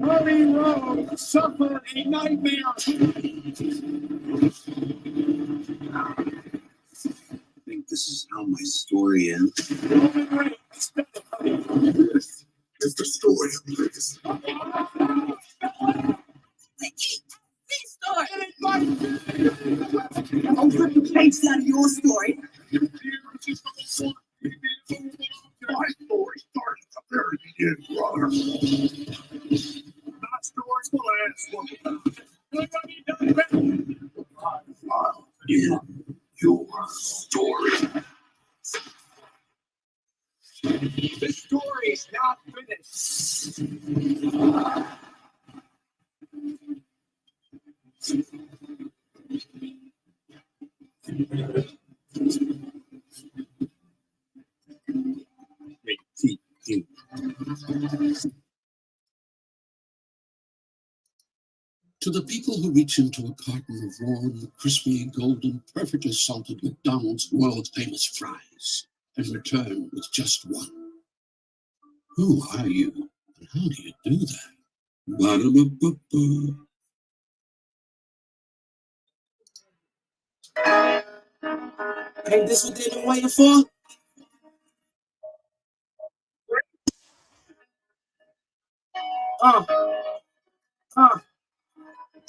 Hurry Road suffered a nightmare. I think this is how my story ends. This is the story of this. I'll rip the pages out of your story. My story starts at the very beginning, brother. My story's the last one. In your story. This story's not finished. To the people who reach into a carton of warm, crispy, golden, perfectly salted McDonald's world-famous fries and return with just one. Who are you, and how do you do that? Ba-da-ba-ba-ba. Ain't this what they've been waiting for?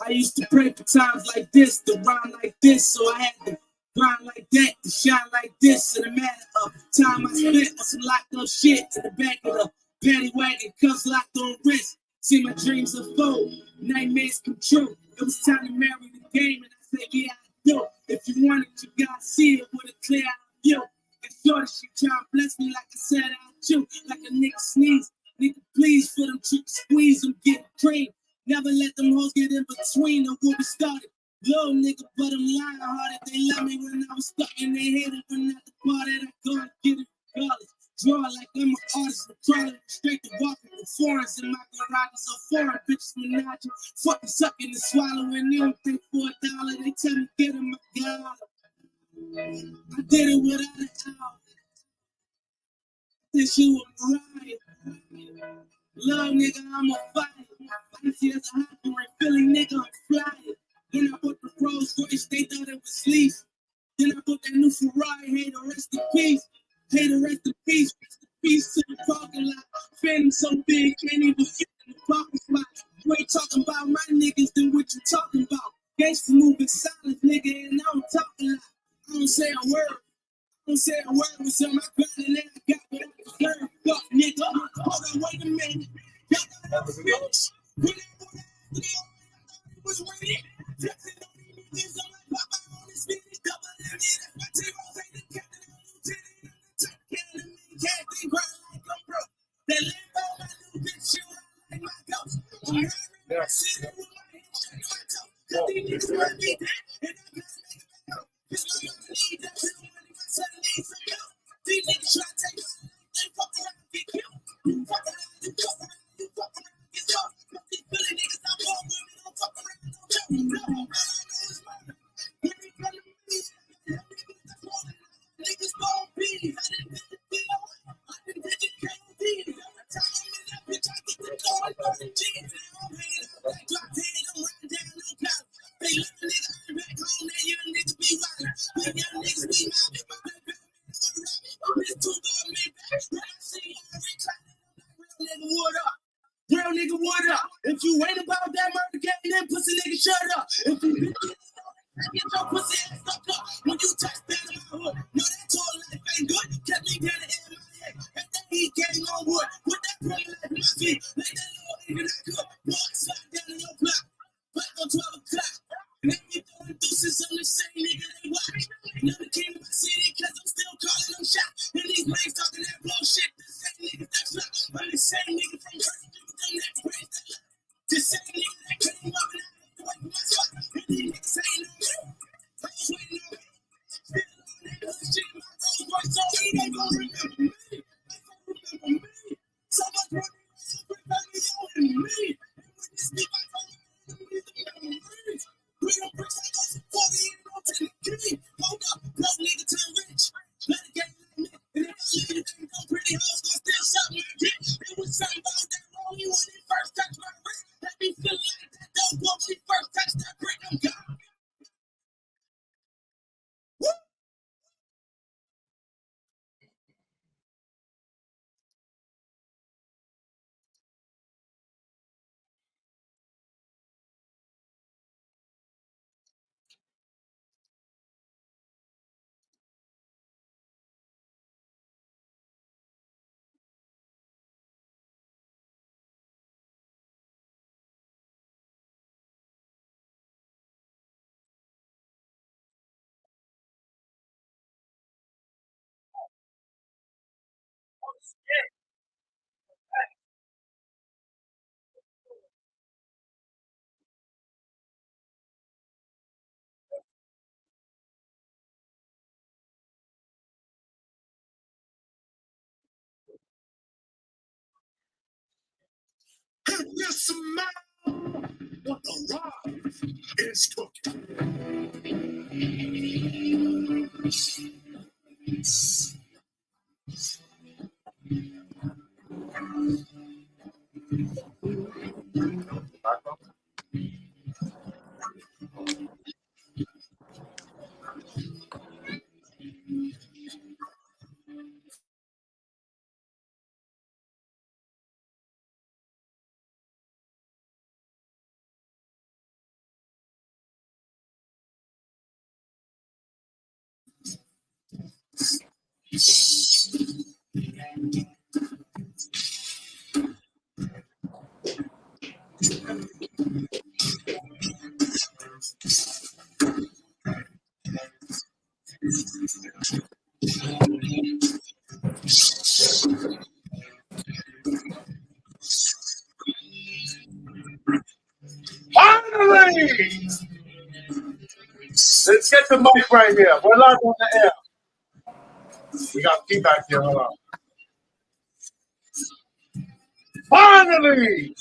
I used to pray for times like this, to rhyme like this, so I had to grind like that, to shine like this. In a matter of time I spent on some locked up shit in the back of the paddy wagon, cuffs locked on wrist. See my dreams unfold, nightmares come true. It was time to marry the game, and I said, yeah, I do. If you want it, you gotta see it with a clear eye view. And shorty, she try to bless me like I said I do, like a nigga sneeze. Nigga, please, for them tricks squeeze, I'm getting cream. Never let them hoes get in between of what we started. Little nigga, but I'm lying hearted. They love me when I was stuck and they hated when at the party. I go and get it regardless. Draw like I'm an artist. I'm trying straight to walk with the foreigns in my garage. So foreign bitches menage. Fucking sucking and swallowing. They don't think for $1. They tell me get him, my God. I did it without an hour. This you was right. Love nigga, I'm a fighter. Fancy as a hockey ring, Philly nigga, I'm flying. Then I put the Rolls Royce, they thought it was lease. Then I put that new Ferrari, hey, the rest in peace. Hey, the rest in peace. Rest in peace to the parking lot. Phantom so big, can't even fit in the parking spot. You ain't talking about my niggas, then what you talking about? Gangsta moving silent, nigga, and I don't talk a lot. I don't say a word. I don't say a word. What's on my grind, and then I got what I deserve. Fuck, nigga. Hold on, wait a minute. Y'all got a bitch. When I was waiting, flexing on these niggas, I'm like, pop out on this bitch, double M, that's my team, I'll take the captain, I'm lieutenant, I'm the top cat, the main cat, they grind like I'm broke. That limbo, my new bitch, she ride like my ghost. I'm hurting, I'm sitting with my hands on my toe, cause these niggas want me dead, and I gotta make it back up, cause my mama need that real money, my son needs some help. These niggas try to take my life, they fuck around and get killed. You fuck around, you fuck around, you fuck around, get killed. These Philly niggas, I'm all women, don't fuck around, don't joke. No, all I know is murder. When they come to me, niggas gon' bees. I didn't get the deal. I didn't get the KOD. Every time I'm in that bitch, I get the door and 30 G's. Now I'm hanging out like drop head, I'm riding down no cloud. They let the nigga earn back home, that young nigga be wildin'. When young niggas be mobbing, my back back, it's too good, man, back. When I see y'all reclining, real nigga, what up? Real nigga, what up? If you ain't about that murder game, then pussy nigga, shut up. If you bitch, get your pussy ass stuck up. When you touch down in my hood, know that tour life ain't good. Kept me down in MIA. And then he came on wood. Put that pretty life in my feet. Like that little nigga that could. Boy, slide down in your block. Back on 12 o'clock. And then you throwing deuces on the same nigga they watch. Never came to my city cause I'm still calling them shot. And these niggas talking that bullshit. The same niggas that's not. But the same nigga from Jersey. The same nigga that came up and I had to wait for my spot. And these niggas ain't no shit. I was waiting on me. Still on that other shit. My Rolls Royce on me. They gon' remember me. They gon' remember me. So much money. Everybody owing me. And when this beat, I told my enemies to memories. Bring them bricks, I go for 40 and on to the key. Hold up, broke nigga turn rich. Let it get like me. And if I leave it, then go pretty hoes gon' still Yes, man. What the rock is cooking. Finally! Let's get the mic right here. We're live on the air. We got feedback here. Hold on. Finally!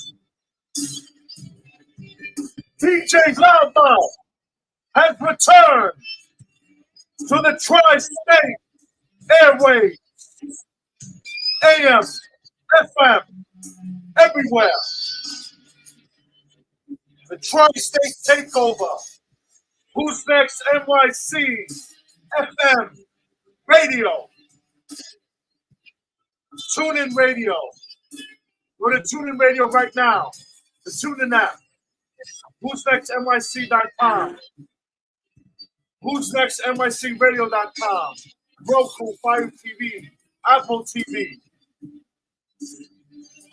DJ Loudmouth has returned to the tri-state airways, AM, FM, everywhere. The tri-state takeover. Who's Next NYC FM radio. TuneIn radio. Go to TuneIn radio right now. The TuneIn app. WhosNextNYC.com. WhosNextNYCRadio.com. Roku, Fire TV, Apple TV,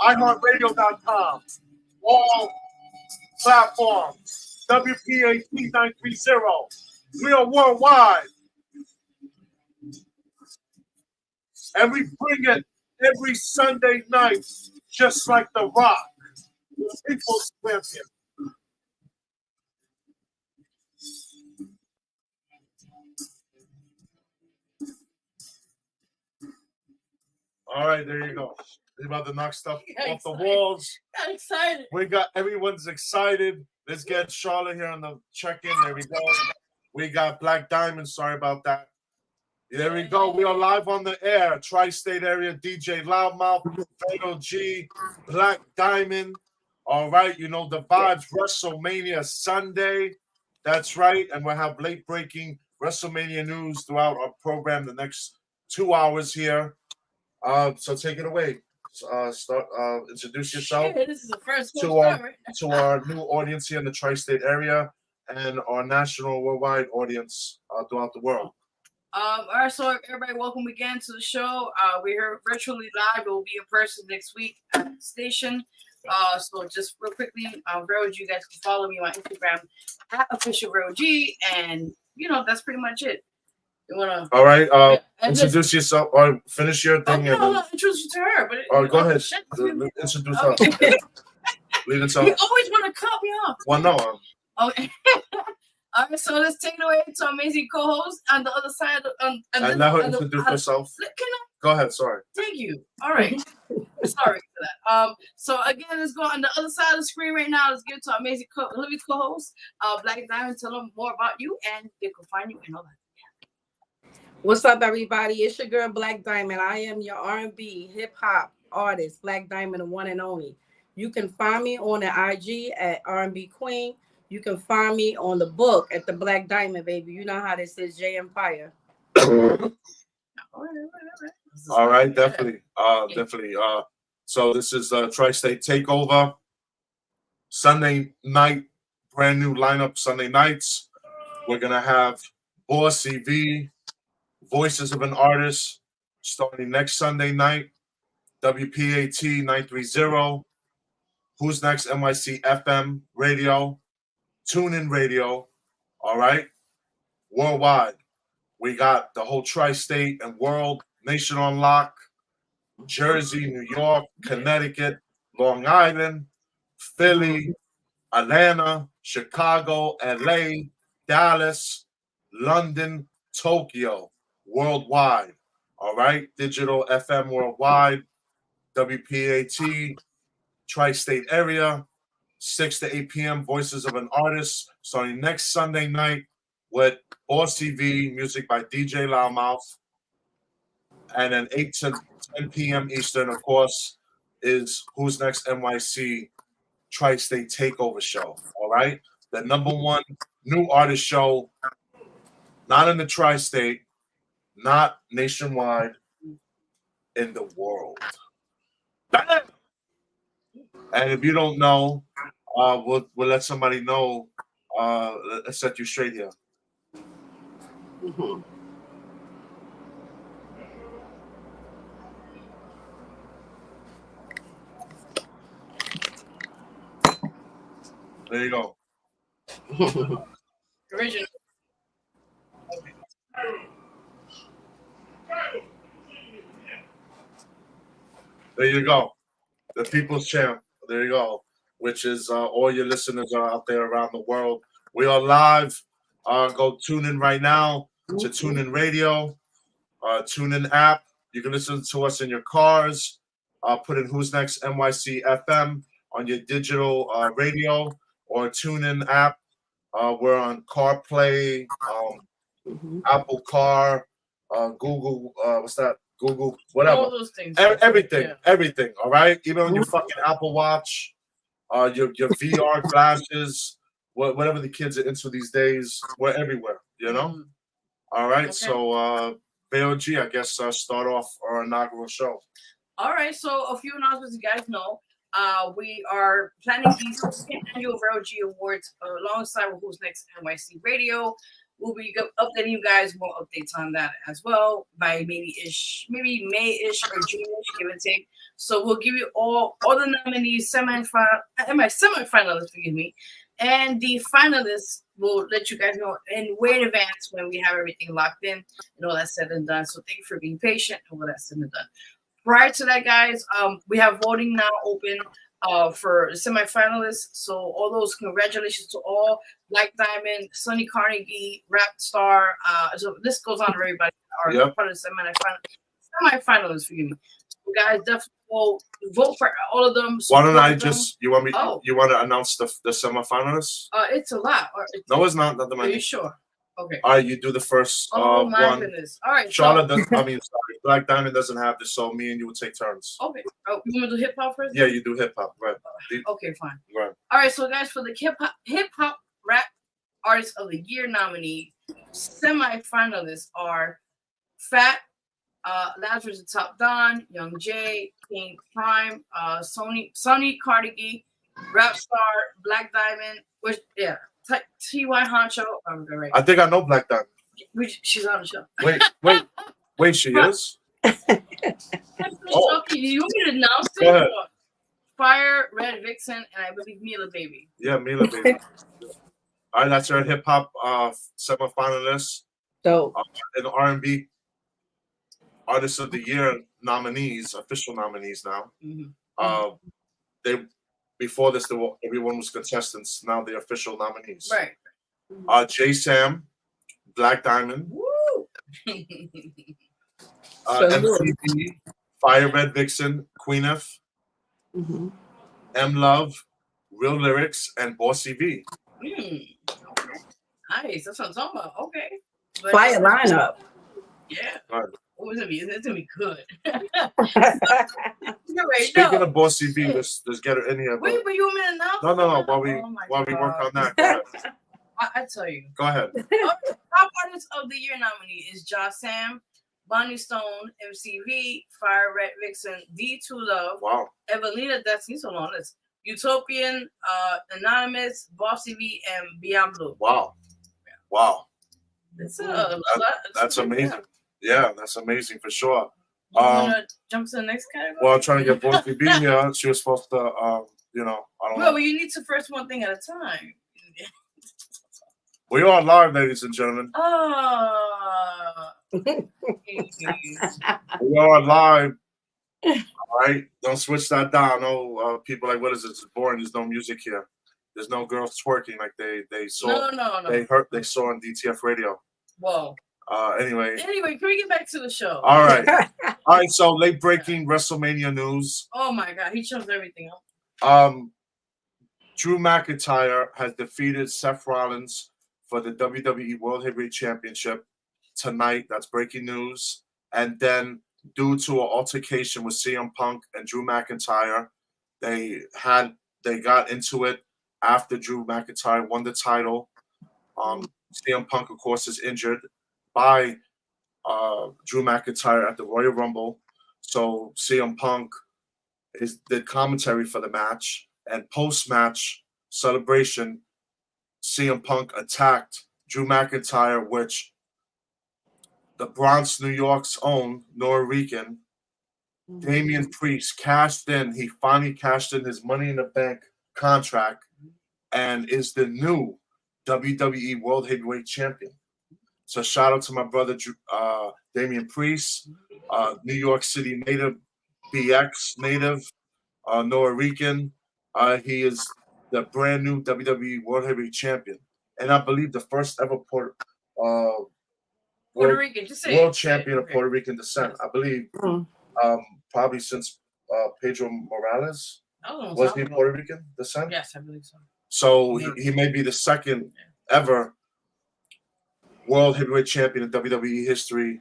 iHeartRadio.com. All platforms. WPAT 930. We are worldwide. And we bring it every Sunday night, just like The Rock, People's Champion. All right, there you go. We're about to knock stuff off the walls. I'm excited. We got everyone's excited. Let's get Charla here on the check-in. There we go. We got Black Diamond. Sorry about that. There we go. We are live on the air. Tri-State area DJ Loudmouth, Vero G, Black Diamond. All right, you know the vibes. WrestleMania Sunday. That's right. And we'll have late-breaking WrestleMania news throughout our program the next 2 hours here. So take it away. Introduce yourself This is the first to our new audience here in the tri-state area and our national worldwide audience throughout the world. All right, so everybody, welcome again to the show. We're here virtually live. We'll be in person next week at the station. So just real quickly, Vero G, you guys can follow me on Instagram at official Vero G, and you know that's pretty much it. You wanna? All right. Introduce yourself or finish your thing. No, introduce you to her. But go ahead. Introduce her. Leave it to her. You always want to cut me off. Well, no. Okay. All right, so let's take it away to amazing co-host on the other side. And let her introduce herself. Go ahead. Sorry. Thank you. All right. Sorry for that. So again, let's go on the other side of the screen right now. Let's give it to our amazing co-host, Black Diamond. Tell them more about you and they can find you and all that. What's up, everybody? It's your girl, Black Diamond. I am your R&B hip-hop artist, Black Diamond, the one and only. You can find me on the IG at R&B Queen. You can find me on the book at the Black Diamond, baby. You know how this is, J Empire. All right, definitely. Definitely. So this is the Tri-State Takeover. Sunday night, brand new lineup Sunday nights. We're going to have Bossie V, Voices of an Artist, starting next Sunday night. WPAT 930, Who's Next NYC FM radio, TuneIn radio. All right, worldwide. We got the whole tri-state and world nation on lock. Jersey, New York, Connecticut, Long Island, Philly, Atlanta, Chicago, LA, Dallas, London, Tokyo, worldwide. All right, digital FM worldwide, WPAT, tri-state area, 6 to 8 p.m. Voices of an Artist, starting next Sunday night with Bossie V, music by DJ Loudmouth. And then 8 to 10 p.m. Eastern, of course, is Who's Next NYC Tri-State Takeover show. All right, the number one new artist show, not in the tri-state, not nationwide, in the world. Bam! And if you don't know, we'll let somebody know. Let's set you straight here. Mm-hmm. There you go. Original. There you go. The People's Champ. There you go. Which is all your listeners are out there around the world. We are live. Go tune in right now to TuneIn Radio, TuneIn app. You can listen to us in your cars. Put in Who's Next NYC FM on your digital radio or TuneIn app. We're on CarPlay, Apple Car, Google. What's that? Google, whatever. All those things. Everything. All right. Even on your fucking Apple Watch, your VR glasses, whatever the kids are into these days. We're everywhere. You know. All right. Okay. So, Vero G, I guess start off our inaugural show. All right. So a few announcements, you guys know. We are planning these annual Vero G Awards alongside with Who's Next NYC Radio. We'll be updating you guys more updates on that as well by maybe May-ish or June-ish, give and take. So we'll give you all the nominees, semi-finalists, forgive me, and the finalists. We'll let you guys know way in advance when we have everything locked in and all that's said and done. So thank you for being patient and all that's said and done. Prior to that, guys, we have voting now open for semifinalists. So all those congratulations to all Black Diamond, Sonny Carnegie, Rap Star. So this goes on to everybody. Are part of the semifinalists, forgive me. So guys, definitely vote for all of them. Why don't I just? You want me? Oh. You want to announce the semifinalists? It's a lot. No, it's not. Not the money. Are you sure? Okay. All right, you do the first oh my one. Goodness. All right. Charla doesn't. Sorry, Black Diamond doesn't have this, so me and you will take turns. Okay. Oh, you want to do hip hop first? Yeah, you do hip hop, right? Okay, fine. Right. All right, so guys, for the hip hop rap artist of the year nominee, semi-finalists are Fat, Lazarus the Top Don, Young J, King Prime, Sonny Carnegie, Rap Star, Black Diamond, T.Y. Honcho. Right. I think I know Black Diamond. She's on the show. Wait, she is? You want me to announce it? Go ahead. Fire, Red Vixen, and I believe Mila Baby. Yeah, Mila Baby. All right, that's our hip hop semifinalists. So, and R&B Artist of the Year nominees, official nominees now. Mm-hmm. Before this, everyone was contestants. Now the official nominees. Right. J Sam, Black Diamond. Woo! MCB, Fire, Red Vixen, Queen F, M Love, Real Lyrics, and Bossie V. Nice. That's what I'm talking about. Okay. Fire lineup. Yeah. Right. What was it? It's gonna be good. Speaking of Bossie V, let's get her in here. Wait, but you want me to announce? No. While we work on that, go ahead. I tell you. Go ahead. Top Artist of the Year nominee is Ja Sam, Bonnie Stone, MCV, Fire Red Vixen, D2 Love, Wow, Evelina Destiny, so long list, Utopian, Anonymous, Bossie V, and Beyond Blue. Wow. That's amazing. Yeah, that's amazing for sure. You want to jump to the next category? Well, I'm trying to get Bossie V here. She was supposed to, I don't know. Well, you need to first one thing at a time. We are live, ladies and gentlemen. Oh. We are live All right, don't switch that down. No, people like, what is this? It's boring. There's no music here. There's no girls twerking like they saw. No. They saw on DTF radio. Whoa. Anyway, can we get back to the show? all right. So late breaking WrestleMania news. Oh my God, he chose everything up. Drew McIntyre has defeated Seth Rollins for the WWE World Heavyweight Championship tonight. That's breaking news. And then, due to an altercation with CM Punk and Drew McIntyre, they got into it after Drew McIntyre won the title. CM Punk, of course, is injured by Drew McIntyre at the Royal Rumble. So CM Punk did commentary for the match, and post-match celebration, CM Punk attacked Drew McIntyre, which the Bronx, New York's own Norican, Damian Priest, cashed in. He finally cashed in his Money in the Bank contract and is the new WWE World Heavyweight Champion. So shout out to my brother Damian Priest, New York City native, BX native, Norican. He is the brand new WWE World Heavyweight Champion, and I believe the first ever Puerto Rican, just say world champion of Puerto Rican descent. I believe, probably since Pedro Morales. Was he Puerto Rican descent? Yes, I believe so. So he may be the second ever world heavyweight champion in WWE history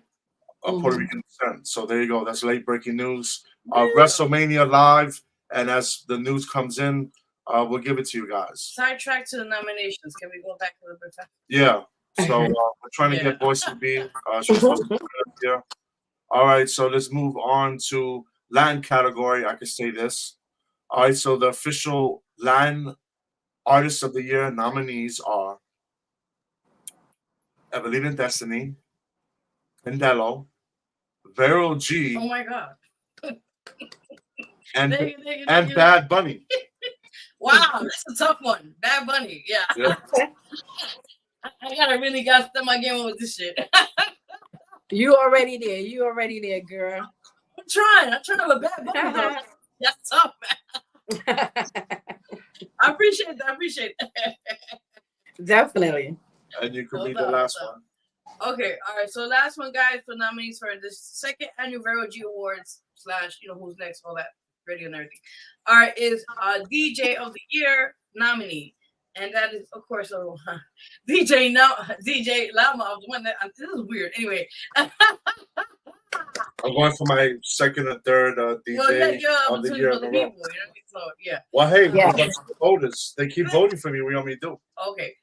of Puerto Rican descent. So there you go. That's late breaking news. WrestleMania live, and as the news comes in, we'll give it to you guys. Sidetrack to the nominations. Can we go back a little bit fast? Yeah. So we're trying to get Voice of B. She's supposed to be here. All right. So let's move on to Latin category. I can say this. All right. So the official Latin Artist of the Year nominees are Evelina Destiny, Candelo, Vero G. Oh my God. and Bad Bunny. Wow, that's a tough one. Bad Bunny, yeah. I gotta step my game with this shit. You already there, girl. I'm trying with Bad Bunny though. That's tough, man. I appreciate that. Definitely. And you can read the last one. Okay, all right. So last one, guys, for nominees for the second annual Vero G Awards / Who's Next, all that radio and everything. All right, is DJ of the Year nominee, and that is of course DJ Loudmouth. One that this is weird. Anyway, I'm going for my second and third DJ of the year. So yeah. Well, hey, the voters, they keep voting for me. What do you want me to do? Okay.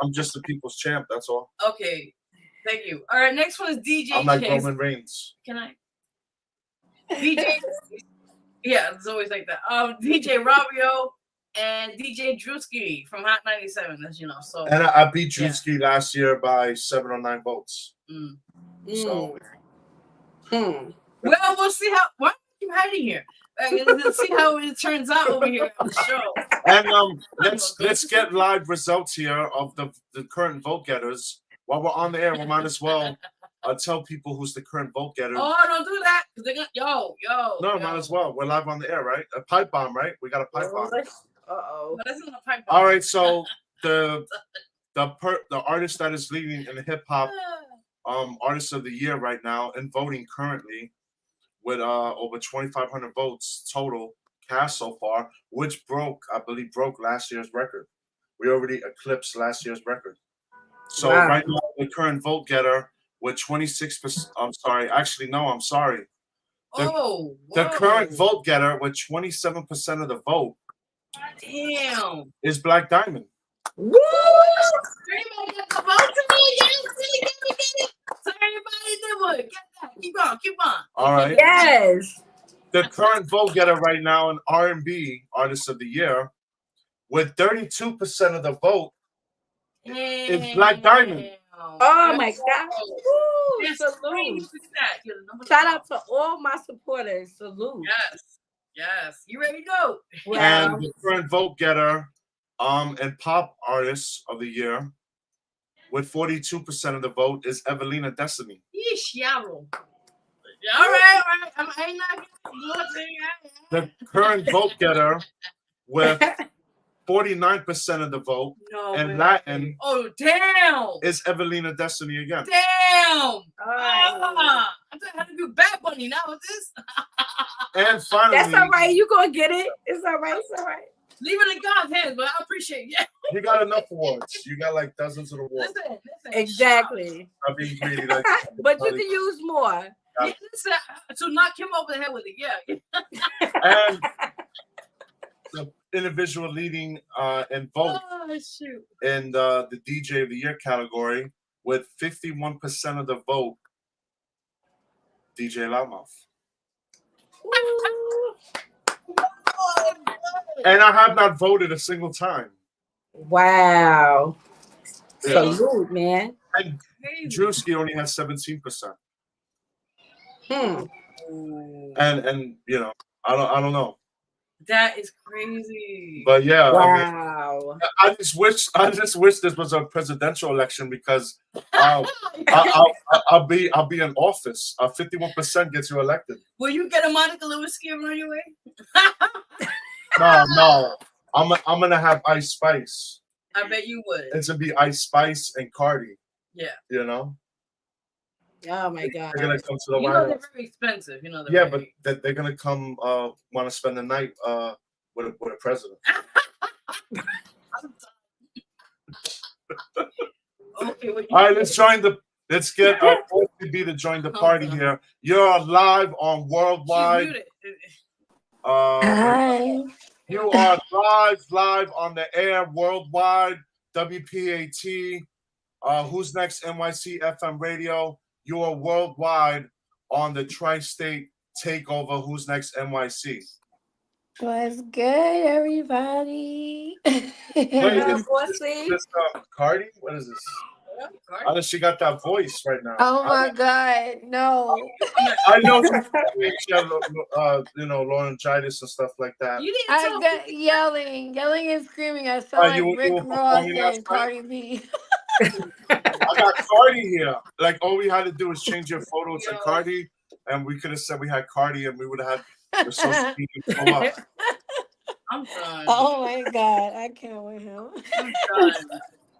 I'm just the people's champ. That's all. Okay. Thank you. All right. Next one is DJ. I'm like Roman Reigns. Can I? DJ. Yeah, it's always like that. DJ Rabio and DJ Drewski from Hot 97, as you know. So. And I beat Drewski last year by 7 or 9 votes. So. Well, we'll see how. Why are you hiding here? Let's see how it turns out over here on the show. And let's get live results here of the current vote getters. While we're on the air, we might as well tell people who's the current vote getter. Oh, don't do that, because they're gonna No, might as well. We're live on the air, right? A pipe bomb, right? We got a pipe bomb. Uh-oh. But this isn't a pipe bomb. All right, so the artist that is leading in the hip hop artist of the year right now and voting currently with over 2,500 votes total cast so far, which I believe broke last year's record. We already eclipsed last year's record. So right now, the current vote getter with 26%. I'm sorry. The current vote getter with 27% of the vote. Damn. Is Black Diamond. Woo! Everybody got the vote to me. So everybody did what? Get that. Keep on. All right. Yes. The current vote getter right now in R&B Artist of the Year with 32% of the vote is Black Diamond. Oh my God. Woo, salute. Shout out to all my supporters. Salute. Yes. You ready to go? Wow. And the current vote getter and pop artist of the year with 42% of the vote is Evelina Destiny. Yeesh, yarrow. Yeah, all right. I ain't not The current vote getter with 49% of the vote no and way. Latin Oh, damn. is Evelina Destiny again. Damn. right. I had to do Bad Bunny. Now with this. And finally, That's all right. You gonna get it. It's all right. It's all right. Leave it in God's hands, but I appreciate it. you got enough awards. You got like dozens of awards. Listen. Exactly. I'm being greedy. Like, But you can use more. Yeah, listen, to knock him over the head with it. Yeah. and the individual leading in vote Oh, shoot. in the DJ of the Year category with 51% of the vote, DJ Loudmouth. And I have not voted a single time. Wow. Yeah. Salute, man. And Drewski only has 17%. Hmm. And you know, I don't know. That is crazy. But yeah, Wow. I just wish this was a presidential election because I'll be in office. 51% gets you elected. Will you get a Monica Lewinsky and run your way? No. I'm gonna have Ice Spice. I bet you would. It's gonna be Ice Spice and Cardi. Yeah. You know? Oh my God. They're gonna come to the You White know House. they're very expensive. You know they're Yeah, very... but they're gonna come want to spend the night with a president. Okay, All right, let's get our OTB to join the party here. You're live on Worldwide. She's muted. Hi. You are live on the air worldwide. WPAT, Who's Next NYC FM radio. You are worldwide on the Tri-State Takeover. Who's Next NYC? What's good, everybody? Wait, Bossie. this Cardi? What is this? How does she got that voice right now? Oh my God, no. I know she had, laryngitis and stuff like that. You didn't I tell got me. yelling and screaming. I sound you like Rick were Ross performing last and Cardi B. I got Cardi here. Like, all we had to do was change your photo to Yo. Cardi, and we could have said we had Cardi, and we would have had the social media go up. I'm done. Oh my God, I can't with him. I'm done.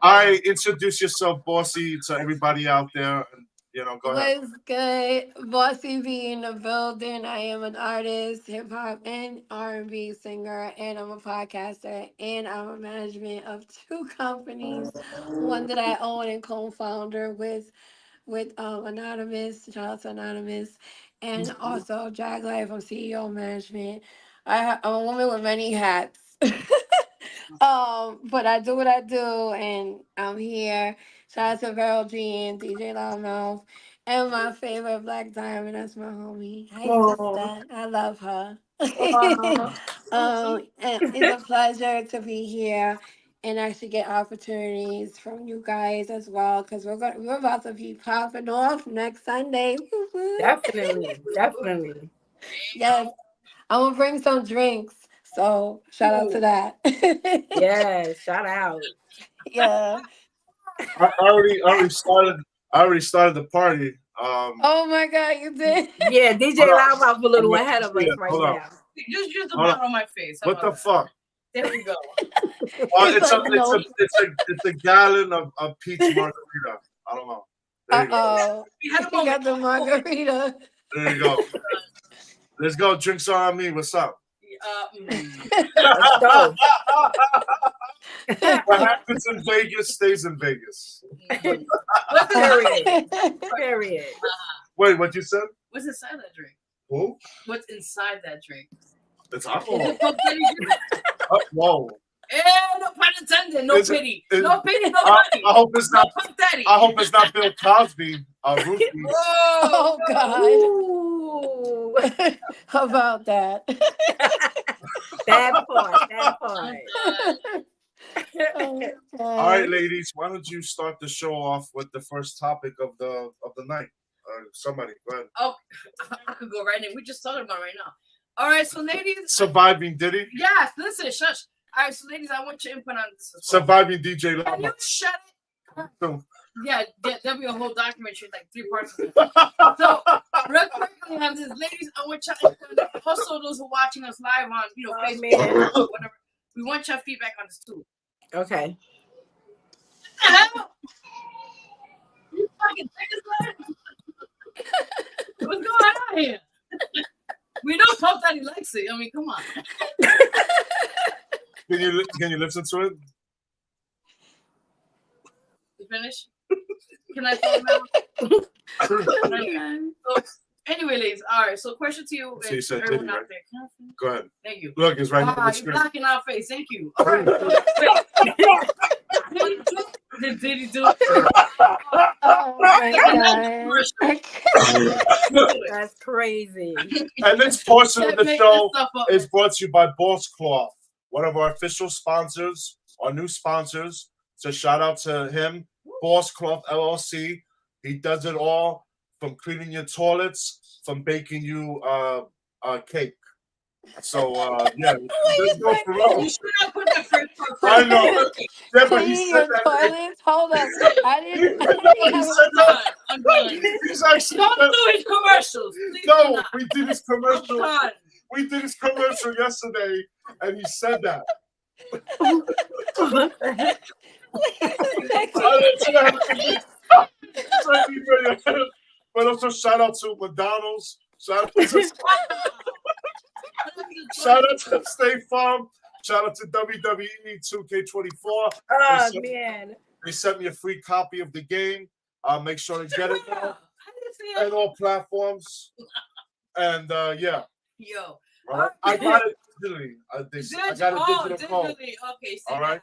I introduce yourself, Bossie, to everybody out there. And, go ahead. What's good? Bossie B in the building. I am an artist, hip hop and R&B singer, and I'm a podcaster, and I'm a management of 2 companies. One that I own and co-founder with Anonymous, shout out to Anonymous, and also Jag Life. I'm CEO of management. I'm a woman with many hats. But I do what I do, and I'm here. Shout out to Vero and DJ Loudmouth, and my favorite Black Diamond. That's my homie. Hi, sister. I love her. And it's a pleasure to be here and actually get opportunities from you guys as well, because we're about to be popping off next Sunday. Definitely. Yes, I'm gonna bring some drinks. So shout out to that. Yes, shout out. Yeah. I already started the party. Oh my God, you did. Yeah, DJ Loudmouth a little ahead of us right now. Just use the bottle on my face. How What the about fuck? that? There we go. It's a gallon of peach margarita. I don't know. There you go. You got the margarita. There you go. Let's go. Drinks are on me. What's up? Let's go. What happens in Vegas stays in Vegas. Period. Wait, what you said? What's inside that drink? Who? What's inside that drink? It's Is alcohol. it cocaine? Whoa. No pun intended. No pity. No pity. No I money. hope it's not. No pun daddy. I hope it's not Bill Cosby. Rookie. Oh God. Ooh. How about that? That part. Oh, All right, ladies. Why don't you start the show off with the first topic of the night? Somebody, go ahead. Oh, I could go right in. We just talking about right now. All right, so ladies. Surviving Diddy. Yes, listen, shush. All right, so ladies, I want your input on this. Surviving DJ Can you Lama. shut it? So, Yeah, there'll be a whole documentary, like 3 parts of it. So, real quickly, on this, ladies. I want y'all, also those who are watching us live on, Facebook, whatever. We want your feedback on this too. Okay. You fucking what's going on here? We know Puff Daddy likes it. I mean, come on. Can you listen to it? You finished? Can I talk now? So, anyway, ladies. All right. So, question to you. So you said everyone Diddy, out right? there. Go ahead. Thank you. Look, it's right here on the You're screen. blocking our face. Thank you. All right. Did Diddy do it? Oh my God. That's crazy. And this portion of the show is brought to you by Boss Cloth, one of our official sponsors, our new sponsors. So shout out to him, Boss Cloth LLC. He does it all, from cleaning your toilets, from baking you a cake. So yeah, there's no Ferrell. You should not put that first part. I know. Yeah, but he Cleaning said your that. toilets? Hold up. I didn't He have said that. I'm done. He's actually. Don't do his commercials. Please do No, not. we did his I'm commercial. done. We did his commercial yesterday, and he said that. But also shout out to McDonald's. Shout out to State Farm. Shout out to WWE 2K24. Oh man. They sent me a free copy of the game. Make sure to get it now. I And all platforms. And yeah. Yo. Right. I got it digitally. I got a digital code. Okay. All right.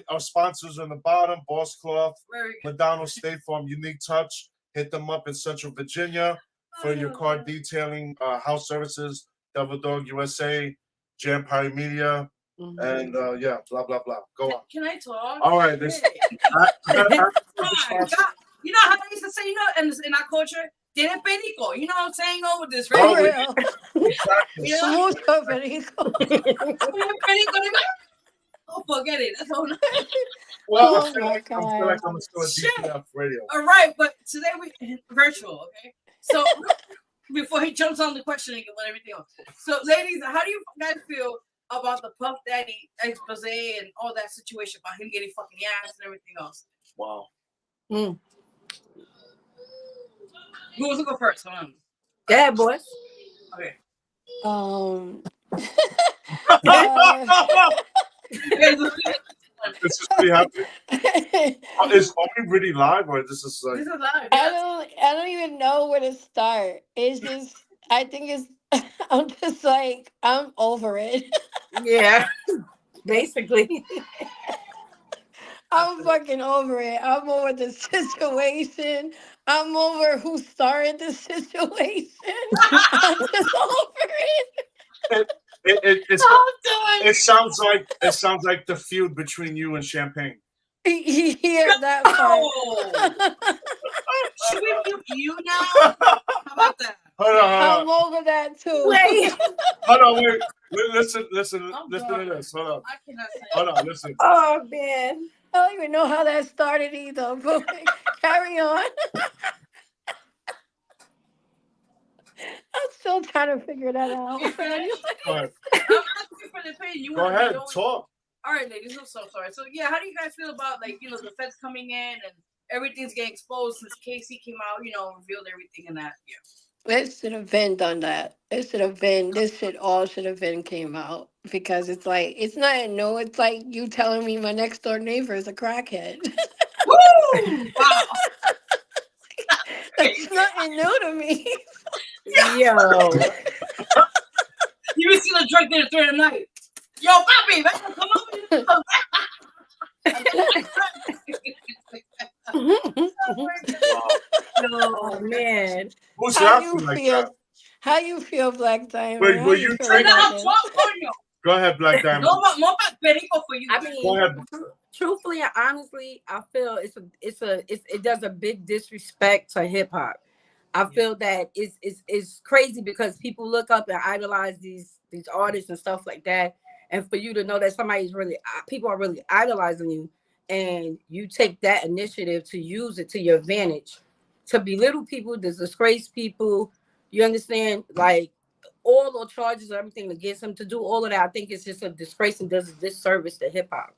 Our sponsors on the bottom: Boss Cloth, Very good. McDonald's, State Farm, Unique Touch. Hit them up in Central Virginia for your car detailing, house services. Devil Dog USA, Jampire Media, and yeah, blah blah blah. Go on. Can I talk? All right. This, You know how they used to say, in our culture, tiene perico. You know what I'm saying over this, right? Oh, real. You know? Mucho perico. Oh, forget it. That's all. Well, Oh I feel my like I'm still at Shit. DPF radio. All right, but today we virtual, okay? So before he jumps on the questioning and everything else. So, ladies, how do you guys feel about the Puff Daddy expose and all that situation about him getting fucking ass and everything else? Wow. Mm. Who wants to go first? Hold on. Go ahead, boys. Okay. This is pretty happening. Is we really live, or this is like? This is live. I don't even know where to start. It's just I think it's I'm just like I'm over it. Yeah. Basically. I'm fucking over it. I'm over the situation. I'm over who started the situation. I'm just over it. It sounds like the feud between you and Champagne. Hear that part. Oh. Should we mute you now? How about that? Hold I'm on. over that too. Wait. Hold on. Wait. Listen I'm to this. Hold on. I cannot say. Hold on. Listen. Oh man. I don't even know how that started either. But carry on. I'm still trying to figure that out. Go ahead. I'm asking for the opinion. You Go wanna ahead. know- Talk. All right, ladies. I'm so sorry. So yeah, how do you guys feel about the feds coming in and everything's getting exposed since Casey came out, revealed everything and that? Yeah. It should have been done that. It should have been, this shit all should have been came out. Because it's like, it's not new. It's like you telling me my next door neighbor is a crackhead. Woo! Wow. That's nothing new to me. Yo. You been seeing a drug dealer during the night. Yo, Bobby, man, come over Oh man. Who's How you laughing like feel? that? How you feel, Black Diamond? Wait, How were you you feel drinking? about this? Go ahead, Black Diamond. No more perico for you. I Go ahead. mean, truthfully and honestly, I feel it does a big disrespect to hip hop. I feel that it's crazy because people look up and idolize these artists and stuff like that, and for you to know that people are really idolizing you, and you take that initiative to use it to your advantage, to belittle people, to disgrace people, You understand? Like all the charges, everything against him, to do all of that, I think it's just a disgrace and does a disservice to hip hop.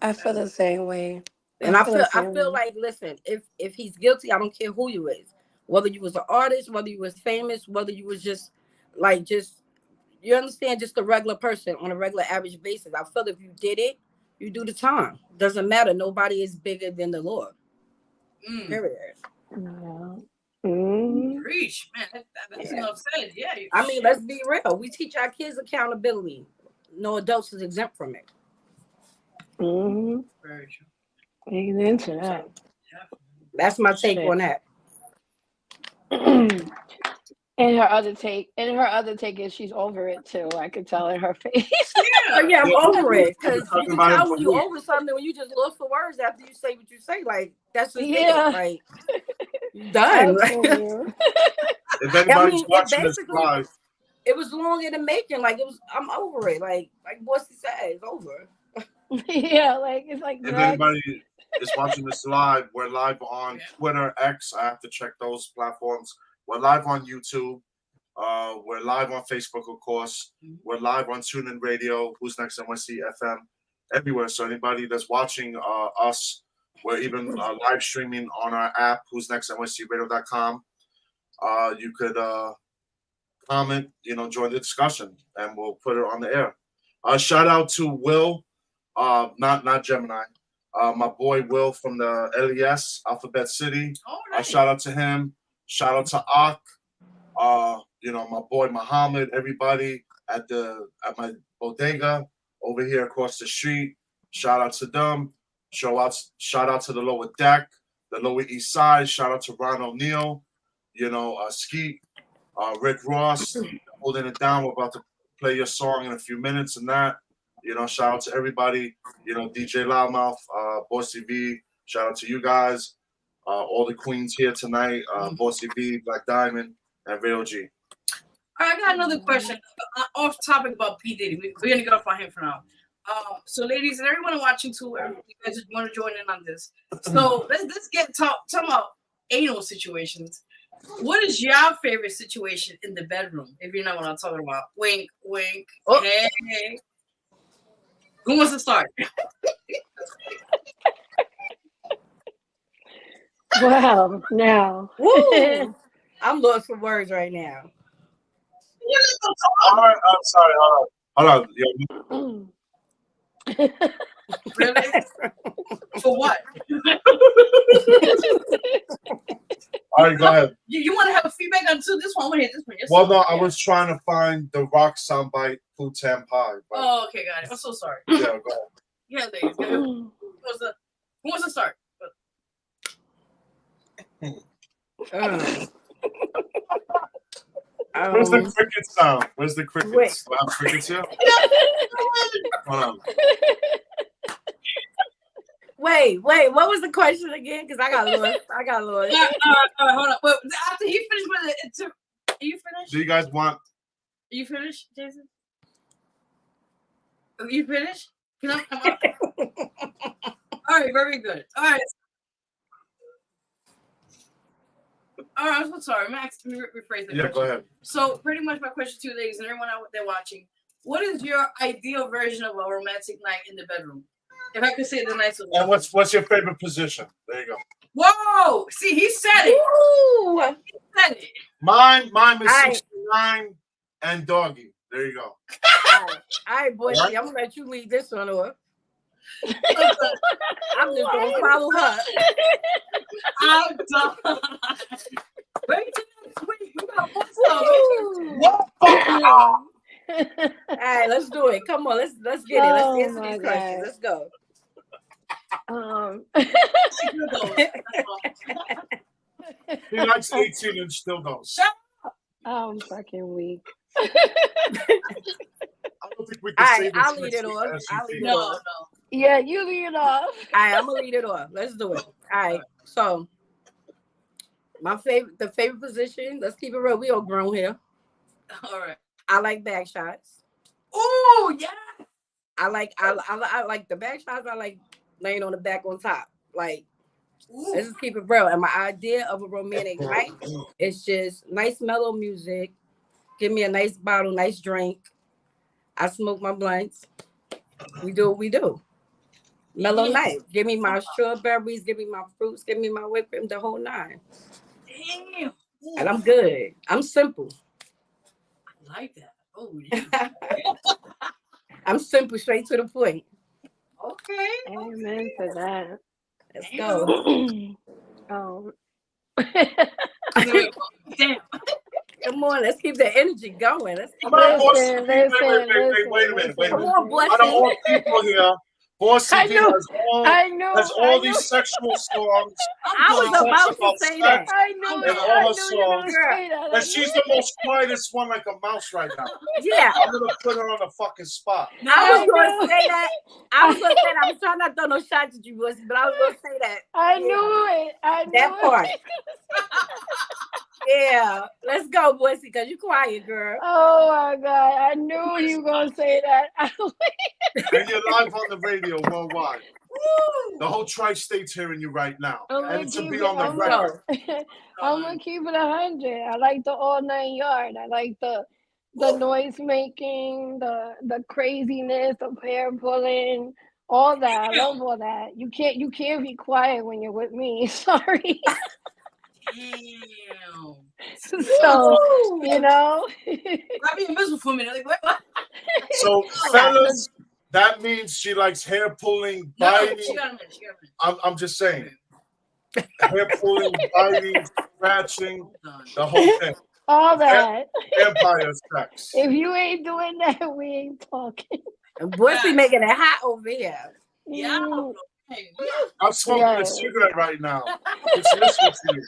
I feel the same way. And I feel like, listen, if he's guilty, I don't care who you is, whether you was an artist, whether you was famous, whether you was just you understand, just a regular person on a regular average basis. I feel if you did it, you do the time. Doesn't matter. Nobody is bigger than the law. Period. Yeah. Preach, man. That's enough said. Yeah. I mean, let's be real. We teach our kids accountability. No adults is exempt from it. Very true. He's into that. That's my take on that. And her other take is she's over it too. I could tell in her face. Yeah, I'm over it. Because you can tell when you over something, when you just look for words after you say what you say. Like, that's just it. Like, you done. If anybody's watching this live, it was long in the making. Like, I'm over it. Like Bossie said, it's over. Yeah, like it's like. If anybody is watching this live, we're live on Twitter, X. I have to check those platforms. We're live on YouTube. We're live on Facebook, of course. We're live on TuneIn Radio, Who's Next NYC FM, everywhere. So anybody that's watching us, we're even live streaming on our app, WhosNextNYCRadio.com. You could comment, join the discussion, and we'll put it on the air. Shout out to Will, not Gemini. My boy Will from the LES, Alphabet City. Oh, nice. Shout out to him. Shout out to Ak. My boy Muhammad, everybody at my bodega over here across the street. Shout out to them. Shout out to the lower deck, the lower east side. Shout out to Ron O'Neill, Skeet, Rick Ross, holding it down. We're about to play your song in a few minutes and that. Shout out to everybody, DJ Loudmouth, Bossie V. Shout out to you guys, all the queens here tonight, Bossie V, Black Diamond, and Vero G. All right, I got another question off topic about P. Diddy. We're going to get off on him for now. So, ladies and everyone watching too, you guys want to join in on this. So, let's get talk about anal situations. What is your favorite situation in the bedroom? If you know what I'm talking about. Wink, wink. Oh. Hey. Who wants to start? Wow, now. Woo. I'm lost for words right now. All right, I'm sorry. Hold on. Yeah. Really? For what? All right, go ahead. You want to have a feedback on this one? This one. Well, no, I was trying to find the Rock soundbite Pootan Pie. Oh, okay, got it. I'm so sorry. Yeah, go ahead. Yeah, ladies. Who wants to start? Where's the cricket sound? Where's the crickets? Do I have crickets here? Hold on. Wait. What was the question again? Because I got lost. Hold on. Well, after he finished with it, are you finished? Do you guys want? Are you finished, Jason? Are you finished? Can I come up? All right, very good. All right. I'm so sorry. Max, let me rephrase that. Yeah, question. go ahead. So, pretty much my question to you, ladies, and everyone out there watching, what is your ideal version of a romantic night in the bedroom? If I could say it the nicest way. And what's your favorite position? There you go. Whoa! See, he said it. Ooh. He said it. Mine is 69 and doggy. There you go. All right, boy. I'm gonna let you lead this one off. I'm just gonna follow her. I'm done. Wait till next week. We got one. All right, let's do it. Come on, let's get it. Let's answer these questions. Let's go. He likes 18 and still goes. I'm fucking weak. I don't think we can say this. I'll lead it off. No. Yeah, you lead it off. All right, I'm gonna lead it off. Let's do it. All right. So the favorite position. Let's keep it real. We all grown here. All right. I like back shots. Oh yeah. I like the back shots. I like laying on the back on top. Like, let's just keep it real. And my idea of a romantic night is just nice mellow music. Give me a nice bottle, nice drink. I smoke my blunts. We do what we do. Mellow night. Give me my strawberries. Give me my fruits. Give me my whipped cream. The whole nine. Damn. And I'm good. I'm simple. I like that. Oh, yeah. I'm simple, straight to the point. Okay. Amen to that. Let's go. Damn. Come on, let's keep the energy going. Let's keep Listen, Wait a minute. Come on, Out of all people here, Bossie I know. has all these sexual songs. I was about to say that. I knew And it. all I her knew you were songs. gonna say that. And she's the most quietest one, like a mouse right now. Yeah. I'm gonna put her on the fucking spot. I was going to say that. I was trying not to throw no shots at you, Bossie, but I was going to say that. I knew it. I knew That part. it. Yeah. Let's go, Bossie, because you quiet, girl. Oh my God. I knew you were gonna say that. And you're live on the radio worldwide. The whole tri-state's hearing you right now. And it should be on the record. I'm gonna keep it 100. I like the all 9 yard. I like the noise making, the craziness, the hair pulling, all that. I love all that. You can't be quiet when you're with me. Sorry. Damn. So you know. I'd be invisible for a minute. Like, what? So, fellas, that means she likes hair pulling, biting. No, she got a minute. I'm just saying. Hair pulling, biting, scratching, the whole thing. All that. Vampire sex. If you ain't doing that, we ain't talking. And Bossie making it hot over here. Yeah. Mm. I'm smoking a cigarette right now. It's listening to you.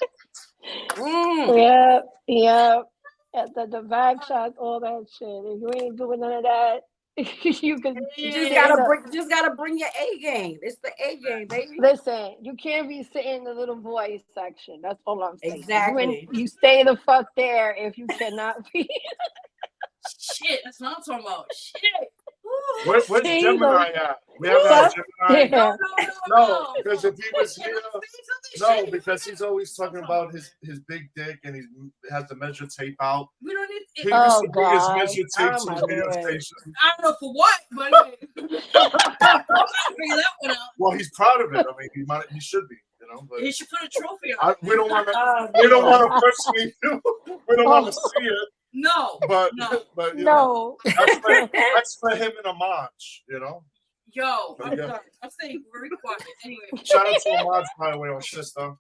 Yeah. The vibe shots, all that shit. If you ain't doing none of that, you can. You just gotta bring your A game. It's the A game, baby. Listen, you can't be sitting in the little boy section. That's all I'm saying. Exactly. You stay the fuck there if you cannot be. Shit, that's what I'm talking about. Shit. Where's Gemini at? We haven't had Gemini. Yeah. No, because if he was here, no, because he's always talking about his big dick and he has the measure tape out. We don't need He used to bring his measure tape to my the radio God. station. I don't know for what, but I'm trying to figure that one out. Well, he's proud of it. I mean, he should be, you know. But He should put a trophy on. we don't want to. We don't want to personally. We don't want to see it. No. But you know, No. that's for him in a march, you know. Yo, I'm Yeah. done. I'm staying very quiet. Anyway. Shout out to Ahmad's, by the way, on sister.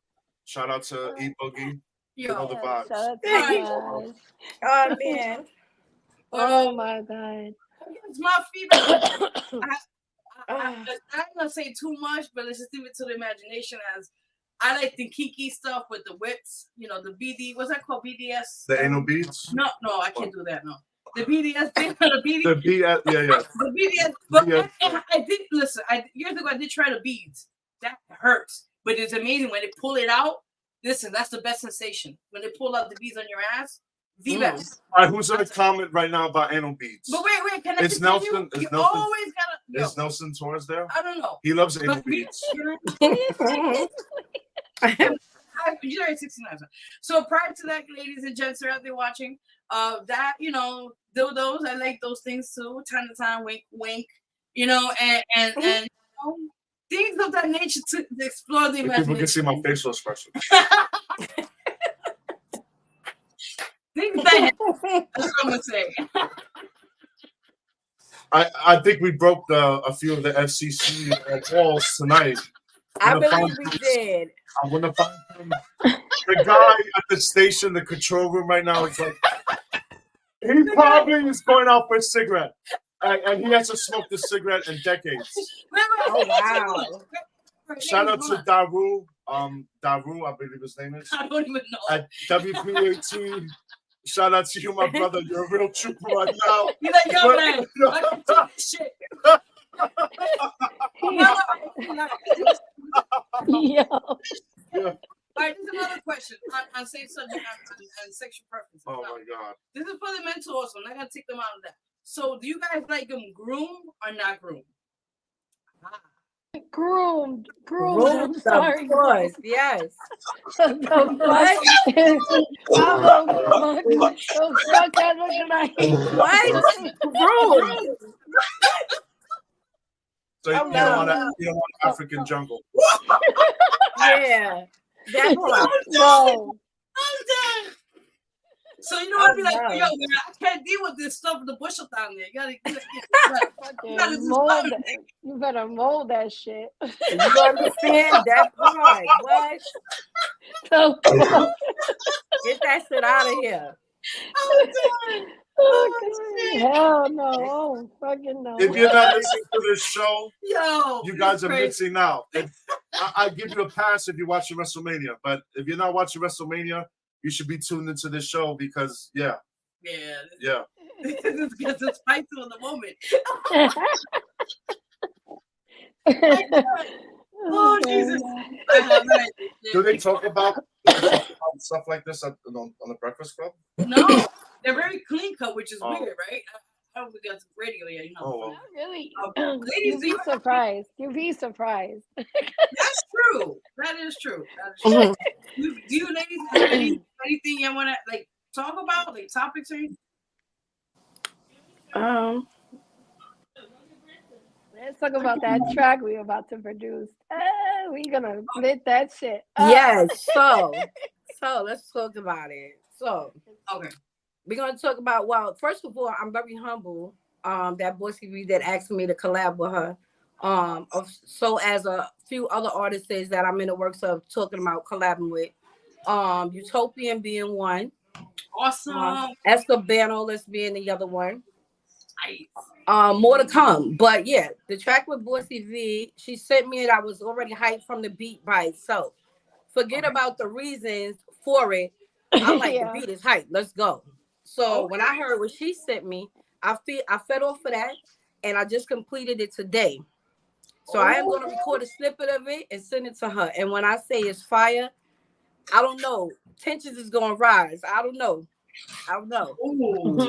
Shout out to E Boogie. You know Yo. the vibes. Shout out to Right. you guys. Oh man. Oh my God. It's my feedback. I'm not gonna say too much, but let's just leave it to the imagination. As I like the kinky stuff with the whips, you know, the BD. What's that called? BDS. The anal beads. No, I can't do that. No, the BDS thing. The BDS. The BS, yeah. The BDS. But BDS. I did listen. Years ago I did try the beads. That hurts, but it's amazing when they pull it out. Listen, that's the best sensation when they pull out the beads on your ass. The best. All right, who's gonna comment right now about anal beads? But wait, can I It's continue? Nelson. You Is Nelson? always gotta. Is Nelson Torres there? I don't know. He loves anal But beads. You're already 69. So prior to that, ladies and gents are out there watching, that, you know, dildos, I like those things too. Time to time, wink, wink, you know, and you know, things of that nature to explore the imagination. People can see my facial expression. Things that that's what I'm gonna say. I think we broke a few of the FCC walls tonight. I believe we did. I want to find him. The guy at the station, the control room right now, is like, he probably is going out for a cigarette. And he hasn't smoked a cigarette in decades. Oh wow. Shout out to Daru. Daru, I believe his name is. I don't even know. At WPAT. Shout out to you, my brother. You're a real trooper right now. He's like, yo, man, I can talk shit. Yo. Yeah. All right, this is another question on safe subject and sexual preferences. Oh my God. This is for the men too also. I'm not gonna take them out of that. So, do you guys like them groomed or not groomed? groomed. I'm Of sorry. course, yes. What the fuck? What? How the fuck that look like? What? Groomed. So Oh, you no. don't want African jungle. Yeah. That part. No. I'm dead. So you know what I be like, no. yo, man, I can't deal with this stuff in the bushel down there. You gotta Fucking mold that. You better mold that shit. You understand that part? What? So, Get that shit out of here. okay. Hell no. Oh, fucking no. If you're not listening to this show, Yo, you guys are crazy. missing out. And I give you a pass if you're watching WrestleMania, but if you're not watching WrestleMania, you should be tuned into this show because, yeah. This gets us spiced in the moment. Oh, Jesus. Do they talk about stuff like this on the Breakfast Club? No, they're very clean cut, which is Oh. weird, right? I don't think that's radio yet, you know. Oh, well. Not really. Ladies, You'd be surprised. You'd be surprised. That's true. That is true. Do you ladies have anything you want to like talk about, like topics or anything? Let's talk about that track we're about to produce. We're gonna lit that shit. Yes. So let's talk about it. So Okay. we're gonna talk about. Well, first of all, I'm very humble. That Bossie V that asked me to collab with her. So as a few other artists that I'm in the works of talking about collabing with. Utopian being one. Awesome. Esko Bano, let's being the other one. Nice. More to come. But yeah, the track with Bossie V, she sent me it. I was already hyped from the beat by itself. Forget about the reasons for it. I like the beat is hype. Let's go. So when I heard what she sent me, I fed off for that, and I just completed it today. So I am gonna record a snippet of it and send it to her. And when I say it's fire, I don't know. Tensions is gonna rise. I don't know.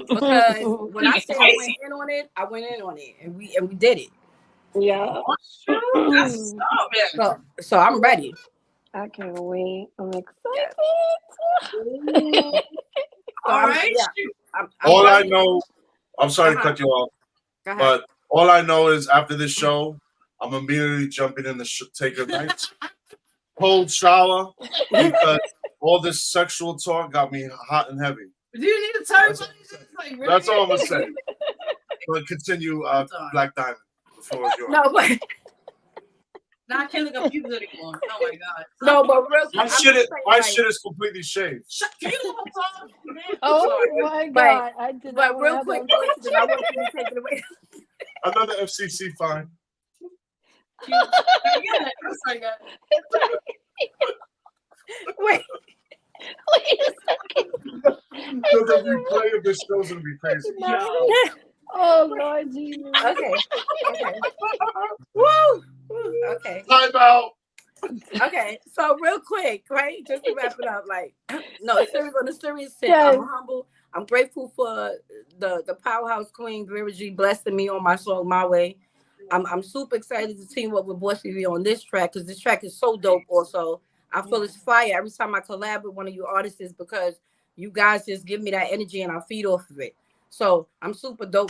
Because when I said I went in on it, I went in on it, and we did it. Yeah. So I'm ready. I can't wait. I'm excited. All right. All I know, I'm sorry to cut you off, but all I know is after this show, I'm immediately jumping in the take a nice cold shower because all this sexual talk got me hot and heavy. Do you need to tell everybody this? Like, really? That's all I'm gonna say. But continue, Black Diamond. The floor is yours. No, but now I can't look up people anymore. Oh my god. No, but real my shit is completely shaved. Can you look up? Oh my god! I did not. But real quick, I want you to take it away. Another FCC fine. Wait. Wait a second. The replay of this show is gonna be crazy. Oh Lord Jesus. Okay. Woo. Okay. Time out. Okay. So real quick, right? Just to wrap it up, like, no, on a serious tip. Yes. I'm humble. I'm grateful for the powerhouse queen Vero blessing me on my song My Way. I'm super excited to team up with Bossie V on this track because this track is so dope. Also, I feel it's fire every time I collab with one of you artists because you guys just give me that energy and I feed off of it. So I'm super dope.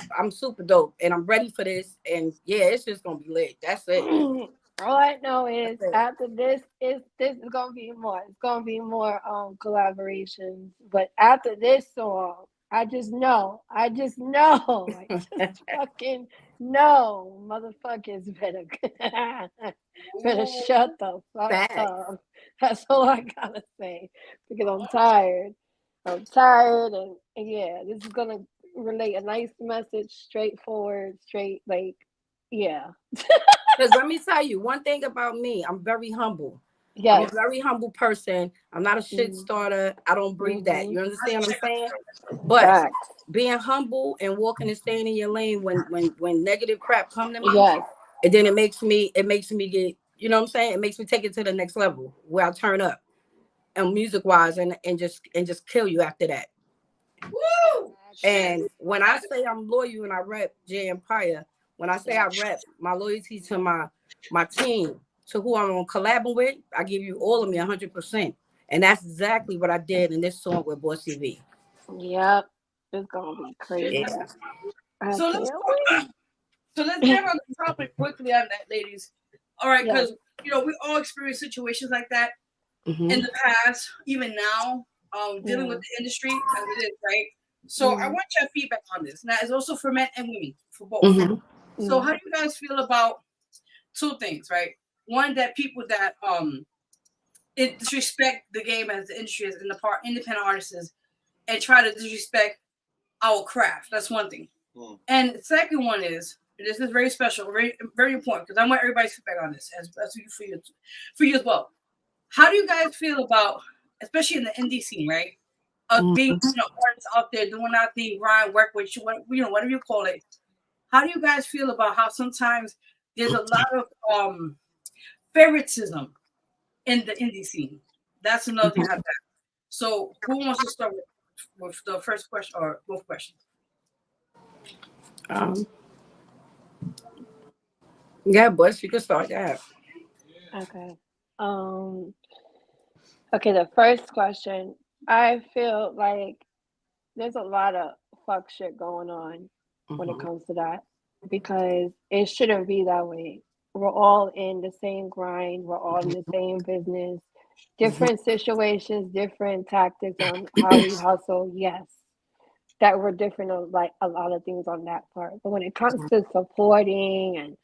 And I'm ready for this. And yeah, it's just gonna be lit. That's it. All I know is after this is gonna be more. It's gonna be more collaborations. But after this song, I just know. I just fucking know. Motherfuckers better shut the fuck up. That's all I gotta say. Because I'm tired. And yeah, this is gonna relate a nice message, straightforward, yeah. Because let me tell you one thing about me, I'm very humble. Yes. I'm a very humble person. I'm not a shit starter. I don't breathe that. You understand what I'm saying? But being humble and walking and staying in your lane when negative crap come to me, and then it makes me get, you know what I'm saying? It makes me take it to the next level where I turn up and music wise and just kill you after that. Woo! And when I say I'm loyal and I rep J Empire, when I say I rep my loyalty to my my team, to who I'm on collabing with, I give you all of me 100%. And that's exactly what I did in this song with Bossie V. Yep. It's gonna be crazy. Yeah. I So can't let's get on the topic quickly on that, ladies. All right, Yeah. because we all experience situations like that Mhm. in the past, even now, dealing with the industry as it is, right? So I want your feedback on this. Now, it's also for men and women, for both. Mhm. So how do you guys feel about two things, right? One, that people that it disrespect the game as the industry is in the part independent artists and try to disrespect our craft. That's one thing. And the second one is, this is very special, very, very important, because I want everybody's feedback on this as for you as well. How do you guys feel about, especially in the indie scene, right? Of being artists out there doing our thing, grind, work with you, whatever you call it. How do you guys feel about how sometimes there's a lot of favoritism in the indie scene? That's another thing I have. So who wants to start with the first question or both questions? Yeah, Bush, you can start that. Okay. Okay, the first question. I feel like there's a lot of fuck shit going on when it comes to that because it shouldn't be that way. We're all in the same grind. We're all in the same business. Different situations, different tactics on how we hustle. Yes, that we're different on like a lot of things on that part. But when it comes to supporting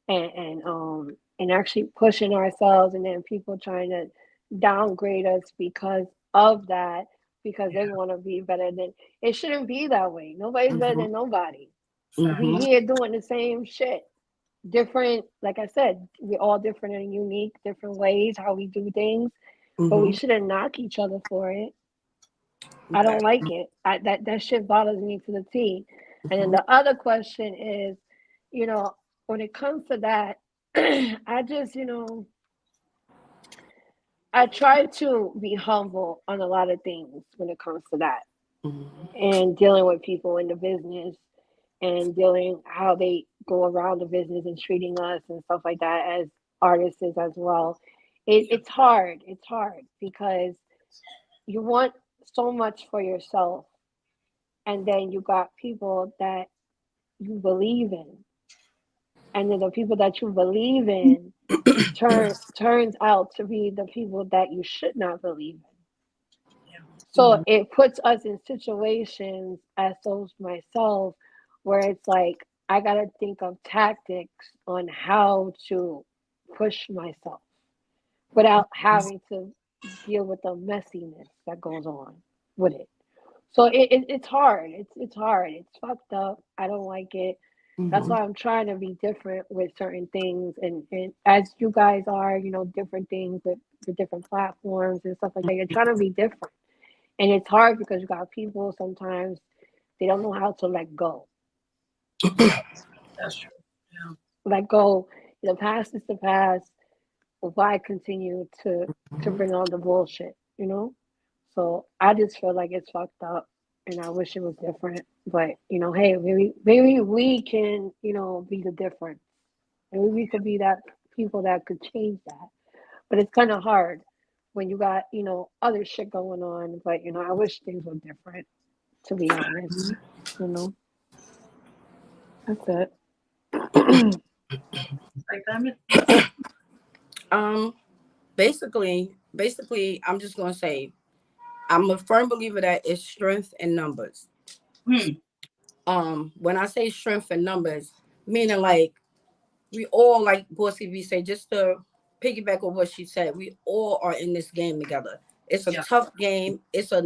and actually pushing ourselves, and then people trying to downgrade us because of that, because they want to be better than, it shouldn't be that way. Nobody's better than nobody. We here doing the same shit. Different, like I said, we're all different and unique, different ways how we do things, but we shouldn't knock each other for it. I don't like it. That shit bothers me to the T. And then the other question is, when it comes to that, I just, I try to be humble on a lot of things when it comes to that. And dealing with people in the business and dealing how they go around the business and treating us and stuff like that as artists as well. It's hard. It's hard because you want so much for yourself, and then you got people that you believe in, and then the people that you believe in turns out to be the people that you should not believe in. So it puts us in situations as those myself where it's like I gotta think of tactics on how to push myself without having to deal with the messiness that goes on with it. So it's hard. It's hard. It's fucked up. I don't like it. That's why I'm trying to be different with certain things, and as you guys are, different things with different platforms and stuff like that. You're trying to be different, and it's hard because you got people sometimes they don't know how to let go. That's true. Yeah. Let go. The past is the past. Why continue to bring on the bullshit? So I just feel like it's fucked up, and I wish it was different. But hey, maybe we can, be the difference. Maybe we could be that people that could change that. But it's kind of hard when you got other shit going on. But I wish things were different. To be honest, that's it. Like that. Basically, I'm just gonna say I'm a firm believer that it's strength in numbers. When I say strength in numbers, meaning like we all, like Bossie V said, just to piggyback on what she said, we all are in this game together. It's a tough game. It's a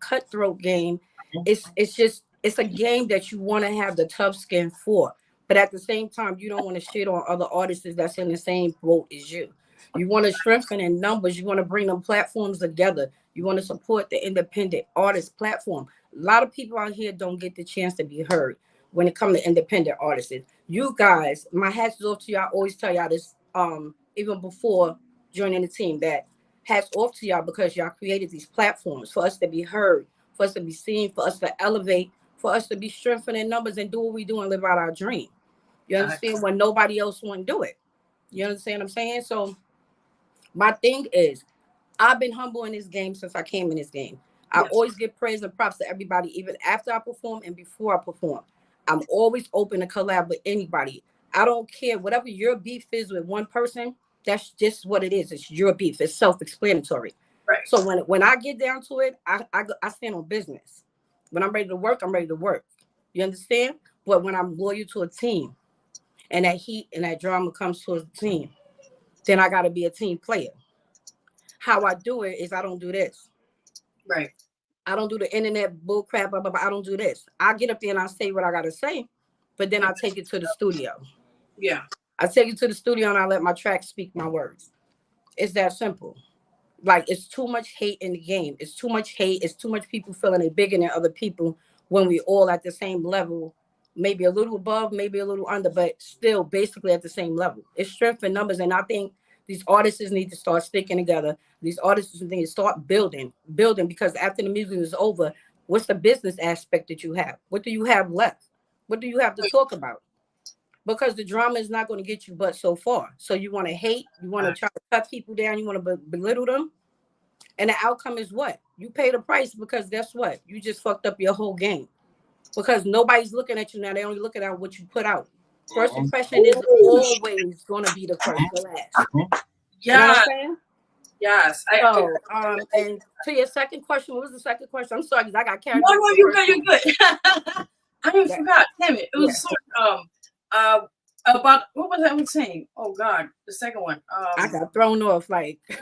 cutthroat game. It's a game that you want to have the tough skin for. But at the same time, you don't want to shit on other artists that's in the same boat as you. You want to strengthen in numbers. You want to bring them platforms together. You want to support the independent artist platform. A lot of people out here don't get the chance to be heard when it comes to independent artists. You guys, my hats off to y'all. I always tell y'all this, even before joining the team, that hats off to y'all because y'all created these platforms for us to be heard, for us to be seen, for us to elevate, for us to be strengthened in numbers and do what we do and live out our dream. You understand? When nobody else won't do it. You understand what I'm saying? So my thing is, I've been humble in this game since I came in this game. I Yes. always give praise and props to everybody, even after I perform and before I perform. I'm always open to collab with anybody. I don't care. Whatever your beef is with one person, that's just what it is. It's your beef. It's self-explanatory. Right. So when I get down to it, I stand on business. When I'm ready to work, I'm ready to work. You understand? But when I'm loyal to a team and that heat and that drama comes to a team, then I got to be a team player. How I do it is I don't do this. Right. I don't do the internet bull crap. Blah, blah, blah. I don't do this. I get up there and I say what I got to say, but then I take it to the studio. Yeah. I take it to the studio and I let my track speak my words. It's that simple. Like, it's too much hate in the game. It's too much hate. It's too much people feeling they bigger than other people when we all at the same level, maybe a little above, maybe a little under, but still basically at the same level. It's strength in numbers. And I think these artists need to start sticking together. These artists need to start building, because after the music is over, what's the business aspect that you have? What do you have left? What do you have to talk about? Because the drama is not going to get you but so far. So you want to hate, you want to try to cut people down, you want to belittle them. And the outcome is what? You pay the price, because guess what? You just fucked up your whole game. Because nobody's looking at you now. They only looking at what you put out. First impression is always going to be the first to last. You know what I'm saying? Yes. And to your second question, what was the second question? I'm sorry, because I got carried away. No, you're good. You're good. I even forgot. Damn it! It was sort of about what was I saying? Oh God, the second one. I got thrown off. Like it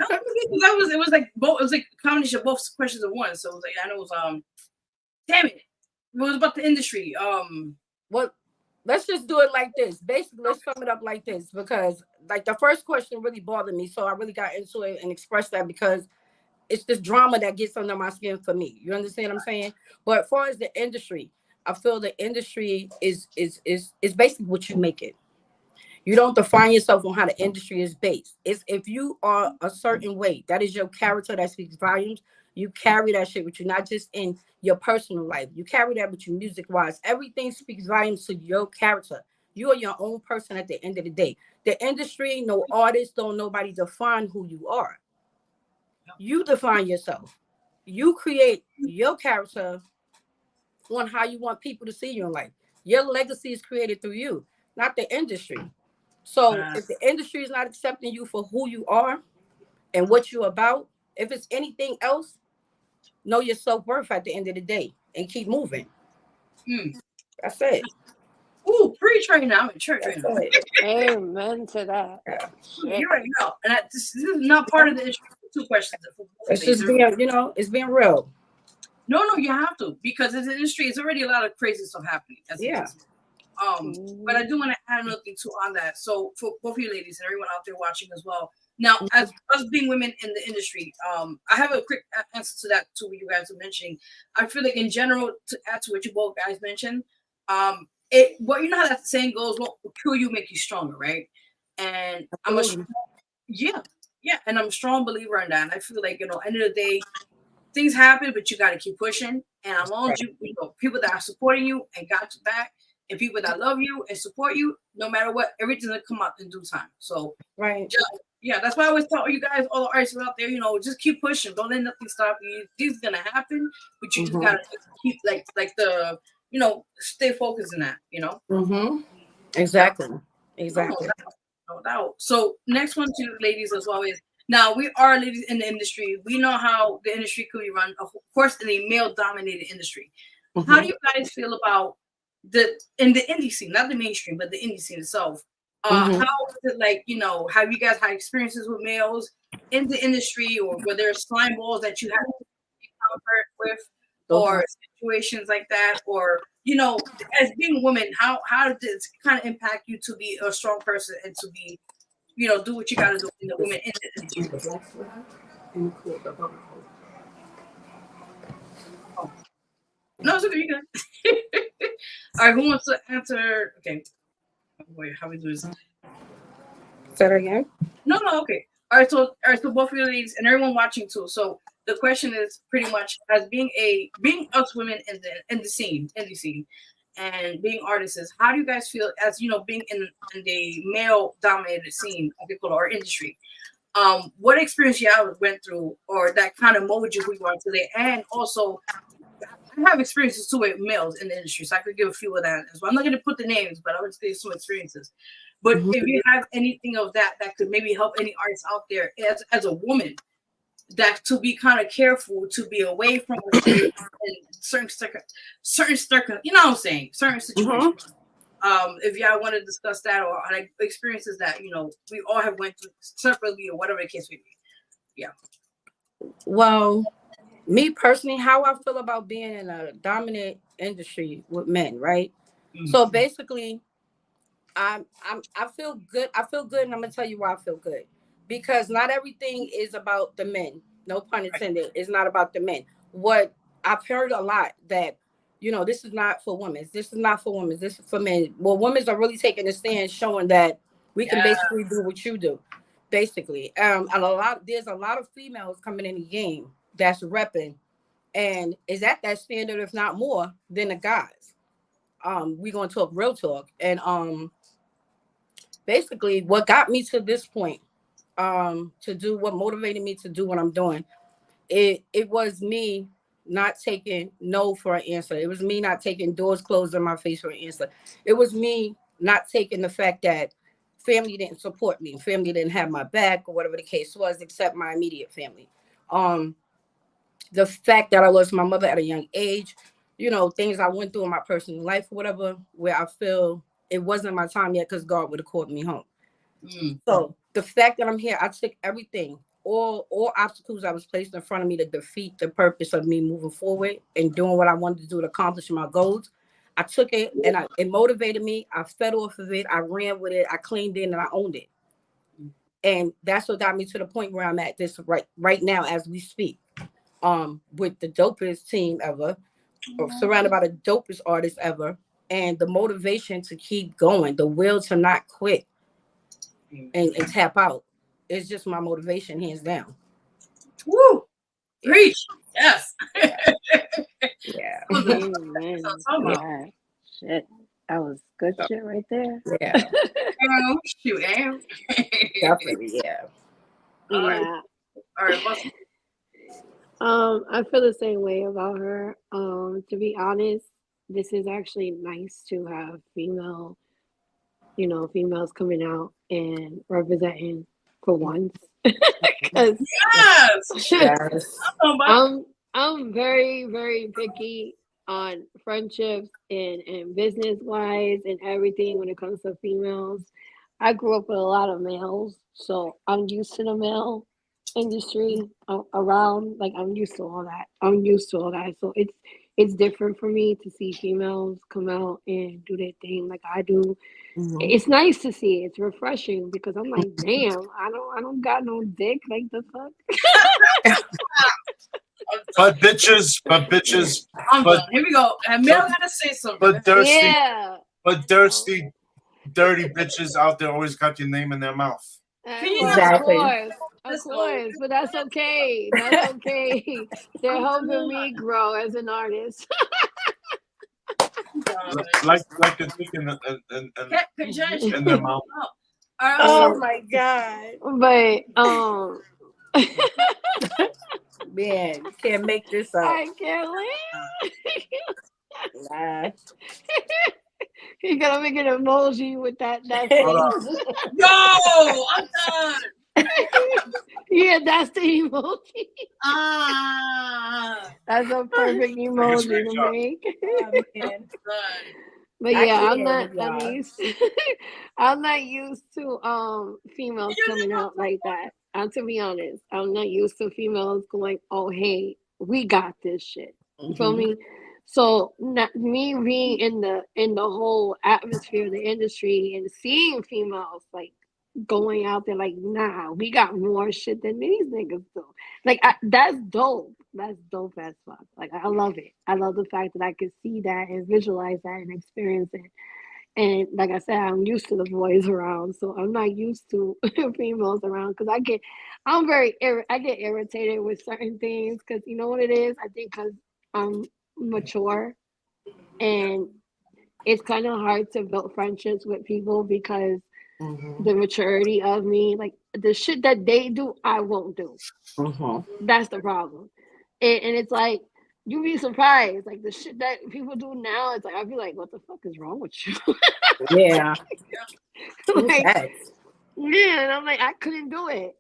was like both. It was like a combination of both questions at once. So it was like I know it was damn it. It was about the industry. What? Let's just do it like this. Basically, let's sum it up like this, because like the first question really bothered me, so I really got into it and expressed that, because it's this drama that gets under my skin for me. You understand what I'm saying? But as far as the industry, I feel the industry is basically what you make it. You don't define yourself on how the industry is based. It's if you are a certain way, that is your character that speaks volumes. You carry that shit with you, not just in your personal life. You carry that with you music-wise. Everything speaks volumes to your character. You are your own person at the end of the day. The industry, no artist, don't nobody define who you are. You define yourself. You create your character on how you want people to see you in life. Your legacy is created through you, not the industry. So if the industry is not accepting you for who you are and what you're about, if it's anything else, know your self-worth at the end of the day and keep moving. That's it. Ooh, preach right now. I'm in church right now. Amen to that. Yeah. You already know. And this is not part of the issue. 2 questions. It's just being, it's being real. No, you have to, because in the industry, it's already a lot of crazy stuff happening. But I do want to add another thing too on that. So for both of you ladies and everyone out there watching as well. Now, as us being women in the industry, I have a quick answer to that too. What you guys are mentioning, I feel like in general, to add to what you both guys mentioned, what you know how that saying goes, "What will kill you make you stronger," right? And I'm a and I'm a strong believer in that. And I feel like end of the day, things happen, but you got to keep pushing. And as long as you people that are supporting you and got your back, and people that love you and support you, no matter what, everything's gonna come out in due time. So that's why I always tell you guys, all the artists out there, just keep pushing. Don't let nothing stop you. This is gonna happen, but you just gotta keep like the stay focused in that. Exactly. No doubt. So next one to ladies as well is, now we are ladies in the industry. We know how the industry could be run, of course, in a male-dominated industry. How do you guys feel about in the indie scene, not the mainstream, but the indie scene itself? How is it like, have you guys had experiences with males in the industry, or were there slime balls that you had to encounter with, or situations like that, or as being women, how does this kind of impact you to be a strong person and to be, do what you got to do in the women in the industry? No, it's okay. You good. All right, who wants to answer? Okay. Wait, how we do this? Say that again. No, okay. All right, so both of you ladies and everyone watching too. So the question is pretty much, as being us women in the indie scene, and being artists, how do you guys feel as being in the male dominated scene, I could call it, or industry? What experience y'all went through or that kind of molded you who you are today? And also, I have experiences too with males in the industry, so I could give a few of that as well. I'm not going to put the names, but I would say some experiences. But if you have anything of that could maybe help any artists out there as a woman, that to be kind of careful, to be away from and certain you know what I'm saying, certain situations. If y'all want to discuss that or like experiences that we all have went through separately or whatever the case may be. Yeah. Well, me personally, how I feel about being in a dominant industry with men, right? So basically, I feel good. I feel good, and I'm gonna tell you why I feel good. Because not everything is about the men. No pun intended. It's not about the men. What I've heard a lot that, this is not for women. This is not for women. This is for men. Well, women are really taking a stand, showing that we can basically do what you do, basically. And there's a lot of females coming in the game that's repping, and is at that standard, if not more, than the guys. We're gonna talk real talk, and basically, what got me to this point, to do what motivated me to do what I'm doing, it was me not taking no for an answer. It was me not taking doors closed in my face for an answer. It was me not taking the fact that family didn't support me, family didn't have my back, or whatever the case was, except my immediate family. The fact that I lost my mother at a young age, things I went through in my personal life or whatever, where I feel it wasn't my time yet because God would have called me home. So the fact that I'm here, I took everything, all obstacles that was placed in front of me to defeat the purpose of me moving forward and doing what I wanted to do to accomplish my goals. I took it and it motivated me. I fed off of it. I ran with it. I cleaned it and I owned it. And that's what got me to the point where I'm at this right now as we speak. With the dopest team ever, surrounded by the dopest artists ever, and the motivation to keep going, the will to not quit and tap out. It's just my motivation, hands down. Woo! Preach! Yes. Yeah. Amen. Yeah. Shit. That was good shit right there. Yeah. Shoot, Definitely, yeah. All right. Yeah. All right, Bossie. I feel the same way about her. To be honest, this is actually nice to have females coming out and representing for once. Because yes. I'm very, very picky on friendships and business wise and everything when it comes to females. I grew up with a lot of males, so I'm used to the male industry around. Like I'm used to all that. So it's different for me to see females come out and do their thing like I do. It's nice to see. It's refreshing because I'm like, damn, I don't got no dick. Like the fuck. But bitches. I'm done. Here we go. And Mel gotta say something. But thirsty. Yeah. But dirty bitches out there always got your name in their mouth. Exactly. Of course, but that's okay. That's okay. They're helping me grow as an artist. like the dick in their mouth. Oh my God. But man, you can't make this up. I can't leave. Nah. You gotta make an emoji with that face. No, I'm done. Yeah, that's the emoji. That's a perfect Take a emoji to screenshot. make. Oh, man. But I yeah, can't, I'm not used to females coming out like that. To be honest, I'm not used to females going, "Oh, hey, we got this shit." You feel me? So me being in the whole atmosphere of the industry and seeing females like going out there like, nah, we got more shit than these niggas do. Like that's dope. That's dope as fuck. Like I love it. I love the fact that I can see that and visualize that and experience it. And like I said, I'm used to the boys around, so I'm not used to females around because I get irritated with certain things because you know what it is. I think because I'm mature and it's kind of hard to build friendships with people because the maturity of me, like the shit that they do, I won't do. That's the problem. And it's like, you be surprised. Like the shit that people do now, it's like, I'd be like, what the fuck is wrong with you? Yeah. Like, Facts. yeah, and I'm like, I couldn't do it.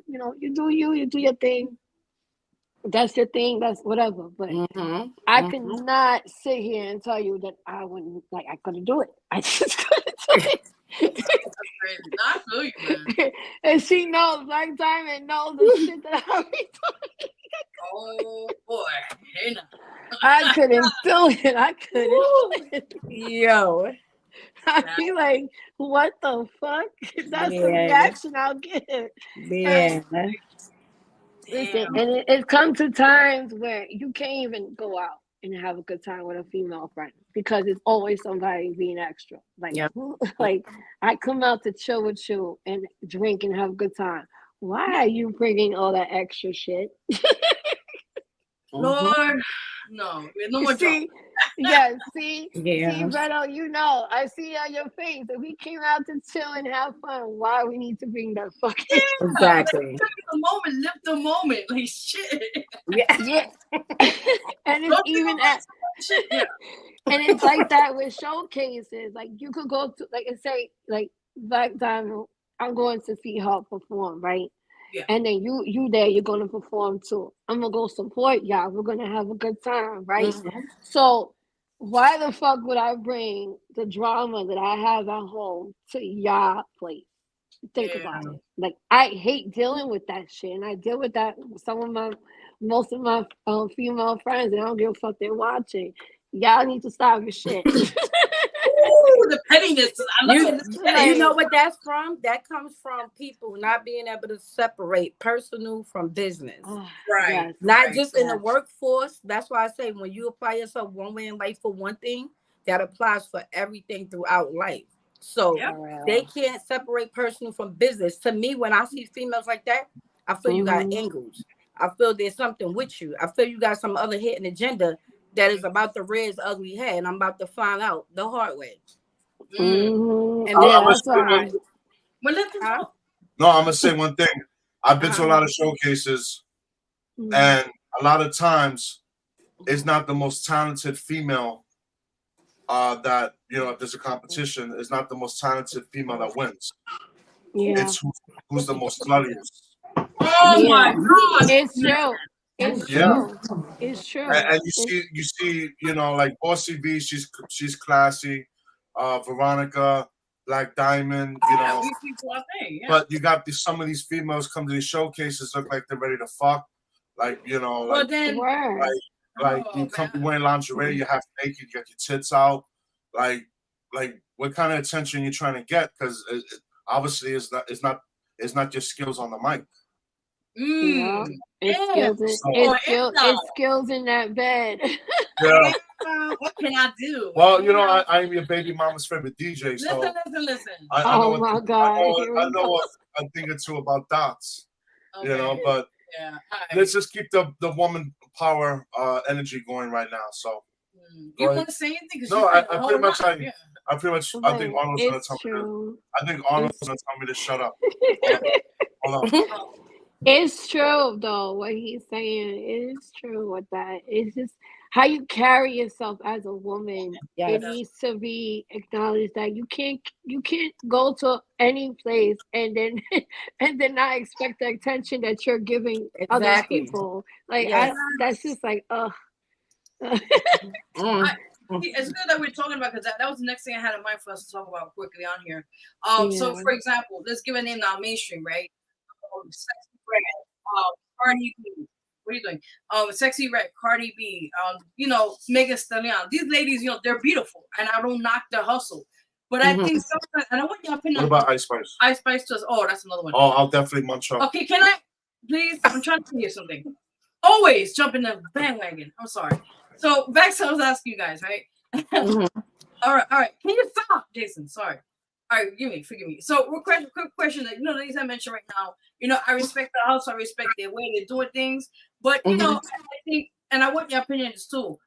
You know, you do you, you do your thing. That's your thing. That's whatever. But I could not sit here and tell you that I wouldn't, like, I couldn't do it. I just couldn't do it. That's crazy. I feel you, man. And she knows, Black Diamond knows the shit that I be doing. Oh boy, hey now. I couldn't do it. I couldn't do it. Yo. I'd be like, what the fuck? That's the Yeah. reaction I'll get. Yeah. Listen, and it comes to times where you can't even go out and have a good time with a female friend because it's always somebody being extra. Like, Yep. like I come out to chill with you and drink and have a good time. Why are you bringing all that extra shit? Lord, no, we have no more See, drama. yeah, see, Yeah. Bano, you know, I see on your face that we came out to chill and have fun. Why we need to bring that fucking Exactly. Live the moment, like shit. Yeah. yeah, and it's Don't even think at, shit. Yeah. and it's like that with showcases. Like you could go to, like, and say, like, Black Diamond, I'm going to see her perform, right? Yeah. And then you there, you're gonna perform too. I'm gonna go support y'all. We're gonna have a good time, right? So why the fuck would I bring the drama that I have at home to y'all place? Think about it. Like, I hate dealing with that shit, and I deal with that with most of my female friends, and I don't give a fuck they're watching. Y'all need to stop your shit. Ooh, the pettiness. I love it. You know what that's from? That comes from people not being able to separate personal from business. Right. Yes. Not just in the workforce. That's why I say when you apply yourself one way in life for one thing, that applies for everything throughout life. So they can't separate personal from business. To me, when I see females like that, I feel you got angles. I feel there's something with you. I feel you got some other hidden agenda that is about to raise ugly head, and I'm about to find out the hard way. And I'm that's why. No, I'm gonna say one thing. I've been to a lot of showcases, and a lot of times it's not the most talented female that, you know, if there's a competition, it's not the most talented female that wins. Yeah. It's who's the most sluttiest. Oh my God! It's true. It's true. It's true. And you see, you know, like Bossie V, she's classy. Veronica, Black Diamond, you know. But you got some of these females come to these showcases look like they're ready to fuck. Like, you know, like, like you come wearing lingerie, you half naked, you got your tits out. Like what kind of attention are you trying to get? Because obviously it's not just skills on the mic. Yeah. It's skills in that bed. Yeah. What can I do? Well, you know, I'm your baby mama's favorite DJ. So listen. I know my God! I know a thing or two about dots. Okay. You know, but let's just keep the woman power energy going right now. So you want to say anything? No, I pretty much I think Arnold's gonna tell me. I think Arnold's gonna tell me to shut up. Hold on. It's true though. What he's saying is true with that. It's just how you carry yourself as a woman. It needs to be acknowledged that you can't go to any place and then not expect the attention that you're giving other people. Like that's just like It's good that we're talking about, because that was the next thing I had in mind for us to talk about quickly on here. So for example, let's give a name now, mainstream, right? Sexy Red, Cardi B. What are you doing? Sexy Red, Cardi B, you know, Megan Stallion. These ladies, you know, they're beautiful, and I don't knock their hustle. But I think sometimes, I don't want your opinion. What about Ice Spice? Ice Spice does. Oh, that's another one. Oh, I'll definitely munch up. Okay, can I please? I'm trying to hear something. Always jump in the bandwagon. I'm sorry. So back to what I was asking you guys, right? All right. Can you stop, Jason? Sorry. All right, forgive me. So, quick question. That, you know, the things I mentioned right now. You know, I respect the house. I respect their way they're doing things. But you know, I think, and I want your opinions too.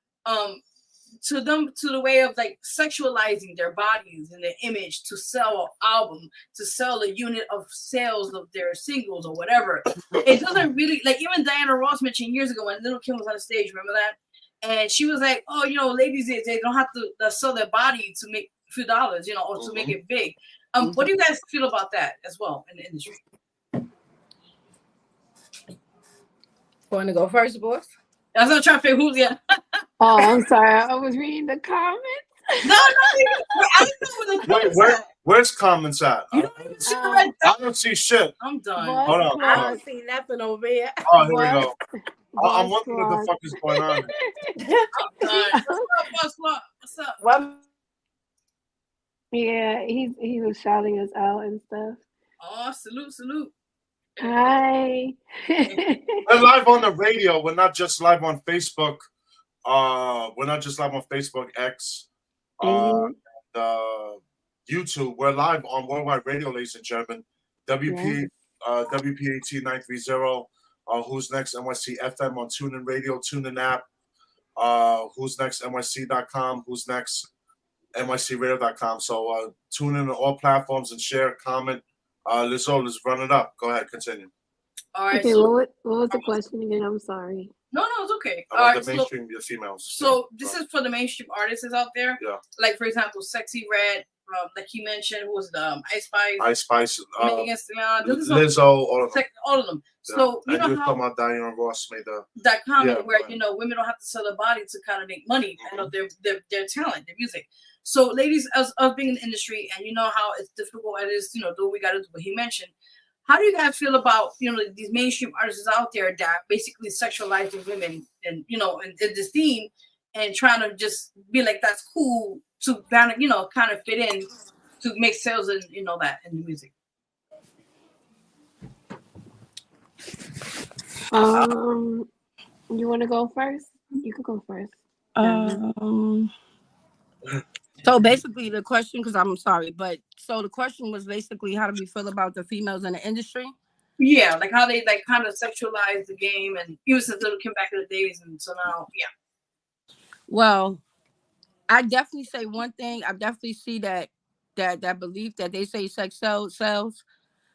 to them to the way of like sexualizing their bodies and their image to sell an album, to sell a unit of sales of their singles or whatever. It doesn't really, like, even Diana Ross mentioned years ago when Little Kim was on the stage, remember that? And she was like, oh, you know, ladies, they don't have to sell their body to make a few dollars, you know, or to make it big. What do you guys feel about that as well in the industry? Want to go first, boss? I was not trying to figure who's yet. Oh, I'm sorry. I was reading the comments. No, I didn't know where the comments at. Where's comments at? You don't even see the red. I don't see shit. I'm done. Boss Hold on. I Claus. don't see nothing over here. Oh, here we go. Boss I'm wondering what the fuck is going on. I'm done. What's up, Boss Claus? What's up? Well, Yeah, he was shouting us out and stuff. Oh, salute. Hi. We're live on the radio. We're not just live on Facebook. We're not just live on Facebook, X, YouTube. We're live on Worldwide Radio, ladies and gentlemen. WPAT 930. Who's Next NYC FM on TuneIn Radio, TuneIn app. WhosNextNYC.com. WhosNextNYCRadio.com. So tune in on all platforms and share, comment. Let's run it up. Go ahead, continue. All right. Okay, So, what was the question again? I'm sorry. no, it's okay. All About right. the mainstream females. So this is for the mainstream artists out there. Yeah. Like, for example, Sexy Red, like you mentioned, who was the Ice Spice. Ice Spice, Megan Thee Stallion, Lizzo, all of them. Yeah. So you and know you're how talking about Diana Ross made that comment where right. you know women don't have to sell their body to kind of make money out of their talent, their music. So ladies, us being in the industry, and you know how it's difficult it is, you know, do what we got to do what he mentioned. How do you guys feel about, you know, these mainstream artists out there that basically sexualizing women and, you know, and this theme and trying to just be like, that's cool to kind of, you know, kind of fit in to make sales and, you know, that in the music? You want to go first? You could go first. So basically the question, because I'm sorry, but so the question was basically how do we feel about the females in the industry? Yeah, like how they like kind of sexualize the game, and even since Little Kim back in the days, and so now, yeah. Well, I definitely say one thing. I definitely see that belief that they say sex sells.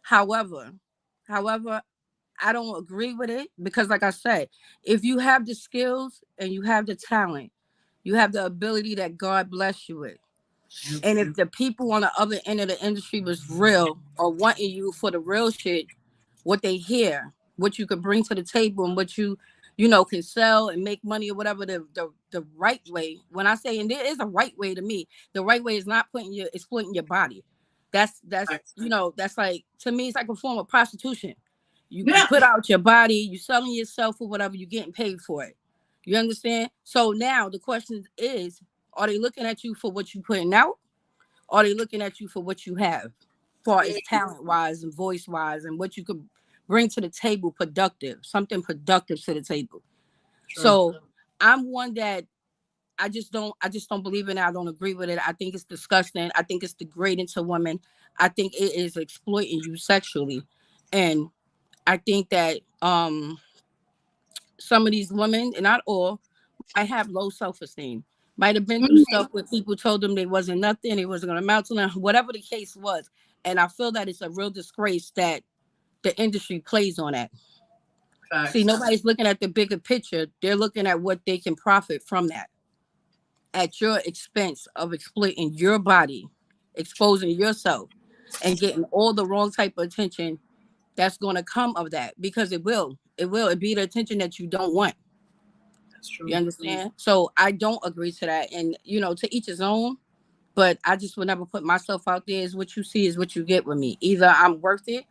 However, I don't agree with it because, like I said, if you have the skills and you have the talent, you have the ability that God bless you with. And if the people on the other end of the industry was real or wanting you for the real shit, what they hear, what you could bring to the table and what you know, can sell and make money or whatever the right way. When I say, and there is a right way to me, the right way is not exploiting your body. That's you know, that's like, to me, it's like a form of prostitution. You put out your body, you selling yourself or whatever, you're getting paid for it. You understand? So now the question is, are they looking at you for what you're putting out? Or are they looking at you for what you have, as far as talent-wise and voice-wise and what you could bring to the table, something productive to the table. True. So I'm one that I just don't believe in it. I don't agree with it. I think it's disgusting. I think it's degrading to women. I think it is exploiting you sexually. And I think that some of these women, and not all, I have low self-esteem. Might have been through stuff where people told them they wasn't nothing, they wasn't going to amount to nothing, whatever the case was. And I feel that it's a real disgrace that the industry plays on that. See, nobody's looking at the bigger picture. They're looking at what they can profit from that at your expense of exploiting your body, exposing yourself, and getting all the wrong type of attention that's going to come of that, because it will be the attention that you don't want. That's true. You understand? So I don't agree to that. And, you know, to each his own, but I just would never put myself out there. Is what you see is what you get with me. Either I'm worth it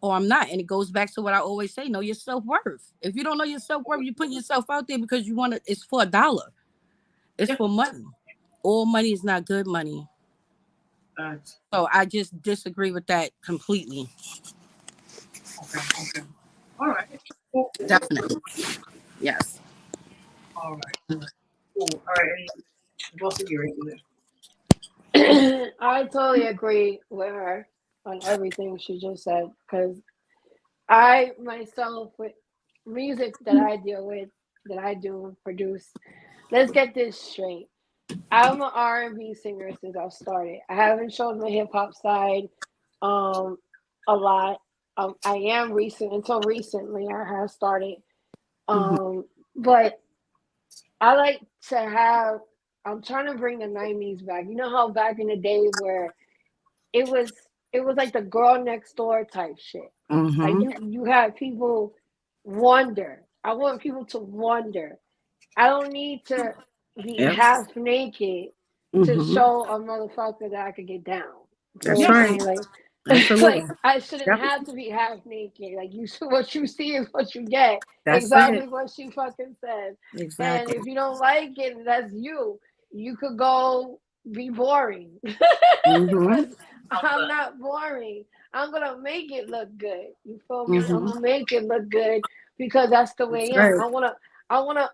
or I'm not. And it goes back to what I always say, know your self-worth. If you don't know your self-worth, you put yourself out there because you want to, it's for $1. It's for money. All money is not good money. So I just disagree with that completely. Okay. All right. Cool. Definitely. Yes. All right. Cool. All right. Bossie, you're right there. I totally agree with her on everything she just said, because I myself, with music that I deal with, that I do produce, let's get this straight. I'm an R&B singer since I started. I haven't shown my hip hop side a lot. I am recent until recently I have started. But I like to have. I'm trying to bring the '90s back. You know how back in the day where it was like the girl next door type shit. Like you had people wonder. I want people to wonder. I don't need to be half naked to show a motherfucker that I could get down. That's right. Like, Absolutely. like I shouldn't have to be half naked. Like what you see is what you get. That's exactly it. what she fucking said. Exactly. And if you don't like it, that's you. You could go be boring. Mhm. I'm not boring. I'm gonna make it look good. You feel me? I'm gonna make it look good because that's the way I am. Right. I wanna.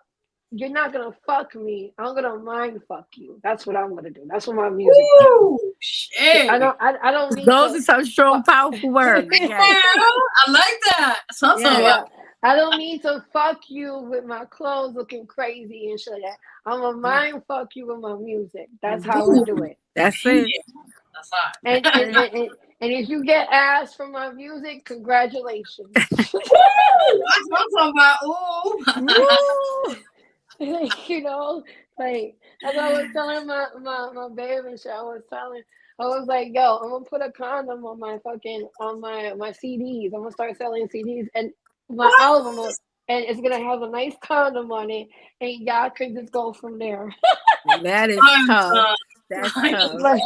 You're not gonna fuck me. I'm gonna mind fuck you. That's what I'm gonna do. That's what my music is. Ooh, shit. I don't need Those to. are some strong, powerful words. Yeah, Yes. I like that. Sounds Yeah. I don't need to fuck you with my clothes looking crazy and shit like that. I'm gonna mind fuck you with my music. That's how I do it. That's it. That's hot. And if you get ass from my music, congratulations. That's what I'm talking about. Ooh. You know, like as I was telling my baby and shit, I was like, yo, I'm gonna put a condom on my CDs. I'm gonna start selling CDs and my album, and it's gonna have a nice condom on it, and y'all can just go from there. That is tough. That's tough.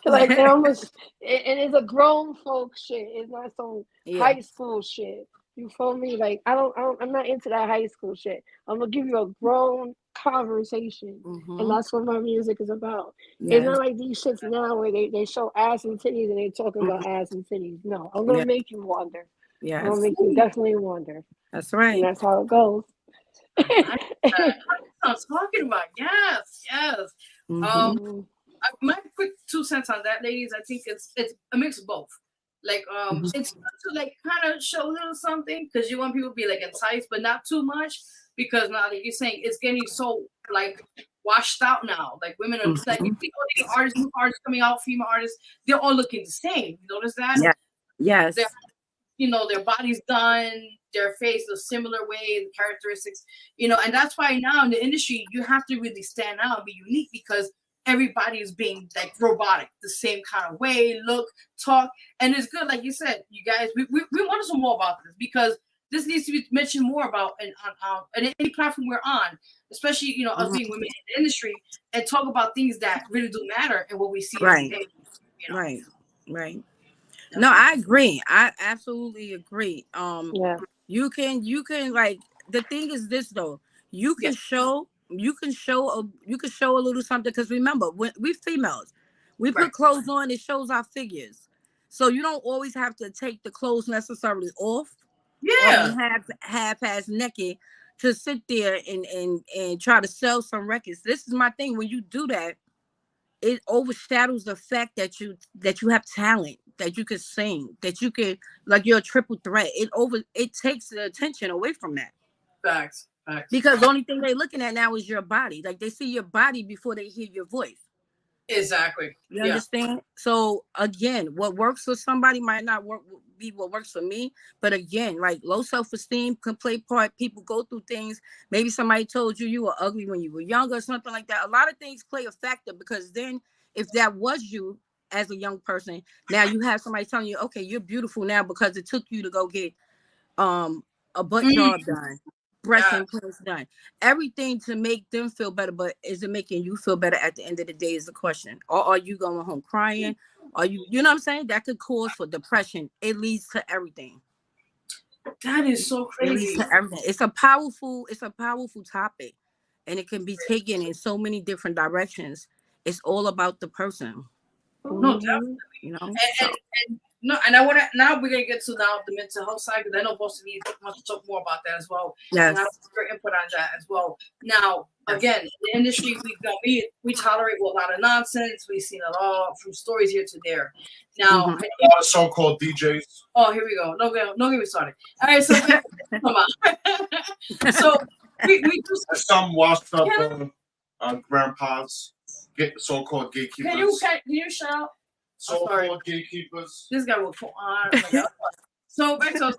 Like and almost, and it's a grown folk shit. It's not some high school shit. You feel me? Like I'm not into that high school shit. I'm gonna give you a grown conversation, and that's what my music is about. Yes. It's not like these shits now where they show ass and titties and they talking about ass and titties. No, I'm gonna make you wonder. Yes. I'm gonna make you definitely wonder. That's right. And that's how it goes. I'm talking about. Yes. My quick 2 cents on that, ladies. I think it's a mix of both. Like it's to like kind of show a little something because you want people to be like enticed, but not too much because now like you're saying it's getting so like washed out now. Like women are like you see all these artists, new artists coming out, female artists, they're all looking the same. You notice that? Yeah. Yes. Their body's done, their face a similar way, the characteristics, and that's why now in the industry you have to really stand out and be unique because everybody is being like robotic, the same kind of way, look, talk, and it's good. Like you said, you guys, we want to know more about this because this needs to be mentioned more about on any platform we're on, especially us being women in the industry, and talk about things that really do matter and what we see every day. Right. No, I agree. I absolutely agree. You can like the thing is this though. You can show a little something because remember when we females, we put clothes on, it shows our figures. So you don't always have to take the clothes necessarily off. Yeah. Or half-ass naked to sit there and try to sell some records. This is my thing. When you do that, it overshadows the fact that you have talent, that you can sing, that you can like you're a triple threat. It takes the attention away from that. Facts. Because the only thing they're looking at now is your body. Like they see your body before they hear your voice. Exactly. You understand? So again, what works for somebody might not be what works for me. But again, like low self-esteem can play part. People go through things. Maybe somebody told you were ugly when you were younger or something like that. A lot of things play a factor because then if that was you as a young person, now you have somebody telling you, okay, you're beautiful now because it took you to go get a butt job done. Breast implants done, everything to make them feel better, but is it making you feel better at the end of the day is the question. Or are you going home crying? Are you know what I'm saying? That could cause for depression. It leads to everything. That is so crazy. It leads to everything. It's a powerful topic, and it can be taken in so many different directions. It's all about the person. No, definitely. And I want to now we're gonna get to the mental health side because I know Bossie wants to talk more about that as well. Yes. And I want your input on that as well. Now, again, in the industry we tolerate a lot of nonsense. We've seen it all from stories here to there. Now, a lot of so-called DJs. Oh, here we go. No, get me started. All right, so come on. So we do. Some washed up Can grandpas, so-called gatekeepers. Can you shout out? So-called gatekeepers. This guy will put on. So back to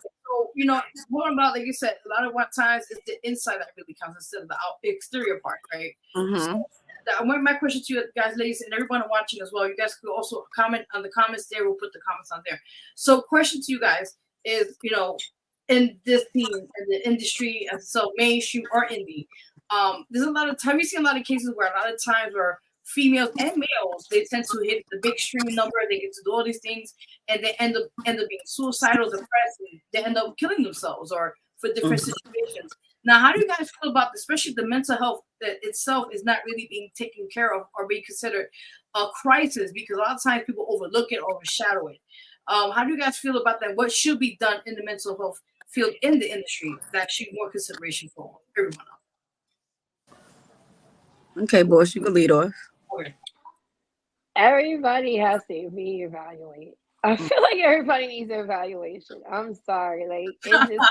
more about, like you said, a lot of times it's the inside that really counts instead of the exterior part, right? Mm-hmm. So my question to you guys, ladies, and everyone watching as well, you guys could also comment on the comments there. We'll put the comments on there. So question to you guys is, in this scene, in the industry, so mainstream or indie, there's a lot of time, we see a lot of cases where a lot of times where females and males, they tend to hit the big stream number, they get to do all these things, and they end up being suicidal, depressed, and they end up killing themselves or for different situations. Now, how do you guys feel about, especially the mental health that itself is not really being taken care of or being considered a crisis, because a lot of times people overlook it or overshadow it. How do you guys feel about that? What should be done in the mental health field in the industry that should be more consideration for everyone else? Okay, boss, you can lead off. Okay. Everybody has to reevaluate. I feel like everybody needs an evaluation. I'm sorry. Like, it's just,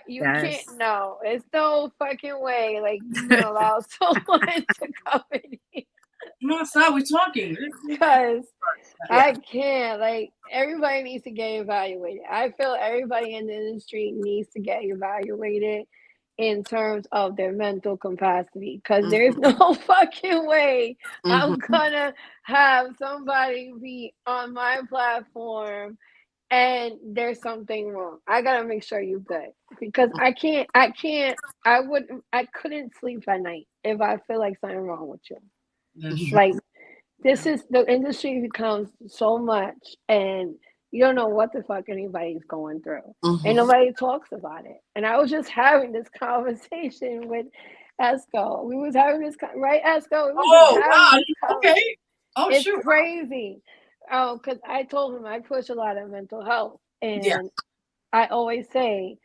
you Yes. can't, no, it's no fucking way. Like, you can allow someone to come in here. No, it's not. We're talking. Because I can't. Like, everybody needs to get evaluated. I feel everybody in the industry needs to get evaluated in terms of their mental capacity, because there's no fucking way I'm gonna have somebody be on my platform and there's something wrong. I gotta make sure you're good, because I couldn't sleep at night if I feel like something wrong with you. Like, this is, the industry becomes so much, and you don't know what the fuck anybody's going through, and nobody talks about it. And I was just having this conversation with Esko. We was having this, right, Esko? Okay. Oh, it's sure. crazy. Because I told him I push a lot of mental health, and I always say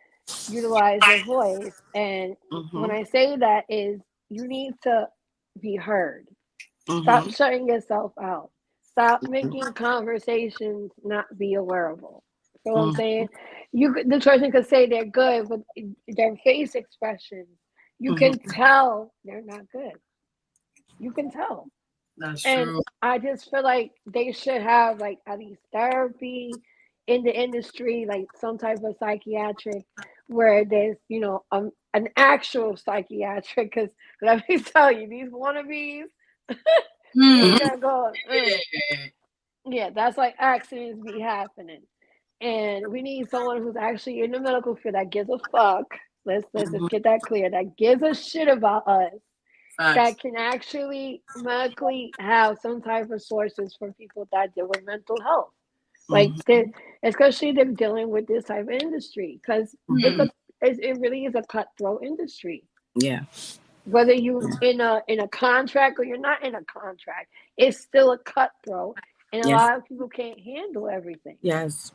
utilize your voice. And when I say that is, you need to be heard. Stop shutting yourself out. Stop making conversations not be awareable. You know what I'm saying? The person could say they're good, but their face expressions, you can tell they're not good. You can tell. That's and true. I just feel like they should have, like, at least therapy in the industry, like some type of psychiatric, where there's, an actual psychiatric. Because let me tell you, these wannabes, they're gonna go. Yeah, that's like accidents be happening, and we need someone who's actually in the medical field that gives a fuck. Let's just get that clear. That gives a shit about us. That can actually medically have some type of sources for people that deal with mental health, like especially they're dealing with this type of industry, because it really is a cutthroat industry. Yeah. Whether you in a contract or you're not in a contract, it's still a cutthroat, and a lot of people can't handle everything. Yes,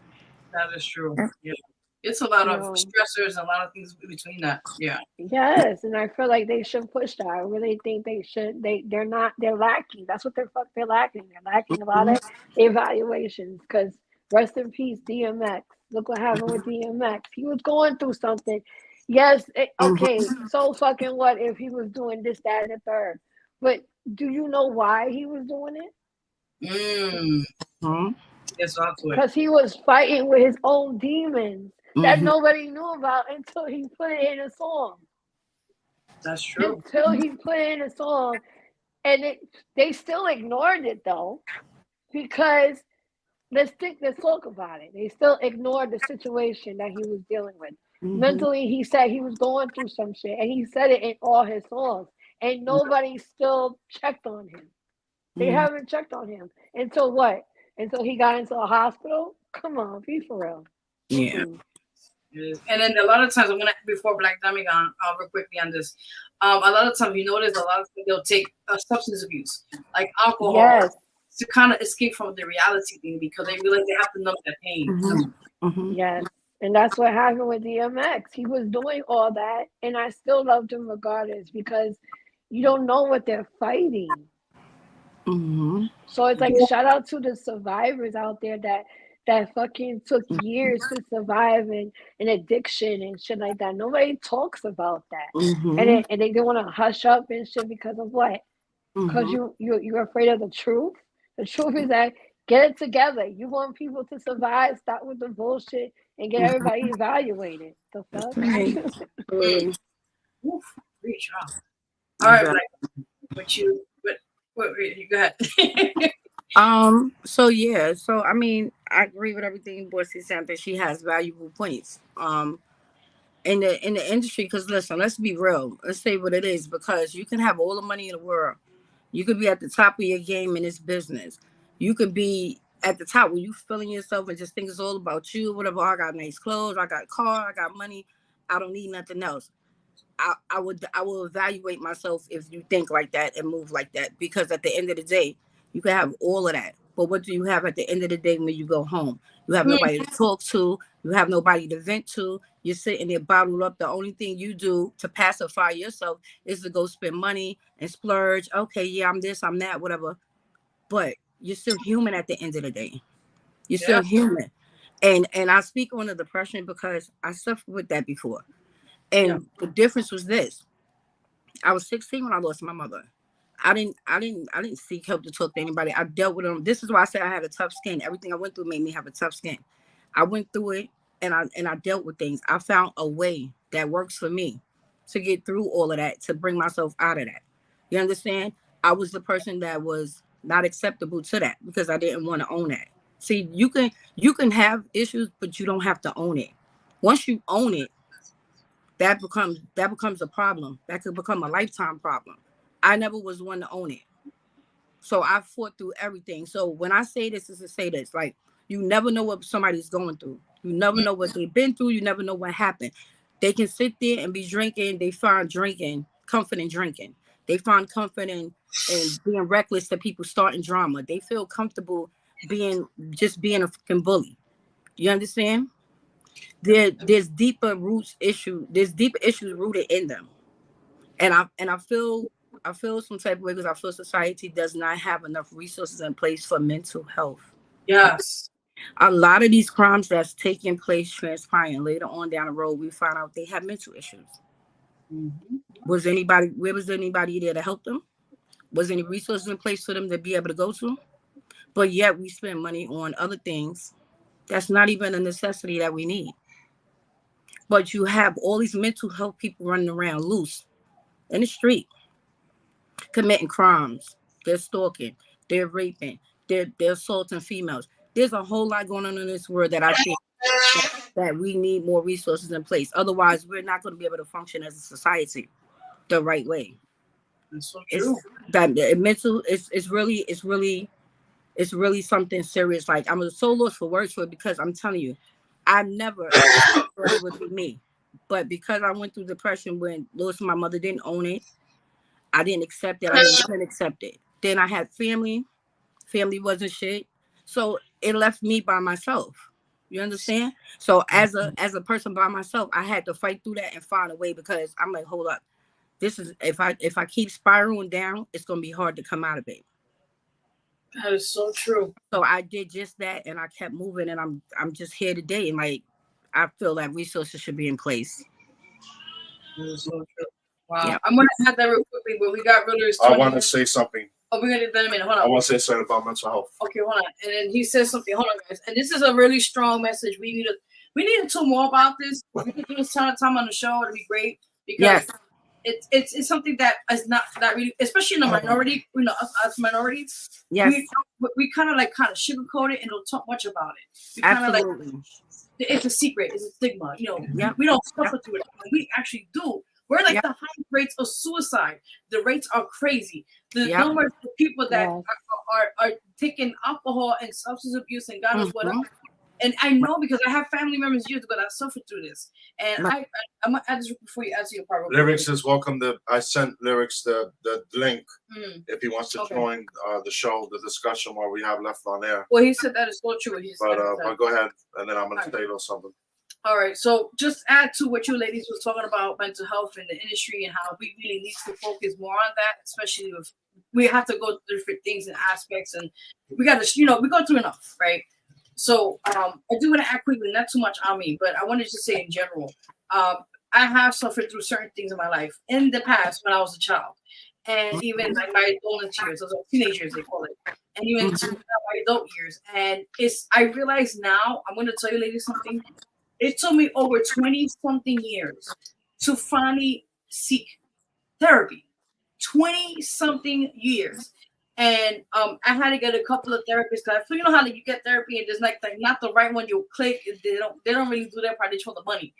that is true. Yeah. It's a lot of stressors and a lot of things between that. Yeah. Yes, and I feel like they should push that. I really think they should. They're lacking. That's what they're lacking. They're lacking a lot of evaluations. Because rest in peace, DMX. Look what happened with DMX. He was going through something. Yes, okay. So fucking what if he was doing this, that, and the third? But do you know why he was doing it? Because he was fighting with his own demons that nobody knew about until he put it in a song. That's true. Until he put it in a song, and they still ignored it though, because let's talk about it. They still ignored the situation that he was dealing with. Mentally, he said he was going through some shit, and he said it in all his songs, and nobody still checked on him. They haven't checked on him until what? Until he got into a hospital? Come on, be for real. Yeah. And then a lot of times, before Black Diamond on real quickly on this, a lot of times you notice a lot of times they'll take substance abuse, like alcohol, to kind of escape from the reality thing, because they realize they have to numb their pain. Yes. And that's what happened with DMX. He was doing all that, and I still loved him regardless, because you don't know what they're fighting. So it's like, shout out to the survivors out there that that fucking took years to survive and an addiction and shit like that. Nobody talks about that. Mm-hmm. And they want to hush up and shit because of what? Because you're afraid of the truth. The truth is that get it together. You want people to survive, stop with the bullshit, and get everybody evaluated. The fuck? Really. Oof, reach out. All right, Black. What you got? So yeah, so I mean, I agree with everything Bossie said, that she has valuable points. In the industry, because listen, let's be real. Let's say what it is, because you can have all the money in the world. You could be at the top of your game in this business. You could be at the top where you feeling yourself and just think it's all about you, whatever. I got nice clothes, I got a car, I got money, I don't need nothing else. I will evaluate myself if you think like that and move like that, because at the end of the day, you can have all of that, but what do you have at the end of the day when you go home? You have nobody to talk to, you have nobody to vent to, you're sitting there bottled up. The only thing you do to pacify yourself is to go spend money and splurge. Okay, yeah, I'm this, I'm that, whatever, but you're still human at the end of the day. You're still human. And I speak on the depression because I suffered with that before. And the difference was this. I was 16 when I lost my mother. I didn't seek help to talk to anybody. I dealt with them. This is why I said I had a tough skin. Everything I went through made me have a tough skin. I went through it and I dealt with things. I found a way that works for me to get through all of that, to bring myself out of that. You understand? I was the person that was not acceptable to that because I didn't want to own that. See, you can have issues, but you don't have to own it. Once you own it, that becomes a problem. That could become a lifetime problem. I never was one to own it. So I fought through everything. So when I say this is to say this, like, you never know what somebody's going through. You never know what they've been through. You never know what happened. They can sit there and be drinking. They find comfort in drinking. They find comfort in being reckless to people starting drama. They feel comfortable being a fucking bully. You understand? There's deeper issues rooted in them. And I feel some type of way because I feel society does not have enough resources in place for mental health. Yes. A lot of these crimes that's taking place, transpiring later on down the road, we find out they have mental issues. Where was anybody there to help them? Was any resources in place for them to be able to go to? But yet we spend money on other things that's not even a necessity that we need. But you have all these mental health people running around loose in the street, committing crimes. They're stalking, they're raping, they're assaulting females. There's a whole lot going on in this world that I think that we need more resources in place. Otherwise, we're not going to be able to function as a society the right way. That's so true. It's really something serious. Like, I'm so lost for words for it because I'm telling you, I never thought it would be me. But because I went through depression when losing my mother, didn't own it. I didn't accept it. I didn't accept it. Then I had family. Family wasn't shit. So it left me by myself. You understand? So as a person by myself, I had to fight through that and find a way because I'm like, hold up. This is if I keep spiraling down, it's gonna be hard to come out of it. That is so true. So I did just that, and I kept moving, and I'm just here today, and like I feel like resources should be in place. That is so true. Wow. Yeah. I'm gonna have that real quickly, but we got rid of his. I want to say something. Oh, we're gonna do that in a minute. Hold on. I want to say something about mental health. Okay, hold on. And then he says something. Hold on, guys. And this is a really strong message. We need to talk more about this. We could do this time on the show. It'd be great because it's something that is not that really, especially in the minority. You know, us minorities. Yes. We kind of sugarcoat it and don't talk much about it. Absolutely. It's a secret. It's a stigma. You know, Yep. we don't suffer through it. We actually do. We're like the high rates of suicide. The rates are crazy. The numbers of people that are taking alcohol and substance abuse and God knows what else. And I know because I have family members years ago that suffered through this. And I'm gonna add this before you answer your part. Lyrics says welcome. I sent Lyrics the link if he wants to join the show, the discussion while we have left on air. Well, he said that is so true. But go ahead, and then I'm gonna say a little something. All right, so just add to what you ladies was talking about mental health in the industry and how we really need to focus more on that, especially if we have to go through different things and aspects, and we got to, we go through enough, right? So I do want to act quickly, not too much on me, but I wanted to say in general, I have suffered through certain things in my life in the past when I was a child, and even like my adult years, those are teenagers they call it, and even to my adult years. And I realize now, I'm going to tell you ladies something. It took me over 20 something years to finally seek therapy. 20 something years. And I had to get a couple of therapists because you know how you get therapy and there's like not the right one you click. They don't really do that part. They just want the money.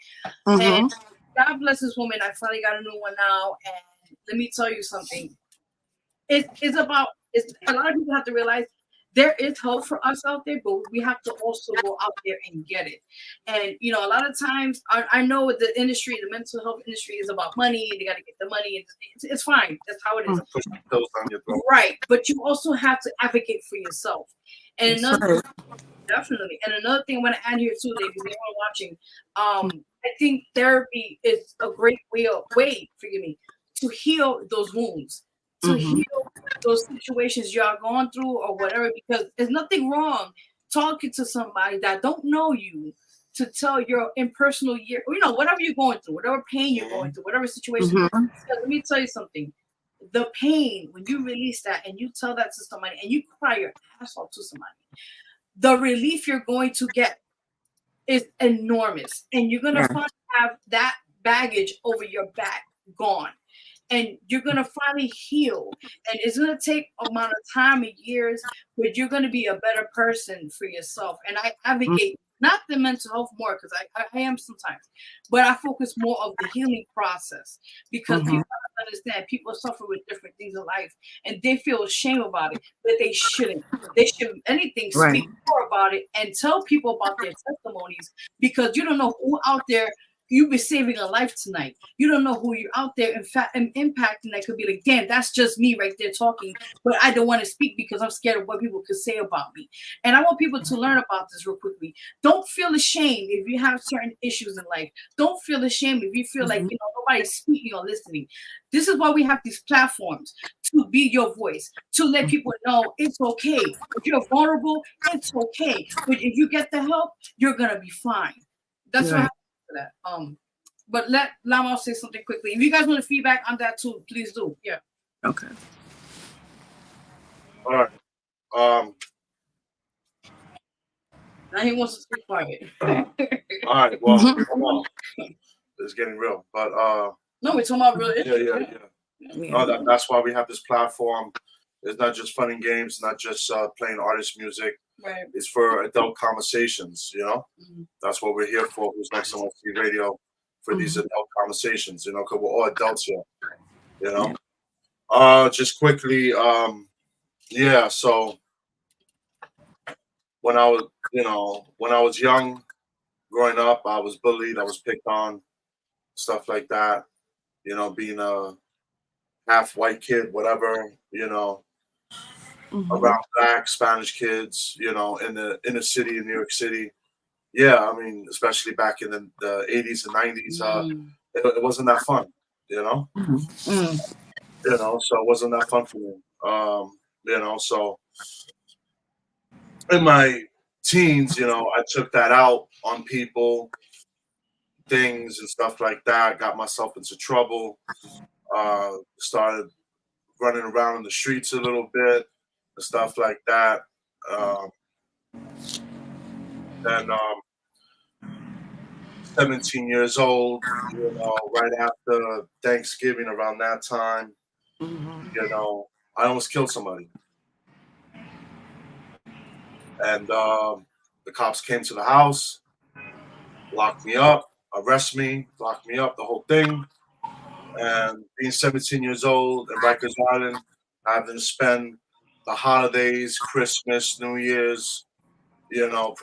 And God bless this woman. I finally got a new one now. And let me tell you something. It's a lot of people have to realize there is help for us out there, but we have to also go out there and get it. And you know, a lot of times I know the industry, the mental health industry is about money. They got to get the money. It's fine. That's how it is. Push those down your throat. Right. But you also have to advocate for yourself. And definitely. And another thing I want to add here too, ladies, anyone watching, I think therapy is a great way, forgive me, to heal those wounds, to heal those situations y'all gone through or whatever, because there's nothing wrong talking to somebody that don't know you to tell your impersonal year, you know, whatever you're going through, whatever pain you're going through, whatever situation. Because let me tell you something. The pain, when you release that and you tell that to somebody and you cry your ass off to somebody, the relief you're going to get is enormous. And you're going to finally have that baggage over your back gone. And you're going to finally heal. And it's going to take a amount of time and years, but you're going to be a better person for yourself. And I advocate not the mental health more, because I am sometimes, but I focus more of the healing process, because people don't understand people suffer with different things in life and they feel ashamed about it, but they shouldn't. They shouldn't anything speak more about it and tell people about their testimonies, because you don't know who out there you be saving a life tonight. You don't know who you're out there in fact impacting that could be like, damn, that's just me right there talking, but I don't want to speak because I'm scared of what people could say about me. And I want people to learn about this real quickly. Don't feel ashamed if you have certain issues in life. Don't feel ashamed if you feel like, you know, nobody's speaking or listening. This is why we have these platforms, to be your voice, to let people know it's okay. If you're vulnerable, it's okay. But if you get the help, you're gonna be fine. That's what I that. But let Loudmouth say something quickly. If you guys want to feedback on that too, please do. Yeah. Okay. All right. Now he wants to speak quiet. All right. Well, come on. It's getting real, but no, we're talking about real issues. Yeah. No, that's why we have this platform. It's not just fun and games, not just playing artist music. Right. It's for adult conversations, you know. That's what we're here for. Who's Next NYC Radio, for these adult conversations, you know, because we're all adults here, you know. Just quickly, so when I was young, growing up, I was bullied, I was picked on, stuff like that, you know, being a half white kid, whatever, you know. Around black, Spanish kids, you know, in the inner city in New York City. Yeah, I mean, especially back in the 80s and 90s, it wasn't that fun, you know? You know, so it wasn't that fun for me. You know, so in my teens, you know, I took that out on people, things and stuff like that, got myself into trouble, started running around in the streets a little bit, and stuff like that. Then 17 years old, you know, right after Thanksgiving, around that time, you know, I almost killed somebody. And the cops came to the house, locked me up, arrest me, locked me up, the whole thing. And being 17 years old in Rikers Island, having to spend the holidays, Christmas, New Year's, you know,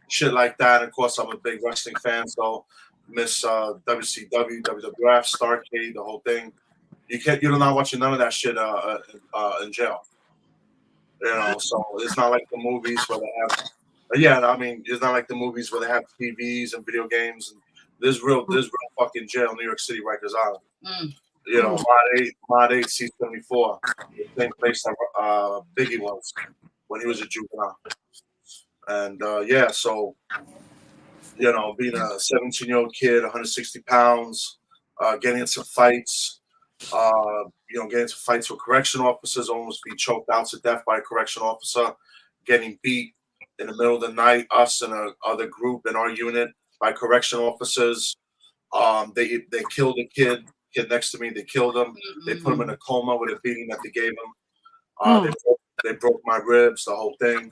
shit like that. And of course, I'm a big wrestling fan, so miss WCW, WWF, Starrcade, the whole thing. You're not watching none of that shit in jail. You know, so it's not like the movies where they have. I mean, it's not like the movies where they have TVs and video games. And there's real fucking jail in New York City, Rikers Island. You know, Mod 8, C-74, the same place that Biggie was when he was a juvenile. And yeah, so being a 17-year-old kid, 160 pounds, getting into fights, getting into fights with correction officers, almost being choked out to death by a correction officer, getting beat in the middle of the night, us and a other group in our unit by correction officers. They killed a kid next to me. They killed him. They put him in a coma with a beating that they gave him. They broke my ribs, the whole thing.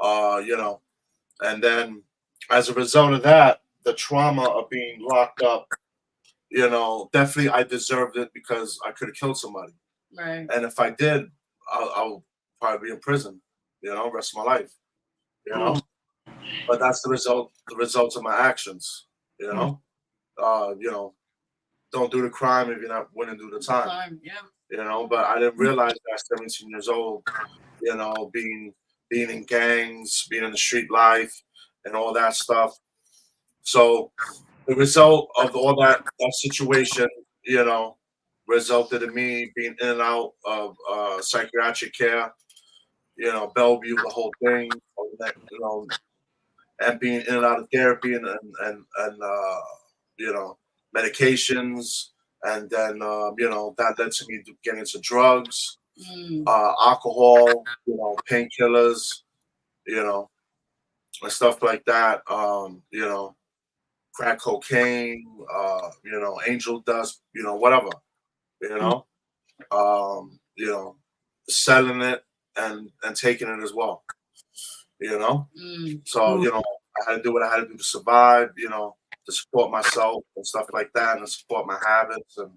And then as a result of that, the trauma of being locked up, definitely I deserved it because I could have killed somebody. Right. And if I did, I'll probably be in prison, rest of my life, But that's the results of my actions, don't do the crime if you're not willing to do the time. But I didn't realize that at 17 years old, being in gangs, being in the street life and all that stuff. So the result of all that situation, resulted in me being in and out of psychiatric care, Bellevue, the whole thing, and being in and out of therapy and medications, and then that led to me getting into drugs, alcohol, painkillers, and stuff like that. Crack cocaine, angel dust, whatever, you know, um, you know, selling it and taking it as well, So, I had to do what I had to do to survive, to support myself and stuff like that, and support my habits and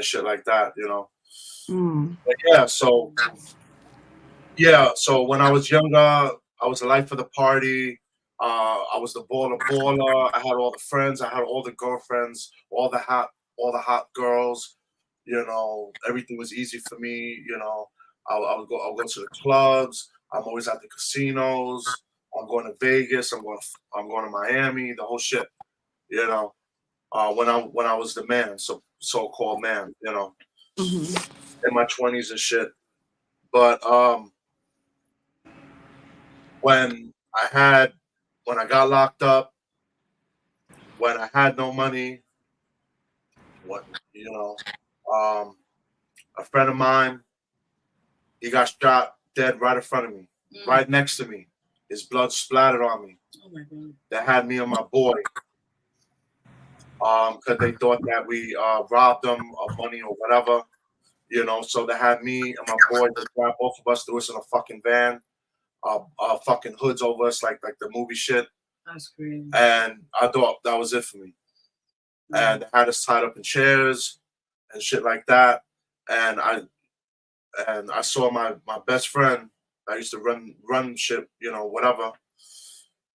shit like that, But so when I was younger, I was the life of the party. I was the baller. I had all the friends. I had all the girlfriends. All the hot girls. Everything was easy for me. I'll go to the clubs. I'm always at the casinos. I'm going to Vegas. I'm going to Miami. The whole shit. When I was the man, so-called man. In my 20s and shit. But when I got locked up, when I had no money, a friend of mine, he got shot dead right in front of me, right next to me. His blood splattered on me. Oh my God. They had me and my boy, because they thought that we robbed them of money or whatever, So they had me and my boy. They grabbed both of us, threw us in a fucking van, fucking hoods over us like the movie shit. That's crazy. And I thought that was it for me. And they had us tied up in chairs and shit like that. And I saw my best friend I used to run shit, whatever,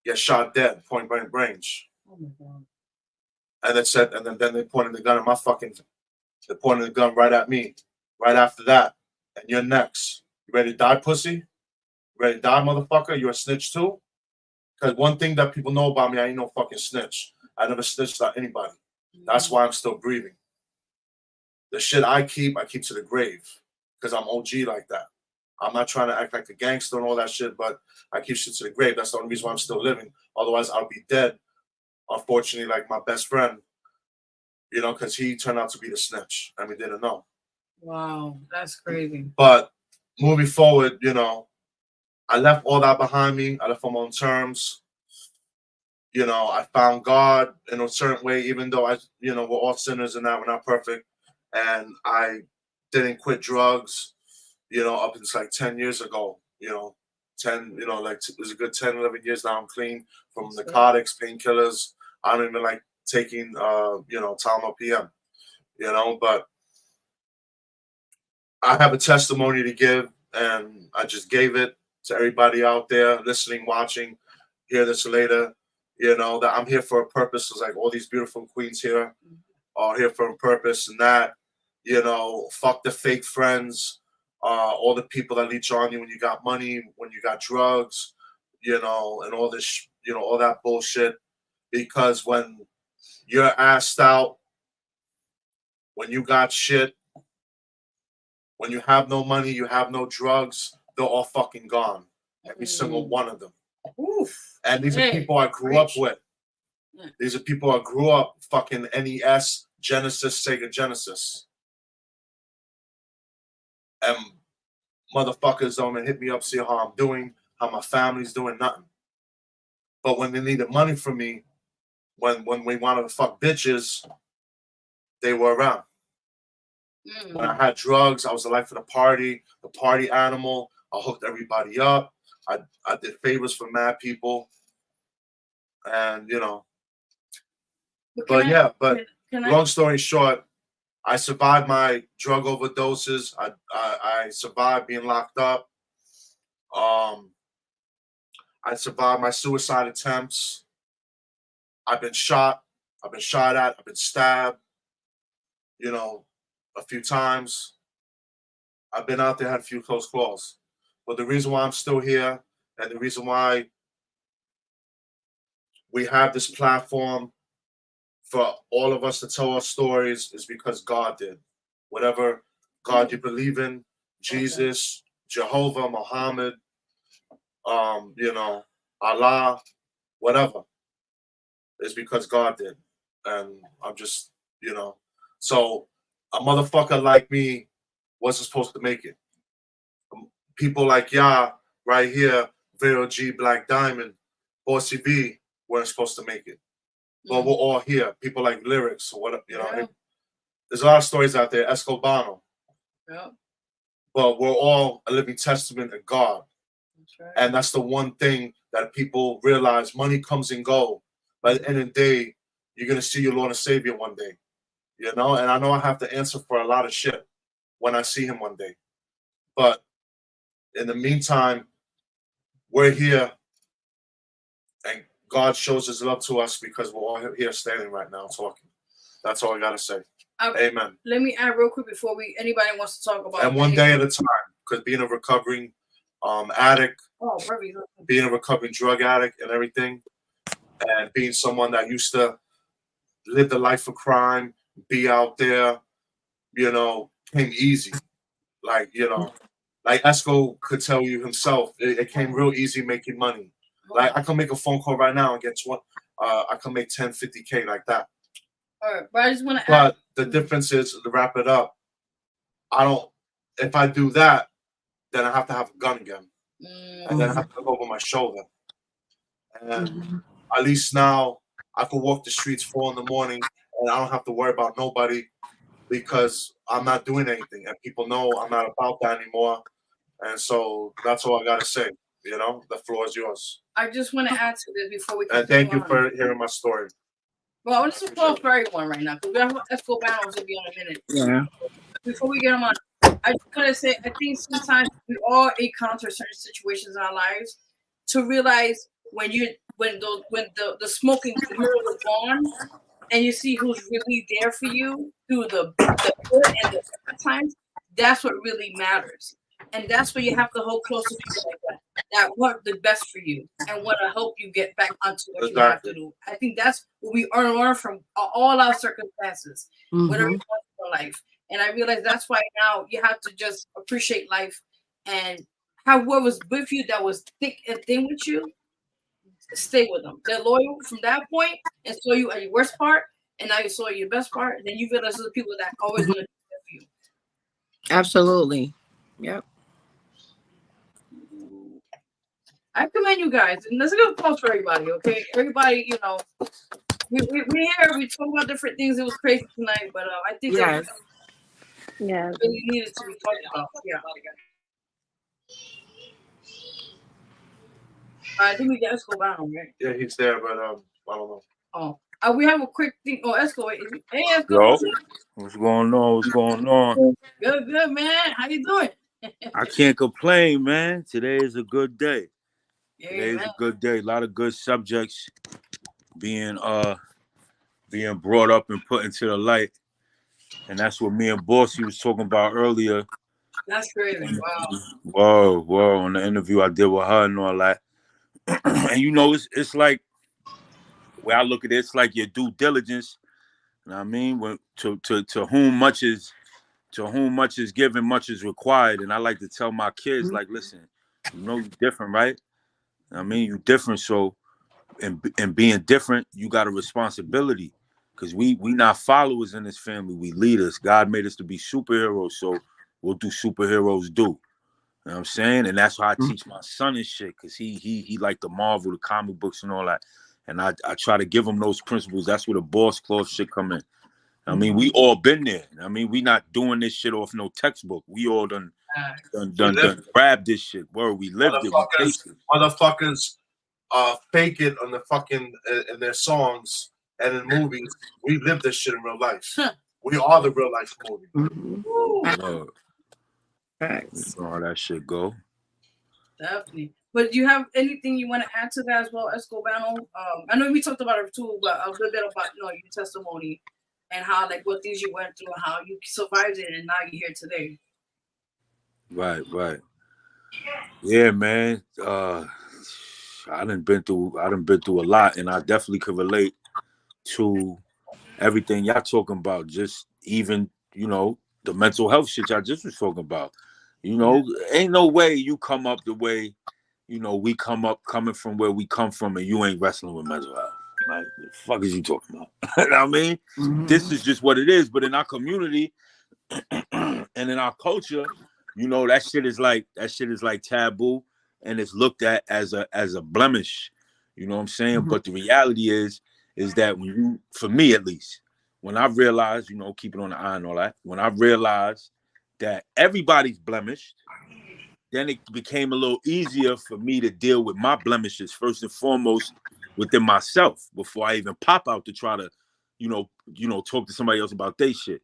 get shot dead, point blank range. Oh my God. And then they pointed the gun at they pointed the gun right at me, right after that. And you're next. You ready to die, pussy? You ready to die, motherfucker? You're a snitch too? Because one thing that people know about me, I ain't no fucking snitch. I never snitched on anybody. That's why I'm still breathing. The shit I keep to the grave. Because I'm OG like that. I'm not trying to act like a gangster and all that shit, but I keep shit to the grave. That's the only reason why I'm still living. Otherwise, I'll be dead. Unfortunately, like my best friend, because he turned out to be the snitch, and we didn't know. Wow, that's crazy. But moving forward, I left all that behind me. I left on my own terms. I found God in a certain way, even though we're all sinners and that we're not perfect. And I didn't quit drugs, up until like 10 years ago, 10, it was a good 10, 11 years now. I'm clean from narcotics, painkillers. I don't even like taking, Tylenol PM, but I have a testimony to give, and I just gave it to everybody out there listening, watching, hear this later, that I'm here for a purpose. It's like all these beautiful queens here are here for a purpose, and that, fuck the fake friends, all the people that leech on you when you got money, when you got drugs, and all this, all that bullshit. Because when you're assed out, when you got shit, when you have no money, you have no drugs, they're all fucking gone. Every single one of them. Oof. And these are people I grew up with. Yeah. These are people I grew up fucking NES, Genesis, Sega Genesis. And motherfuckers don't hit me up, see how I'm doing, how my family's doing, nothing. But when they needed money from me, when we wanted to fuck bitches, they were around. When I had drugs, I was the life of the party animal. I hooked everybody up. I did favors for mad people. And, you know. But long story short, I survived my drug overdoses. I survived being locked up. I survived my suicide attempts. I've been shot. I've been shot at. I've been stabbed, you know, a few times. I've been out there, had a few close calls. But the reason why I'm still here and the reason why we have this platform for all of us to tell our stories is because God did. Whatever God you believe in, Jesus, Jehovah, Muhammad, you know, Allah, whatever, is because God did. And I'm just, you know, so a motherfucker like me wasn't supposed to make it. People like y'all right here, Vero G, Black Diamond, Bossie V, weren't supposed to make it. But we're all here. People like Lyrics, or whatever, you know. There's a lot of stories out there, Esko, Bano. Yeah. But we're all a living testament of God. That's right. And that's the one thing that people realize. Money comes and go. By the end of the day, you're going to see your Lord and Savior one day. You know? And I know I have to answer for a lot of shit when I see him one day. But in the meantime, we're here. And God shows his love to us because we're all here standing right now talking. That's all I got to say. Amen. Let me add real quick before anybody wants to talk about. And one day at a time, because being a recovering addict, being a recovering drug addict and everything, and being someone that used to live the life of crime, be out there, you know, came easy. Like, you know, like Esko could tell you himself, it came real easy making money. Like, I can make a phone call right now and get I can make 10, 50K like that. All right, but I just want to But the difference is, to wrap it up, if I do that, then I have to have a gun again. And then I have to look over my shoulder. And at least now I can walk the streets 4 in the morning and I don't have to worry about nobody because I'm not doing anything. And people know I'm not about that anymore. And so that's all I got to say. You know, the floor is yours. I just want to add to this before we And thank you for hearing my story. Well, I want to call for everyone right now because we have Esko Bano will be on a minute. Yeah. Before we get him on, I just want to say I think sometimes we all encounter certain situations in our lives to realize when the smoking mirrors are gone and you see who's really there for you through the good and the bad times. That's what really matters, and that's where you have to hold close to people like that want the best for you and want to help you get back onto what you have to do. I think that's what we learn from all our circumstances, whatever you want in life. And I realize that's why now you have to just appreciate life and have whoever's with you that was thick and thin with you, stay with them. They're loyal from that point and saw you at your worst part, and now you saw your best part. And then you realize those people that always want to be there for you. Absolutely. Yep. I commend you guys, and let's go pause for everybody, okay? Everybody, you know, we here, we talk about different things. It was crazy tonight, but I think that really needed to be talked about. Yeah. I think we got Esko Bano, right? Yeah, he's there, but I don't know. Oh, we have a quick thing. Oh, Esko, hey, Esko. Yo, what's going on? What's going on? Good, man. How you doing? I can't complain, man. Today is a good day. Yeah, Today is a good day. A lot of good subjects being brought up and put into the light. And that's what me and Bossie was talking about earlier. That's crazy. Wow. Whoa. On the interview I did with her and all that. And you know, it's like, the way I look at it, it's like your due diligence. You know what I mean? When to whom much is given, much is required. And I like to tell my kids, like, listen, you know you're different, right? I mean, you different, so and being different, you got a responsibility. Because we not followers in this family, we leaders. God made us to be superheroes, so we'll do superheroes do. You know what I'm saying? And that's why I teach my son and shit, because he like the Marvel, the comic books and all that. And I try to give him those principles. That's where the boss cloth shit come in. I mean, we all been there. I mean, we not doing this shit off no textbook. We all done grabbed this shit. Where we lived it. Motherfuckers fake it on the fucking in their songs and in movies. We live this shit in real life. We are the real life movie. Thanks. All that shit go. Definitely. But do you have anything you want to add to that as well, Esko, Bano? I know we talked about it too, but a little bit about your testimony and how what things you went through and how you survived it and now you're here today. Right. Yeah, man. I done been through a lot, and I definitely could relate to everything y'all talking about. Just even, the mental health shit y'all just was talking about. Ain't no way you come up the way, we coming from where we come from, and you ain't wrestling with mental health. Like, the fuck is you talking about? You know what I mean? This is just what it is. But in our community and in our culture, that shit is like taboo, and it's looked at as a blemish. You know what I'm saying? But the reality is that for me at least, when I realized, keep it on the eye and all that, when I realized that everybody's blemished, then it became a little easier for me to deal with my blemishes first and foremost within myself before I even pop out to try to, talk to somebody else about their shit.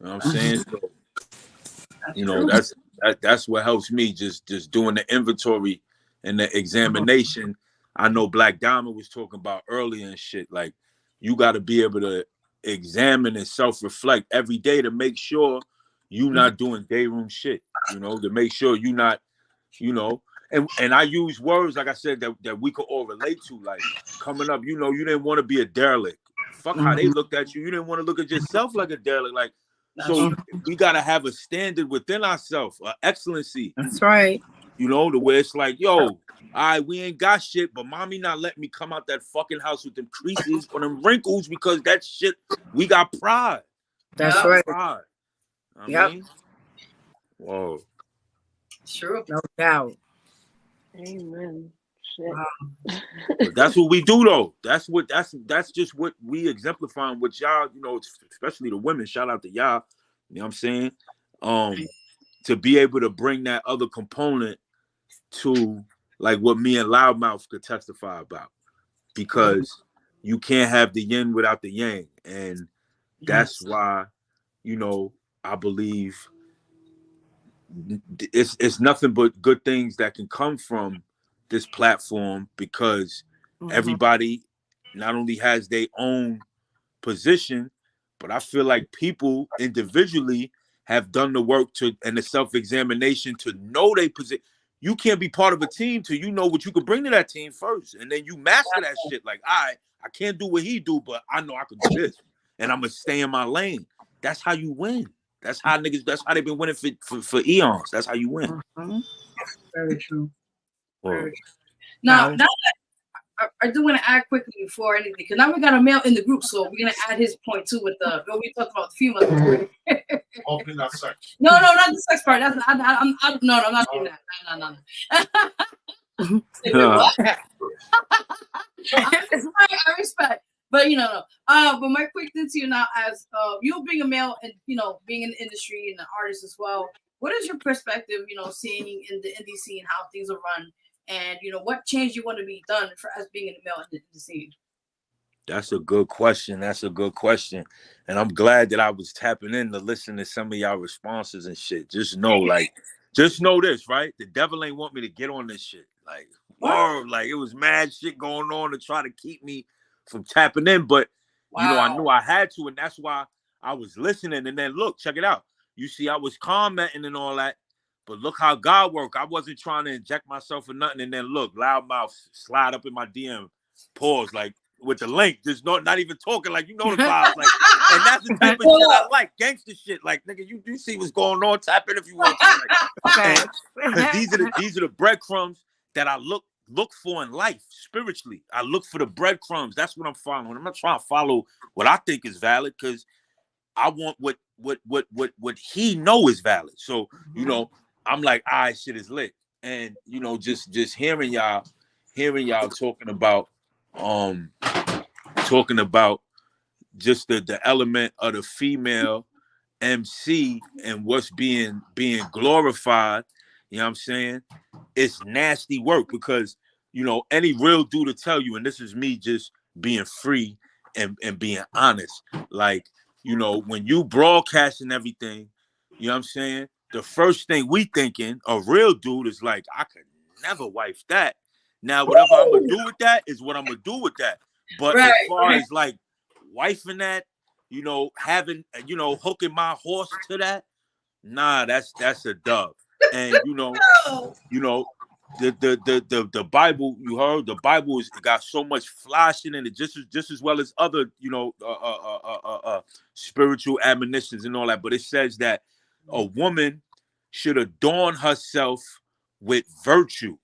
You know what I'm saying? So, that's what helps me, just doing the inventory and the examination. I know Black Diamond was talking about earlier and shit. Like, you got to be able to examine and self-reflect every day to make sure you not doing day room shit, to make sure you not, and I use words, like I said, that we could all relate to. Like, coming up, you didn't want to be a derelict. Fuck how they looked at you. You didn't want to look at yourself like a derelict. Like, so we got to have a standard within ourselves, excellency. That's right. The way it's like, yo, all right, we ain't got shit, but mommy not letting me come out that fucking house with them creases or them wrinkles because that shit, we got pride. That's right. Pride. I mean, whoa. True. No doubt. Amen. Shit. Wow. But that's what we do, though. That's just what we exemplifying with y'all, especially the women. Shout out to y'all. You know what I'm saying? To be able to bring that other component to like what me and Loudmouth could testify about, because you can't have the yin without the yang, and that's why I believe it's nothing but good things that can come from this platform, because everybody not only has their own position, but I feel like people individually have done the work and the self-examination to know their position. You can't be part of a team till you know what you can bring to that team first, and then you master that shit. Like, I can't do what he do, but I know I can do this, and I'm gonna stay in my lane. That's how you win. That's how they've been winning for eons. That's how you win. Very true. Very true. Now I do want to add quickly before anything, because now we got a male in the group, so we're gonna add his point too with we talked about the female. Hopefully not sex. No, not the sex part. That's I'm not doing that. No. I respect, but but my quick thing to you now, as you being a male and being in the industry and an artist as well, what is your perspective? Seeing in the indie scene how things are run, and what change you want to be done for as being in the male in the scene. That's a good question. And I'm glad that I was tapping in to listen to some of y'all responses and shit. Just know this, right? The devil ain't want me to get on this shit. Like, word, like it was mad shit going on to try to keep me from tapping in. But, I knew I had to, and that's why I was listening. And then look, check it out. You see, I was commenting and all that, but look how God worked. I wasn't trying to inject myself or nothing. And then look, Loudmouth slide up in my DM, pause, like, with the link, just not even talking, like, the vibes, like, and that's the type of shit I like, gangster shit, like, nigga, you see what's going on, tap in if you want to, like, these are the breadcrumbs that I look look for in life spiritually. I look for the breadcrumbs. That's what I'm following. I'm not trying to follow what I think is valid because I want what he know is valid. So, you know, I'm like, all right, shit is lit. And, you know, just hearing y'all talking about just the element of the female MC and what's being glorified, you know what I'm saying? It's nasty work because, you know, any real dude to tell you, and this is me just being free and being honest, like, you know, when you broadcasting everything, you know what I'm saying? The first thing we thinking, a real dude is like, I could never wife that. Now, whatever I'm gonna do with that is what I'm gonna do with that. But as far as like wifing that, you know, having, you know, hooking my horse to that, nah, that's a dub. And you know, the Bible, you heard, the Bible is got so much fly shit in it, just as well as other, you know, spiritual admonitions and all that. But it says that a woman should adorn herself with virtue.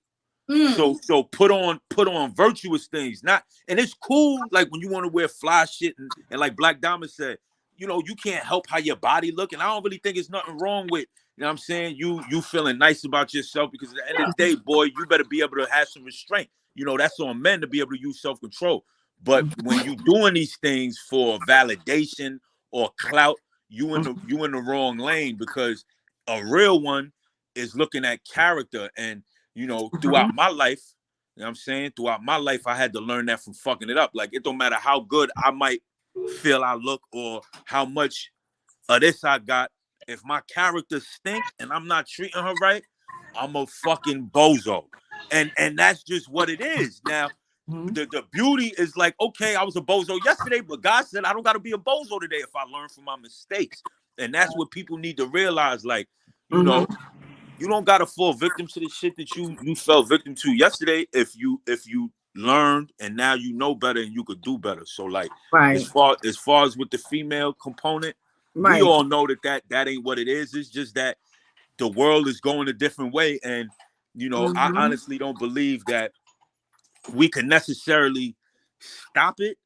So put on virtuous things. Not, and it's cool like when you want to wear fly shit and like Black Diamond said, you know, you can't help how your body look. And I don't really think there's nothing wrong with, you know what I'm saying, you feeling nice about yourself, because at the end of the day, boy, you better be able to have some restraint. You know, that's on men to be able to use self-control. But when you doing these things for validation or clout, you in the wrong lane, because a real one is looking at character. And you know, throughout my life, you know what I'm saying? Throughout my life, I had to learn that from fucking it up. Like, it don't matter how good I might feel I look or how much of this I got. If my character stink and I'm not treating her right, I'm a fucking bozo. And that's just what it is. Now, the beauty is like, okay, I was a bozo yesterday, but God said I don't got to be a bozo today if I learn from my mistakes. And that's what people need to realize. Like, you know, you don't gotta fall victim to the shit that you fell victim to yesterday if you learned and now you know better and you could do better. So like as far as with the female component, we all know that ain't what it is. It's just that the world is going a different way. And you know, I honestly don't believe that we can necessarily stop it,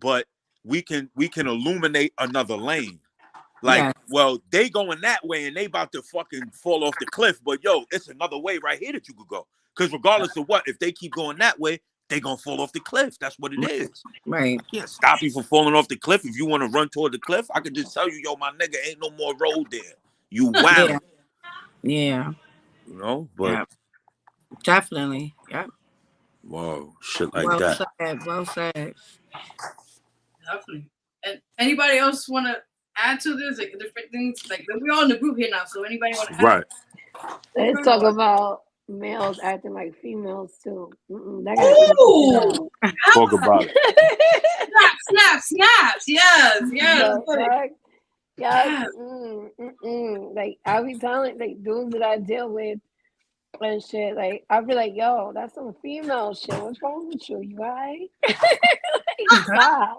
but we can illuminate another lane. Like, well, they going that way and they about to fucking fall off the cliff. But yo, it's another way right here that you could go. Because regardless of what, if they keep going that way, they gonna fall off the cliff. That's what it is. Right. I can't stop you from falling off the cliff. If you want to run toward the cliff, I could just tell you, yo, my nigga, ain't no more road there. You wow. Yeah. You know, but definitely. Yeah. Whoa, shit like that. Well said. Definitely. And anybody else want to add to this, like different things? Like, we all in the group here now, so anybody want to add? Right. Let's talk about males acting like females too. Talk about it. Snaps. Yes. Yes. Like, I be telling like dudes that I deal with and shit, like I'll be like, yo, that's some female shit. What's wrong with you? You right? Like, stop.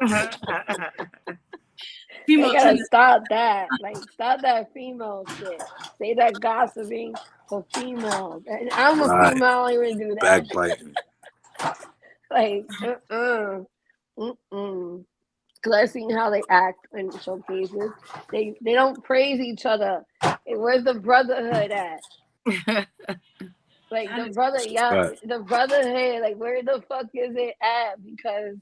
You gotta stop that. Like, stop that female shit. Say that gossiping for females. And I'm a female, I don't even do that. Backbiting. Like, Because I've seen how they act in showcases. They don't praise each other. Where's the brotherhood at? Like, the brotherhood, like, where the fuck is it at? Because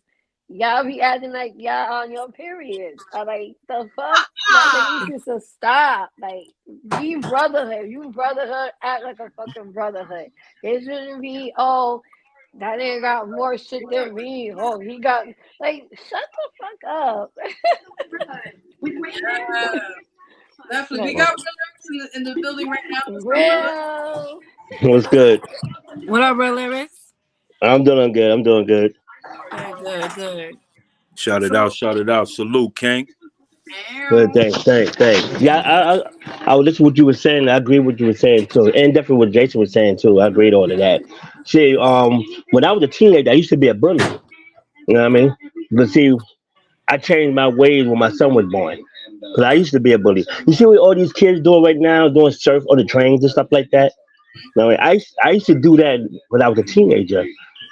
y'all be acting like y'all on your periods. Like, the fuck? Like, you should stop. Like, be brotherhood. You brotherhood, act like a fucking brotherhood. It shouldn't be, oh, that nigga got more shit than me. Oh, he got, like, shut the fuck up. Definitely. We got Real Lyrics in the building right now. Real. What's good? What up, Real Lyrics? I'm doing good. Good. Shout it out. Salute, King. Good, thanks. Yeah, I was listening to what you were saying. I agree with what you were saying too, and definitely what Jason was saying too. I agreed on to that. See, when I was a teenager, I used to be a bully. You know what I mean? But see, I changed my ways when my son was born. Because I used to be a bully. You see what all these kids doing right now, doing surf on the trains and stuff like that? Now, I used to do that when I was a teenager,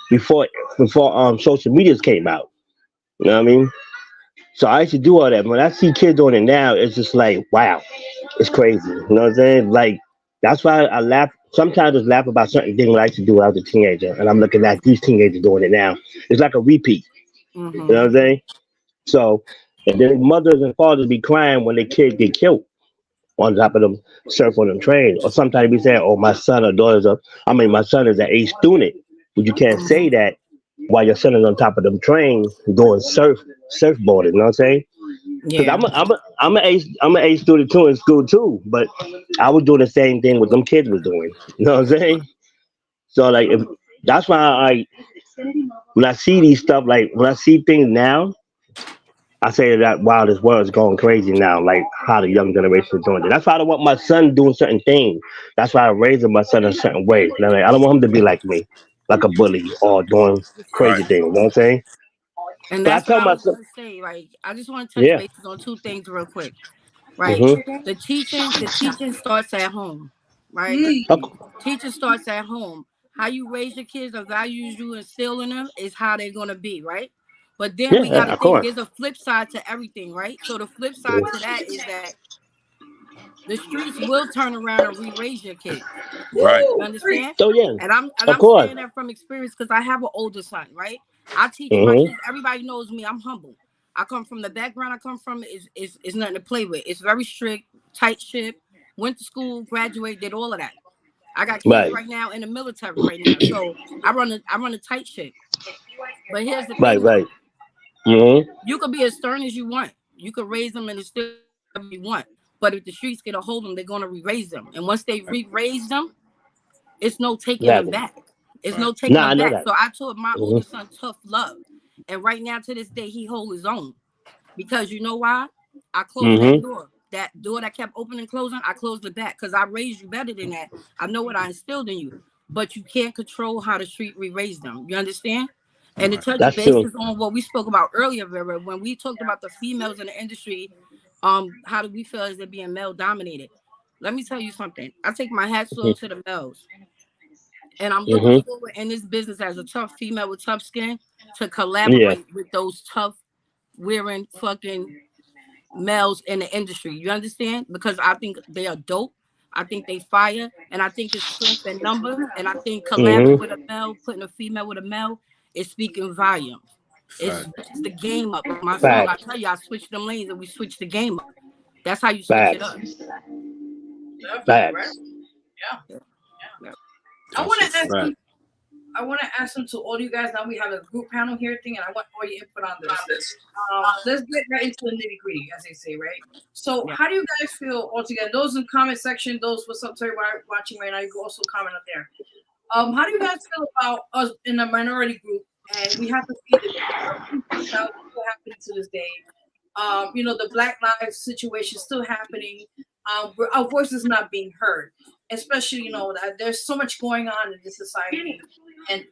before social medias came out. You know what I mean? So I used to do all that. When I see kids doing it now, it's just like, wow, it's crazy. You know what I'm saying? Like, that's why I laugh. Sometimes I just laugh about certain things I used to do when I was a teenager, and I'm looking at these teenagers doing it now. It's like a repeat. You know what I'm saying? So, and then mothers and fathers be crying when their kids get killed on top of them surf on them train. Or sometimes we say, oh, my son or daughter's up. I mean, my son is an A student, but you can't say that while your son is on top of them train doing surfboarding. You know what I'm saying? Because Yeah. I'm an A student too in school too, but I was doing the same thing what them kids was doing. You know what I'm saying? So like, if that's why when I see these stuff, like when I see things now, I say that wow, this world is going crazy now. Like how the young generation is doing it. That's why I don't want my son doing certain things. That's why I raised my son a certain way. You know, like, I don't want him to be like me, like a bully or doing Right. crazy things. You know what I'm saying? And But I that's what tell I my was son, gonna say. Like, I just want to touch yeah, bases on two things real quick. Right. mm-hmm. The teaching starts at home. Right. Teaching starts at home. How you raise your kids, the values you instill in them is how they're gonna be, right? But then we Yeah, gotta of think course. there's a flip side to everything, right? So the flip side to that is that the streets will turn around and re-raise your kids. Right. You understand? So yeah, And of I'm course. saying that from experience because I have an older son, right? I teach my Mm-hmm. kids. Everybody knows me. I'm humble. I come from the background I come from is nothing to play with. It's very strict, tight ship. Went to school, graduated, did all of that. I got kids Right, right now in the military right now, so I run a tight ship. But here's the right, thing, right. though. Mm-hmm. You could be as stern as you want. You could raise them and still whatever you want. But if the streets get a hold of them, they're gonna re-raise them. And once they re-raise them, it's no taking them Exactly. back. It's Right. no taking Nah, them I know back. that. So I taught my Mm-hmm. oldest son tough love. And right now to this day, he hold his own. Because you know why? I closed that Mm-hmm. door. That door that kept opening and closing, I closed it back because I raised you better than that. I know what I instilled in you. But you can't control how the street re-raise them. You understand? And to Right. touch That's true. bases on what we spoke about earlier, Vera, when we talked about the females in the industry, how do we feel as they're being male dominated? Let me tell you something. I take my hats off to the males. And I'm looking Mm-hmm. forward in this business as a tough female with tough skin to Yeah. collaborate with those tough wearing fucking males in the industry. You understand? Because I think they are dope. I think they fire, and I think it's strength in numbers. And I think collabing Mm-hmm. with a male, putting a female with a male, is speaking volumes. It Fact. switches the game up. Like my song, I Facts. tell you, I switched them lanes and we switched the game up. That's how you switch it Facts. up. Definitely, right? Facts. Yeah. Yeah. Yeah. I want That's a to ask fact. you. I want to ask them to all you guys. Now we have a group panel here thing, and I want all your input on this. Let's get right into the nitty gritty, as they say, right? So, Yeah. how do you guys feel altogether? Those in the comment section, those what's up to everybody watching right now, you can also comment up there. How do you guys feel about us in the minority group? And we have to see the still happening to this day. The Black Lives situation still happening. Our voice is not being heard, especially that there's so much going on in this society, and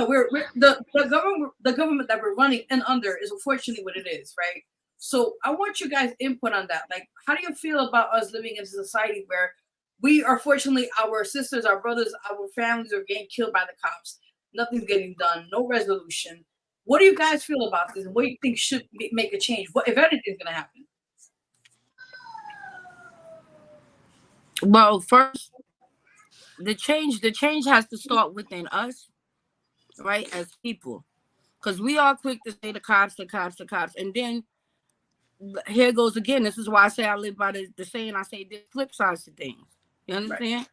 we're the government that we're running and under is unfortunately what it is, right? So I want you guys input on that. Like, how do you feel about us living in a society where we are fortunately our sisters, our brothers, our families are getting killed by the cops? Nothing's getting done. No resolution. What do you guys feel about this? And what do you think should make a change? What if anything's going to happen? Well, first, the change has to start within us, right? As people. Because we are quick to say the cops, the cops, the cops. And then here goes again. This is why I say I live by the saying. I say there's flip sides to things. You understand?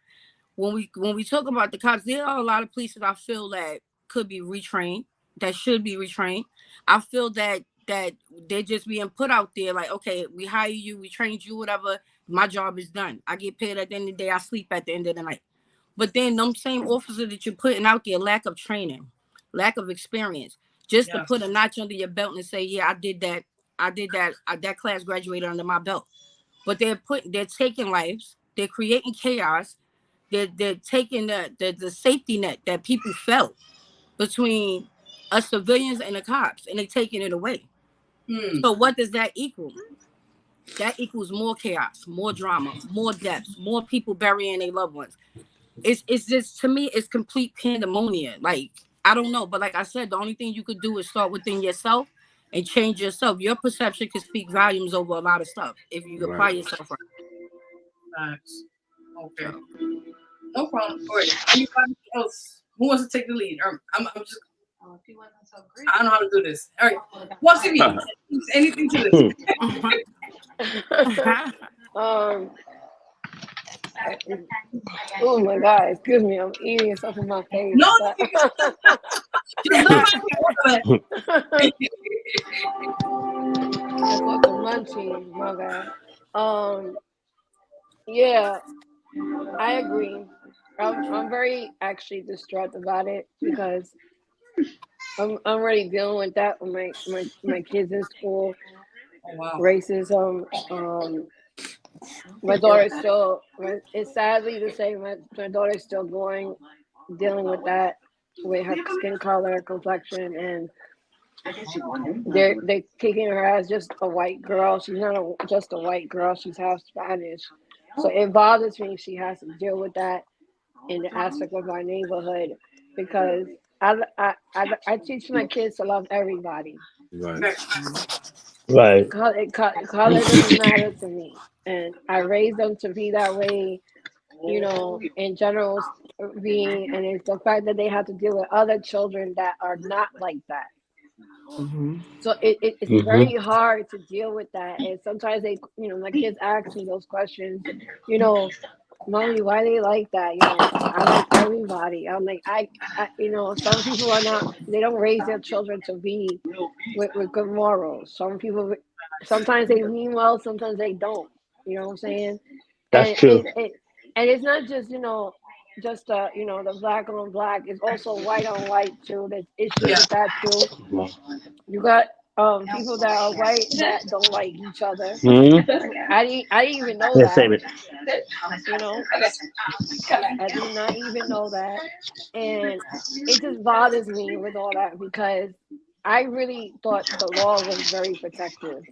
Right. When we talk about the cops, there are a lot of police that I feel that could be retrained, that should be retrained. I feel that they're just being put out there like, okay, we hire you, we trained you, whatever. My job is done. I get paid at the end of the day. I sleep at the end of the night. But then them same officers that you're putting out there, lack of training, lack of experience, just to put a notch under your belt and say, yeah, I did that. That class graduated under my belt. But they're taking lives. They're creating chaos. They're taking the safety net that people felt between us civilians and the cops, and they're taking it away. So what does that equal? That equals more chaos, more drama, more deaths, more people burying their loved ones. it's just, to me, it's complete pandemonium. Like, I don't know, but like I said, the only thing you could do is start within yourself and change yourself. Your perception can speak volumes over a lot of stuff if you apply Right. yourself right. Nice. Okay. No problem. All right. Anybody else who wants to take the lead? I'm just. I don't know how to do this. All right. What's it mean? Anything to this? Oh my God, excuse me, I'm eating stuff in my face. No, but- I fucking munching, my bad. Yeah, I agree. I'm very actually distraught about it because I'm already dealing with that with my kids in school. Oh, wow. Racism. My daughter's still. It's sadly to say my daughter's still dealing with that, with her skin color, complexion, and they're kicking her as just a white girl. She's not just a white girl. She's half Spanish, so it bothers me. She has to deal with that in the aspect of our neighborhood because I teach my kids to love everybody. Right. Right. Color doesn't matter to me, and I raised them to be that way. You know, in general, being, and it's the fact that they have to deal with other children that are not like that. So it's very hard to deal with that, and sometimes my kids ask me those questions. Mommy, why they like that? I like everybody. I'm like, some people are not. They don't raise their children to be with good morals. Some people, sometimes they mean well, sometimes they don't. You know what I'm saying? That's And true. and it's not just just the black on black. It's also white on white too. There's issues with that too. You got people that are white that don't like each other. I didn't even know Let's that. save it. I did not even know that, and it just bothers me with all that because I really thought the law was very protective,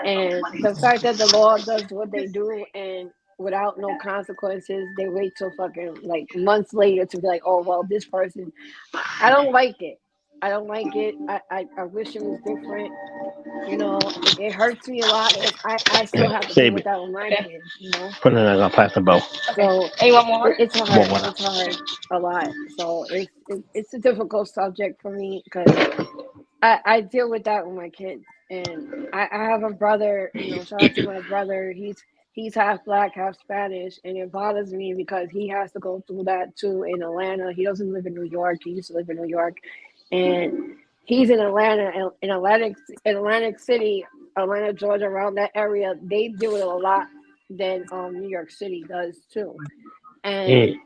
and the fact that the law does what they do and without no consequences, they wait till fucking like months later to be like, oh well, this person. I don't like it. I don't like it. I wish it was different. It hurts me a lot because I still have to deal Save with it. that with my kids. Put it in a plastic bowl. So Hey, one more. it's More hard. water. It's hard a lot. So it's a difficult subject for me because I deal with that with my kids, and I have a brother. Shout out to my brother. He's half black, half Spanish, and it bothers me because he has to go through that too in Atlanta. He doesn't live in New York. He used to live in New York, and he's in Atlanta, in Atlantic City, Atlanta, Georgia, around that area. They deal with it a lot than New York City does too, and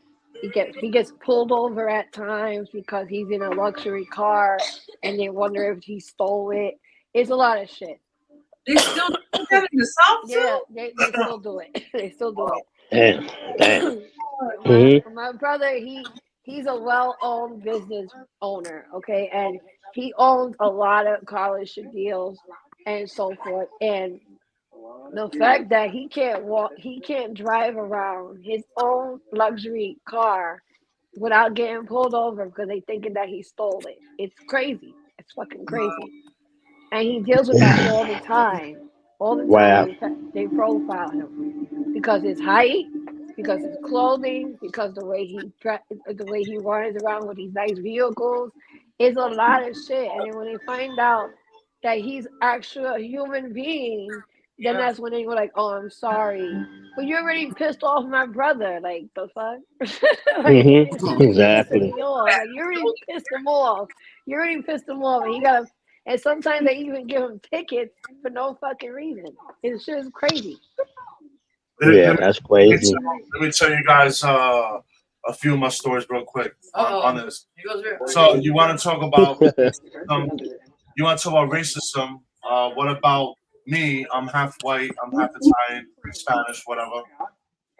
he gets pulled over at times because he's in a luxury car, and they wonder if he stole it. It's a lot of shit. They still do that in the South too? Yeah, they still do it. They still do it. Damn. My brother, he's a well-owned business owner, okay, and he owns a lot of scholarship deals and so forth. And the fact that he can't drive around his own luxury car without getting pulled over because they thinking that he stole it. It's crazy. It's fucking crazy. And he deals with that all the time. All the Wow. time they profile him because his height, because his clothing, because the way he runs around with these nice vehicles. It's a lot of shit. And then when they find out that he's actually a human being, then that's when they go like, "Oh, I'm sorry, but you already pissed off my brother." Like the fuck, it's Exactly. pissing me off. Like you already pissed him off. You already pissed him off, and he got. And sometimes they even give him tickets for no fucking reason. It's just crazy. Yeah, that's crazy. Let me tell you guys a few of my stories real quick on this. So you want to talk about racism? What about me? I'm half white. I'm half Italian, Spanish, whatever.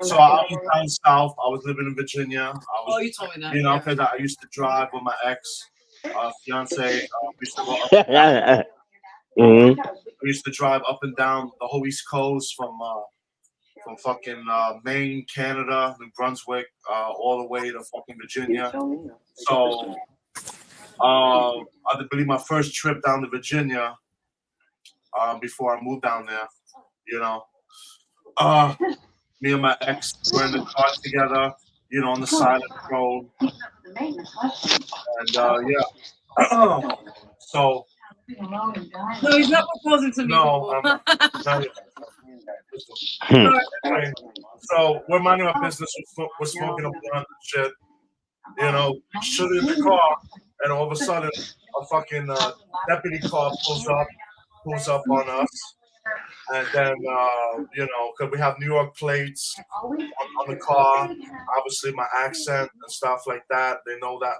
So I was down south. I was living in Virginia. You told me that. Because I used to drive with my ex fiance. We used to go up. We used to drive up and down the whole East Coast from from fucking Maine, Canada, New Brunswick, all the way to fucking Virginia. So, I believe my first trip down to Virginia, before I moved down there, you know, me and my ex were in the car together, you know, on the side of the road, and yeah. So. No, he's not proposing to me. No, I'm not. Anyway, so we're minding our business. We're smoking a blunt and shit. You know, shooting in the car, and all of a sudden, a fucking deputy car pulls up on us, and then you know, because we have New York plates on the car, obviously my accent and stuff like that. They know that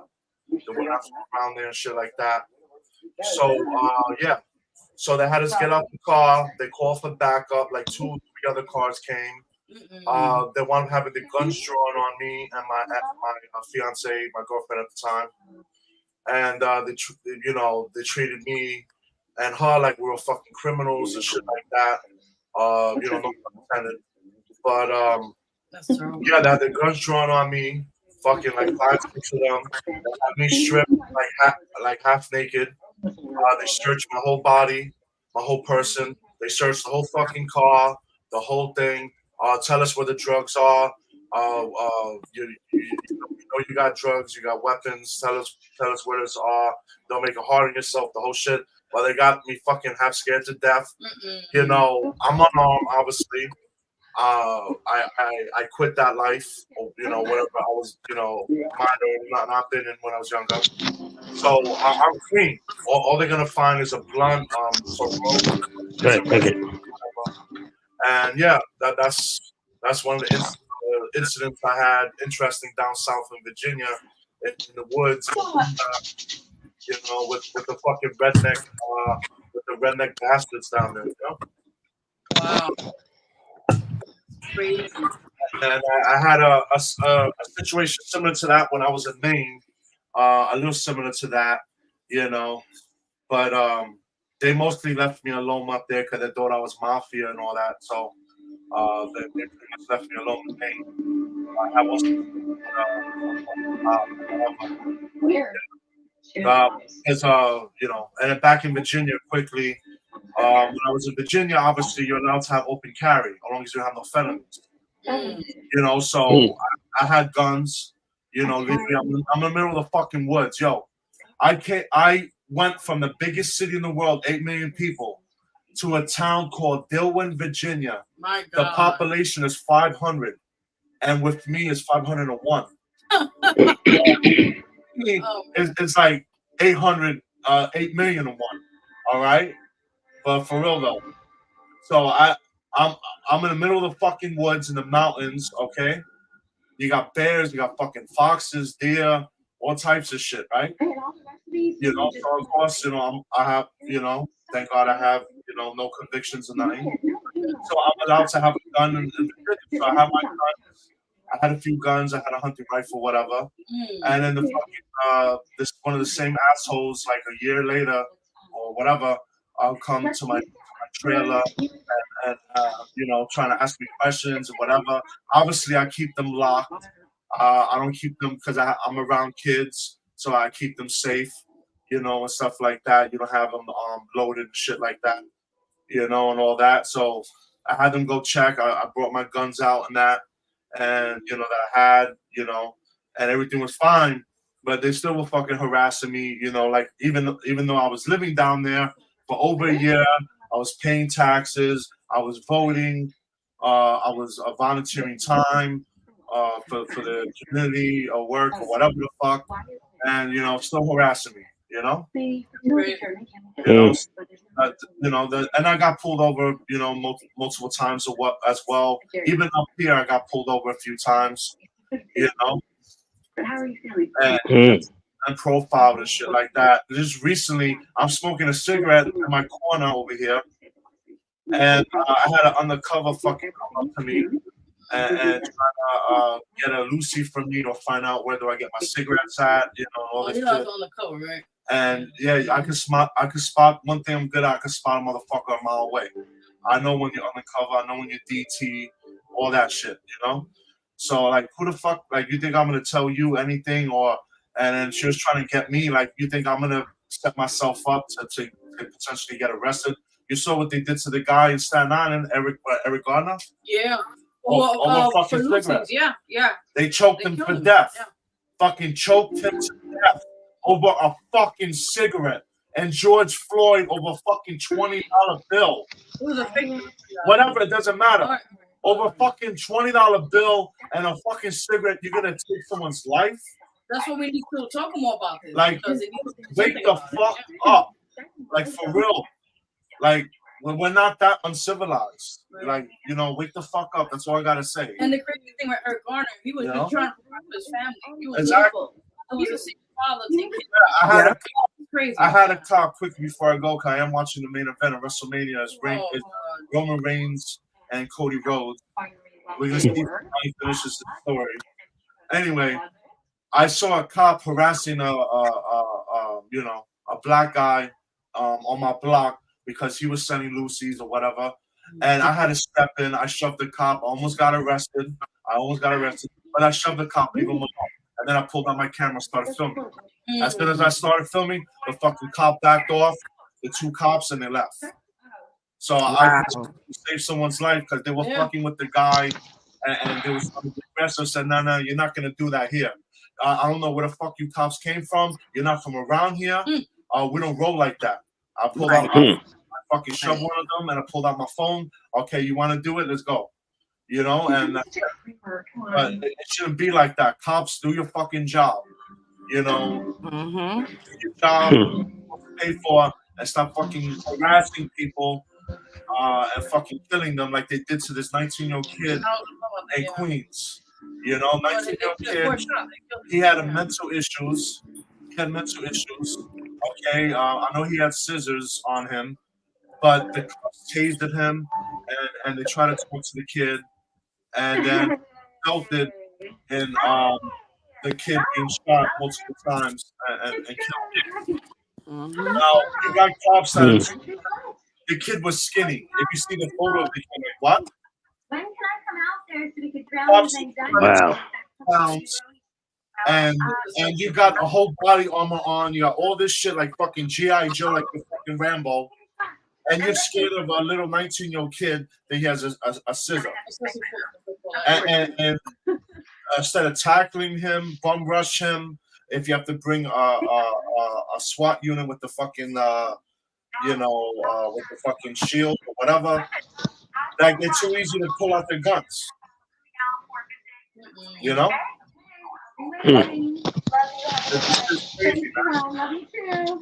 we're not from around there and shit like that. So yeah. So they had us get out the car. They called for backup. Like 2 or 3 other cars came. They wound up having the guns drawn on me and my fiance, my girlfriend at the time. And they treated me and her like we were fucking criminals and shit like that. You know, no pun intended. But That's terrible. yeah, they had the guns drawn on me. Fucking like 5, 6 of them. They had me stripped like half naked. They searched my whole body, my whole person. They searched the whole fucking car, the whole thing. Tell us where the drugs are. You know you got drugs, you got weapons. Tell us where those are. Don't make it hard on yourself. The whole shit. Well, they got me fucking half scared to death. You know, I'm unarmed, obviously. I quit that life, or, you know, whatever I was, you know, minor, not been in when I was younger. So I'm clean. All they're gonna find is a blunt, Right, thank you. and yeah, that's one of the incidents I had interesting down south in Virginia, in the woods, you know, with the fucking redneck bastards down there, you know. Wow. Crazy. And I had a situation similar to that when I was in Maine, a little similar to that, you know, but they mostly left me alone up there because they thought I was mafia and all that. So they pretty much left me alone in Maine. I wasn't. As you know, and then back in Virginia quickly. When I was in Virginia, obviously you're allowed to have open carry as long as you have no felonies. You know, so I had guns. You know, literally, I'm in the middle of the fucking woods, yo. I went from the biggest city in the world, 8 million people, to a town called Dillwyn, Virginia. My God. The population is 500, and with me is 501. It's like 8 million and one. All right, but for real though. So I'm in the middle of the fucking woods in the mountains. Okay, you got bears, you got fucking foxes, deer, all types of shit, right? You know, so of course, you know, I have, you know, thank God I have, you know, no convictions or nothing. So I'm allowed to have a gun, and so I have my guns. I had a few guns. I had a hunting rifle, whatever. And then the fucking this one of the same assholes, like a year later or whatever, I'll come to my trailer and you know, trying to ask me questions or whatever. Obviously, I keep them locked. I don't keep them because I'm around kids, so I keep them safe, you know, and stuff like that. You don't have them loaded and shit like that, you know, and all that. So I had them go check. I brought my guns out and that, and you know that I had, you know, and everything was fine. But they still were fucking harassing me, you know, like even though I was living down there for over a year, I was paying taxes, I was voting, I was volunteering time for the community or work or whatever the fuck, and you know, still harassing me, you know. You know, and I got pulled over, you know, multiple times or what as well. Even up here, I got pulled over a few times, you know. And profiled and shit like that. Just recently, I'm smoking a cigarette in my corner over here, and I had an undercover fucking come up to me and try to get a Lucy from me to find out where do I get my cigarettes at, you know, all this shit. Undercover, right? And yeah, I can spot one thing I'm good at. I can spot a motherfucker a mile away. I know when you're undercover. I know when you're DT, all that shit, you know. So like, who the fuck? Like, you think I'm gonna tell you anything, or and then she was trying to get me? Like, you think I'm gonna set myself up to potentially get arrested? You saw what they did to the guy in Staten Island, Eric Garner. Yeah. Over fucking cigarettes. Yeah. They choked him to death. Yeah. Fucking choked him to death over a fucking cigarette. And George Floyd over a fucking $20 bill. It was a fake. Whatever, it doesn't matter. Over a fucking $20 bill and a fucking cigarette, you're gonna take someone's life? That's what we need to talk more about this. Like, wake the fuck up. Like, for real. Like, we're not that uncivilized. Right. Like, you know, wake the fuck up. That's all I gotta say. And the crazy thing with Eric Garner, he was trying to provide for his family. He was exactly. It was a single father. I had a call quickly before I go, because I am watching the main event of WrestleMania. It's Roman Reigns and Cody Rhodes. We're gonna see how he finishes the story. Anyway, I saw a cop harassing a black guy on my block because he was selling Lucy's or whatever, and I had to step in. I shoved the cop. I almost got arrested, but I shoved the cop, leave him alone. And then I pulled out my camera, started filming. As soon as I started filming, the fucking cop backed off, the two cops, and they left. So I saved someone's life because they were fucking with the guy, and there was some aggressor said, no, you're not gonna do that here. I don't know where the fuck you cops came from. You're not from around here. We don't roll like that. I pulled out, I fucking shoved one of them, and I pulled out my phone. Okay, you want to do it? Let's go. You know, and it shouldn't be like that. Cops, do your fucking job. You know, do your job, pay for, and stop fucking harassing people and fucking killing them like they did to this 19-year-old kid in Queens. You know, 19-year-old kid. He had mental issues. Okay, I know he had scissors on him, but the cops tased him, and they tried to talk to the kid. And then resulted in the kid being shot multiple times and killed. Now, you got cops that the kid was skinny. If you see the photo of the kid, like, what? When can I come out there so we could drown his anxiety? Wow. And you got a whole body armor on. You got all this shit like fucking G.I. Joe, like the fucking Rambo. And you're scared of a little 19-year-old kid that he has a scissor. And instead of tackling him, bum rush him, if you have to bring a SWAT unit with the fucking, with the fucking shield or whatever, like they're too easy to pull out their guns. You know? This is crazy, man.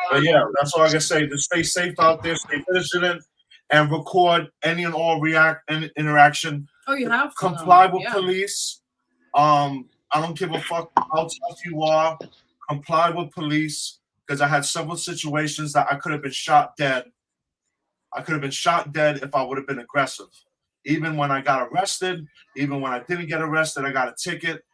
But yeah, that's all I can say. Just stay safe out there, stay vigilant, and record any and all interaction. Oh, you have to comply with police. I don't give a fuck how tough you are. Comply with police, because I had several situations that I could have been shot dead. I could have been shot dead if I would have been aggressive. Even when I got arrested, even when I didn't get arrested, I got a ticket.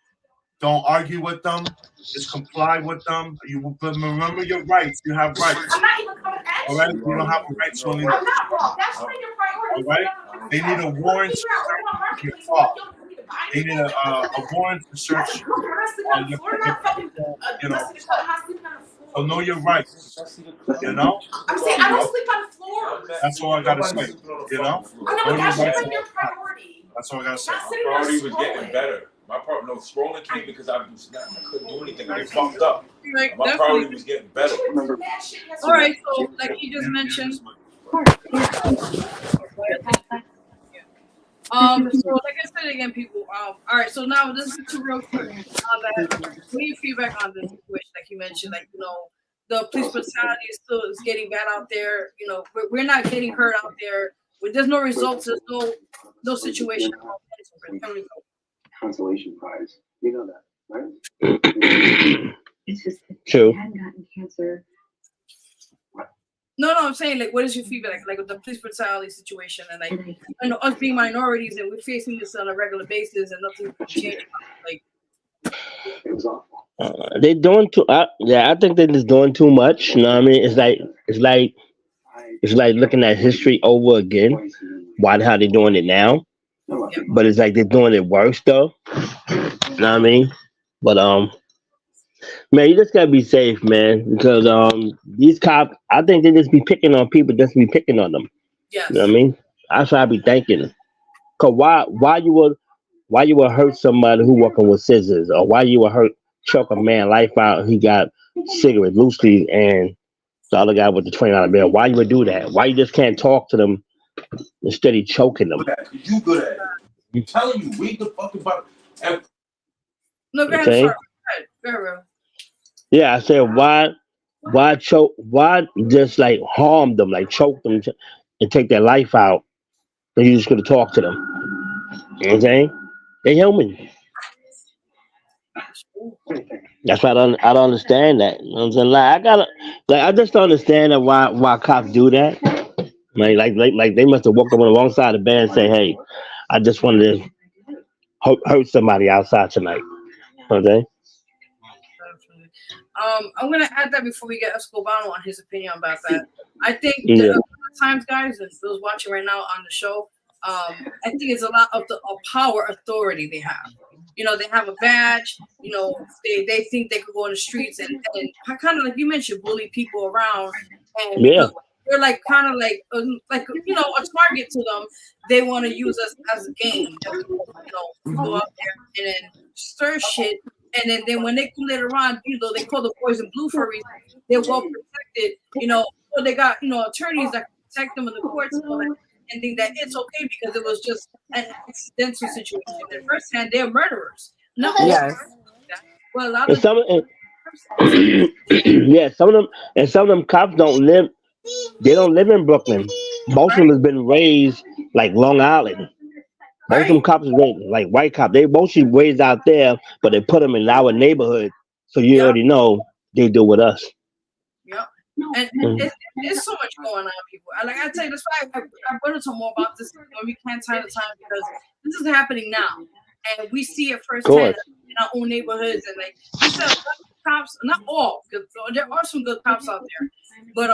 Don't argue with them. Just comply with them. You remember your rights. You have rights. I'm not even coming at you. All right? You don't have a right to only. I'm not wrong. That's not your priority. All right? They need a warrant to search your car. They need a warrant to search your so know your rights. You know? I'm saying I don't sleep on the floor. That's all I gotta say. You know? I know, that's your priority. That's all I gotta say. My priority was getting better. Scrolling came because I couldn't do anything. I fucked up. Like, my priority was getting better. All right, so like you just mentioned. So like I said again, people. All right, so now this is too real quick. What do you feedback on this situation? Like you mentioned, like the police brutality is getting bad out there. We're not getting hurt out there. There's no results. There's no situation. Consolation prize. You know that, right? It's just true. I hadn't gotten cancer. No, I'm saying, like, what is your feedback, like with the police brutality situation, and like, us being minorities and we're facing this on a regular basis and nothing's changing. Like, it was awful. They're doing too. I think they're just doing too much. You know what I mean? It's like looking at history over again. How they're doing it now. But it's like they're doing it worse though. You know what I mean? But man, you just gotta be safe, man, because these cops, I think they just be picking on people, just be picking on them. You know what I Yes. mean? That's what I be thinking. Cause why you would hurt somebody who working with scissors, or why you would choke a man life out? He got cigarette loose leaf, and the other guy with the $20 bill. Why you would do that? Why you just can't talk to them instead of choking them? You good at it. I'm telling you, read the fucking Bible. No, go ahead, Okay. sorry. Go ahead, Vero. Yeah, I said why choke? Why just like harm them, like choke them and take their life out? And you just gonna talk to them. You know what I'm saying? They human. That's why I don't understand that. You know what I'm saying? I just don't understand that why cops do that. Like they must have walked up on the wrong side of the bed and say, "Hey, I just wanted to hurt somebody outside tonight." Okay. I'm gonna add that before we get Esko Bano on his opinion about that. I think Yeah. that a lot of times, guys, and those watching right now on the show, I think it's a lot of the power authority they have. You know, they have a badge. You know, they think they could go on the streets and kind of like you mentioned, bully people around, and Yeah. because they're like kind of like you know, a target to them. They want to use us as a game. You know, go out there and then stir shit. And then when they come later on, you know, they call the boys in blue for a reason. They're well protected, you know. So they got, you know, attorneys that can protect them in the courts and all that, and think that it's okay because it was just an accidental situation. And firsthand, they're murderers. Not all. Yes. Well, a lot And of some yeah, some of them cops don't live. They don't live in Brooklyn. Most of them has been raised like Long Island. Most of them cops is raised like white cops. They mostly raised out there, but they put them in our neighborhood. So you already know they do with us. Yep. And it's so much going on, people. Like I tell you, that's why I want to talk more about this when we can't time the time because this is happening now, and we see it firsthand in our own neighborhoods. And like you said, cops, not all, because there are some good cops out there, but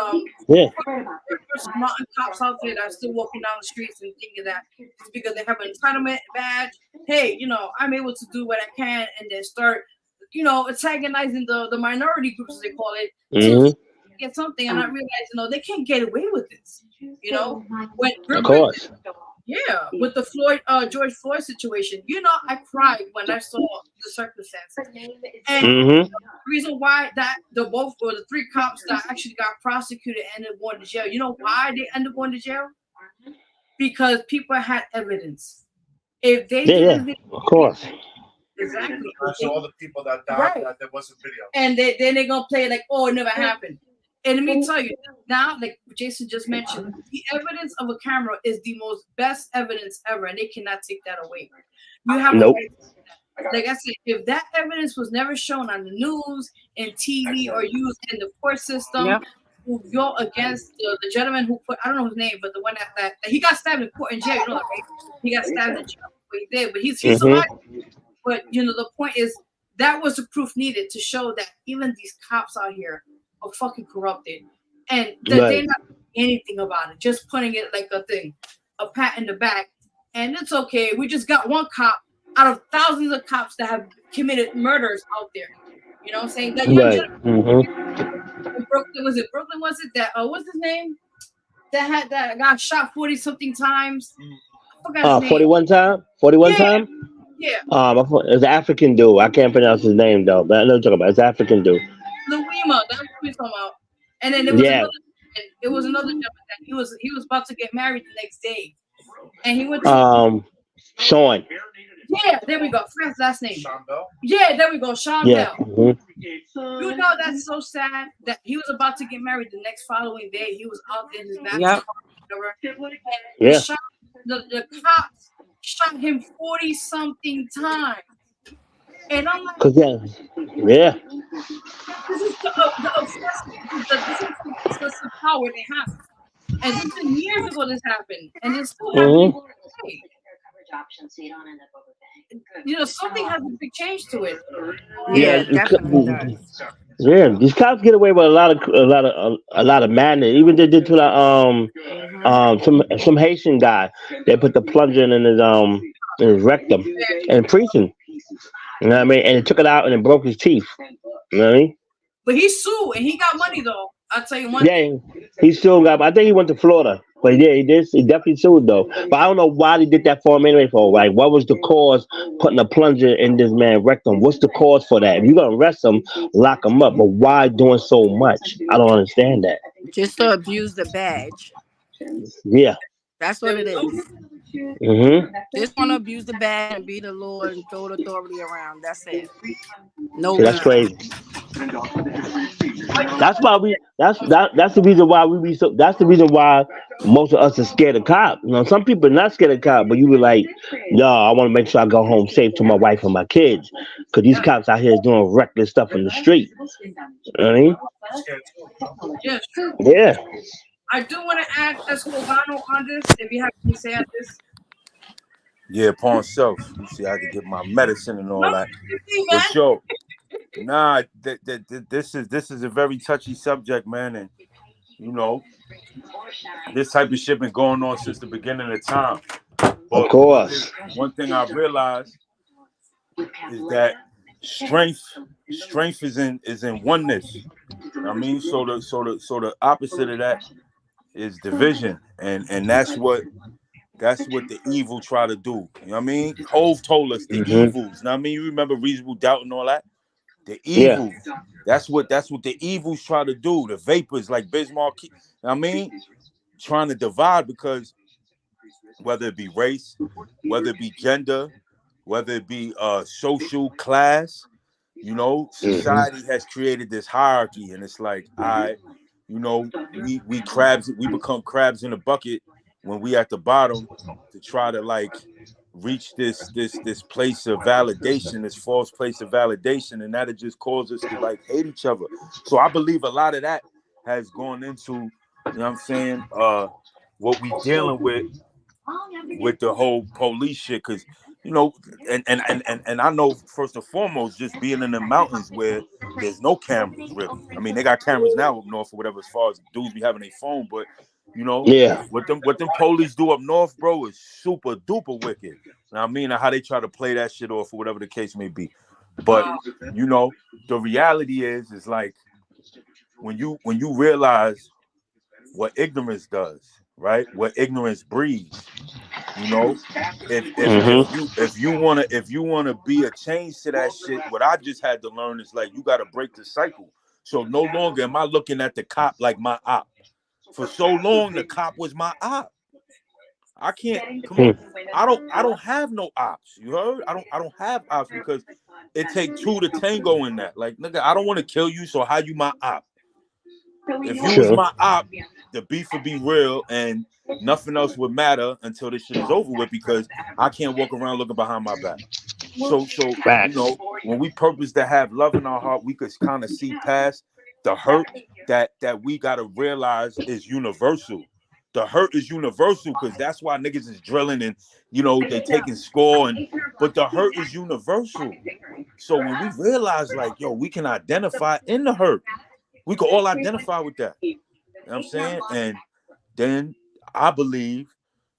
yeah, there's some rotten cops out there that are still walking down the streets and thinking that it's because they have an entitlement badge. Hey, you know, I'm able to do what I can, and then start, you know, antagonizing the minority groups, as they call it, to get something, and I realize, you know, they can't get away with this. You know, when of course. Yeah, with the George Floyd situation, you know, I cried when I saw the circumstances, and the reason why that the three cops that actually got prosecuted ended up going to jail. You know why they ended up going to jail? Because people had evidence. If they didn't, of course. Exactly. So all the people that died, that there wasn't video. And then they're gonna play like, oh, it never happened. And let me tell you, now, like Jason just mentioned, the evidence of a camera is the most best evidence ever, and they cannot take that away. You have like I said, if that evidence was never shown on the news and TV or used in the court system, who go against the gentleman who put, I don't know his name, but the one that he got stabbed in court in jail, you know, right? He got stabbed in jail. What he did, but he's alive. But you know, the point is that was the proof needed to show that even these cops out here are fucking corrupted, and that they're not doing anything about it. Just putting it like a thing, a pat in the back, and it's okay. We just got one cop out of thousands of cops that have committed murders out there. You know what I'm saying? That in Brooklyn, was it Brooklyn? Was it that? What's his name? That got shot 40-something times. I forgot his name. 41 time. Yeah. It's an African dude. I can't pronounce his name though, but I know what you're talking about. It's an African dude. Louima, that's what we're talking about. And then there was another gentleman that he was about to get married the next day, and he went to Sean. Yeah, there we go. Forgot his last name. Sean Bell. Yeah, there we go. Sean Bell. You know, that's so sad that he was about to get married the next following day. He was out in his back. Yeah. The cops shot him 40-something times. And I'm like, This is the obsessive power they have. And this is years ago this happened. And it's still happening today. You know, something has a big change to it. Yeah, it definitely does. Yeah, these cops get away with a lot of madness. Even they did to the some Haitian guy. They put the plunger in his rectum and preaching. You know what I mean? And it took it out and it broke his teeth. You know what I mean? But he sued and he got money though. I'll tell you one thing. Yeah, he still got. I think he went to Florida, but yeah, he did. He definitely sued though. But I don't know why they did that for him anyway. For like, what was the cause putting a plunger in this man's rectum? What's the cause for that? If you're gonna arrest him, lock him up. But why doing so much? I don't understand that. Just to abuse the badge. Yeah. That's what it is. Mhm. Just want to abuse the badge and be the Lord and throw the authority around. That's it. No See, that's reason. crazy. That's why we. That's the reason why we be so. That's the reason why most of us are scared of cops. You know, some people are not scared of cops, but you be like, "Yo, I want to make sure I go home safe to my wife and my kids, because these cops out here is doing reckless stuff in the street." You know what I mean? Yes. Yeah. I do want to add Esko Bano on this. If you have anything to say at this. Yeah, upon self. You see, I could get my medicine and all that. Man. But yo, nah, this is a very touchy subject, man, and you know, this type of shit been going on since the beginning of time. Of But course. one thing I realized is that strength is in oneness. I mean, so the opposite of that is division, and that's what the evil try to do. You know what I mean? Hove told us the evils. Now I mean, you remember reasonable doubt and all that? The evils. Yeah. That's what the evils try to do. The vapors like Bismarck. You know what I mean? Trying to divide, because whether it be race, whether it be gender, whether it be social class, you know, society has created this hierarchy, and it's like, you know, we become crabs in a bucket when we at the bottom to try to like reach this place of validation, this false place of validation, and that it just causes us to like hate each other. So I believe a lot of that has gone into, you know what I'm saying, what we dealing with the whole police shit, because you know, and I know first and foremost, just being in the mountains where there's no cameras really. I mean, they got cameras now up north or whatever, as far as dudes be having their phone, but you know, Yeah. what them police do up north, bro, is super duper wicked. Now I mean, how they try to play that shit off or whatever the case may be, but you know, the reality is like when you realize what ignorance does, right? What ignorance breeds. You know, if you wanna be a change to that shit, what I just had to learn is like you gotta break the cycle. So no longer am I looking at the cop like my op. For so long, the cop was my op. I can't come on. I don't have no ops. You heard? I don't have ops because it take two to tango in that. Like nigga, I don't want to kill you, so how you my op? If you was my op, the beef would be real and nothing else would matter until this shit is over with, because I can't walk around looking behind my back. So you know, when we purpose to have love in our heart, we could kind of see past the hurt that we gotta realize is universal. The hurt is universal because that's why niggas is drilling and you know they taking score, but the hurt is universal. So when we realize like, yo, we can identify in the hurt. We can all identify with that. You know what I'm saying? And then I believe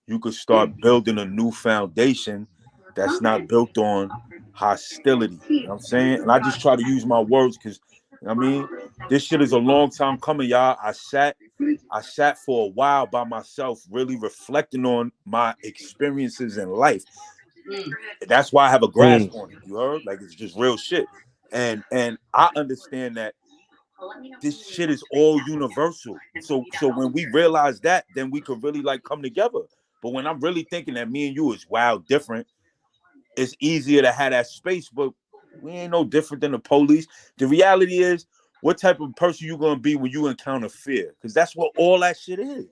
you could start building a new foundation that's not built on hostility. You know what I'm saying? And I just try to use my words because, you know what I mean, this shit is a long time coming, y'all. I sat for a while by myself, really reflecting on my experiences in life. That's why I have a grasp on it. You heard? Like, it's just real shit. And I understand that this shit is all universal. So when we realize that, then we could really like come together. But when I'm really thinking that me and you is wild different, it's easier to have that space, but we ain't no different than the police. The reality is, what type of person you gonna be when you encounter fear? Because that's what all that shit is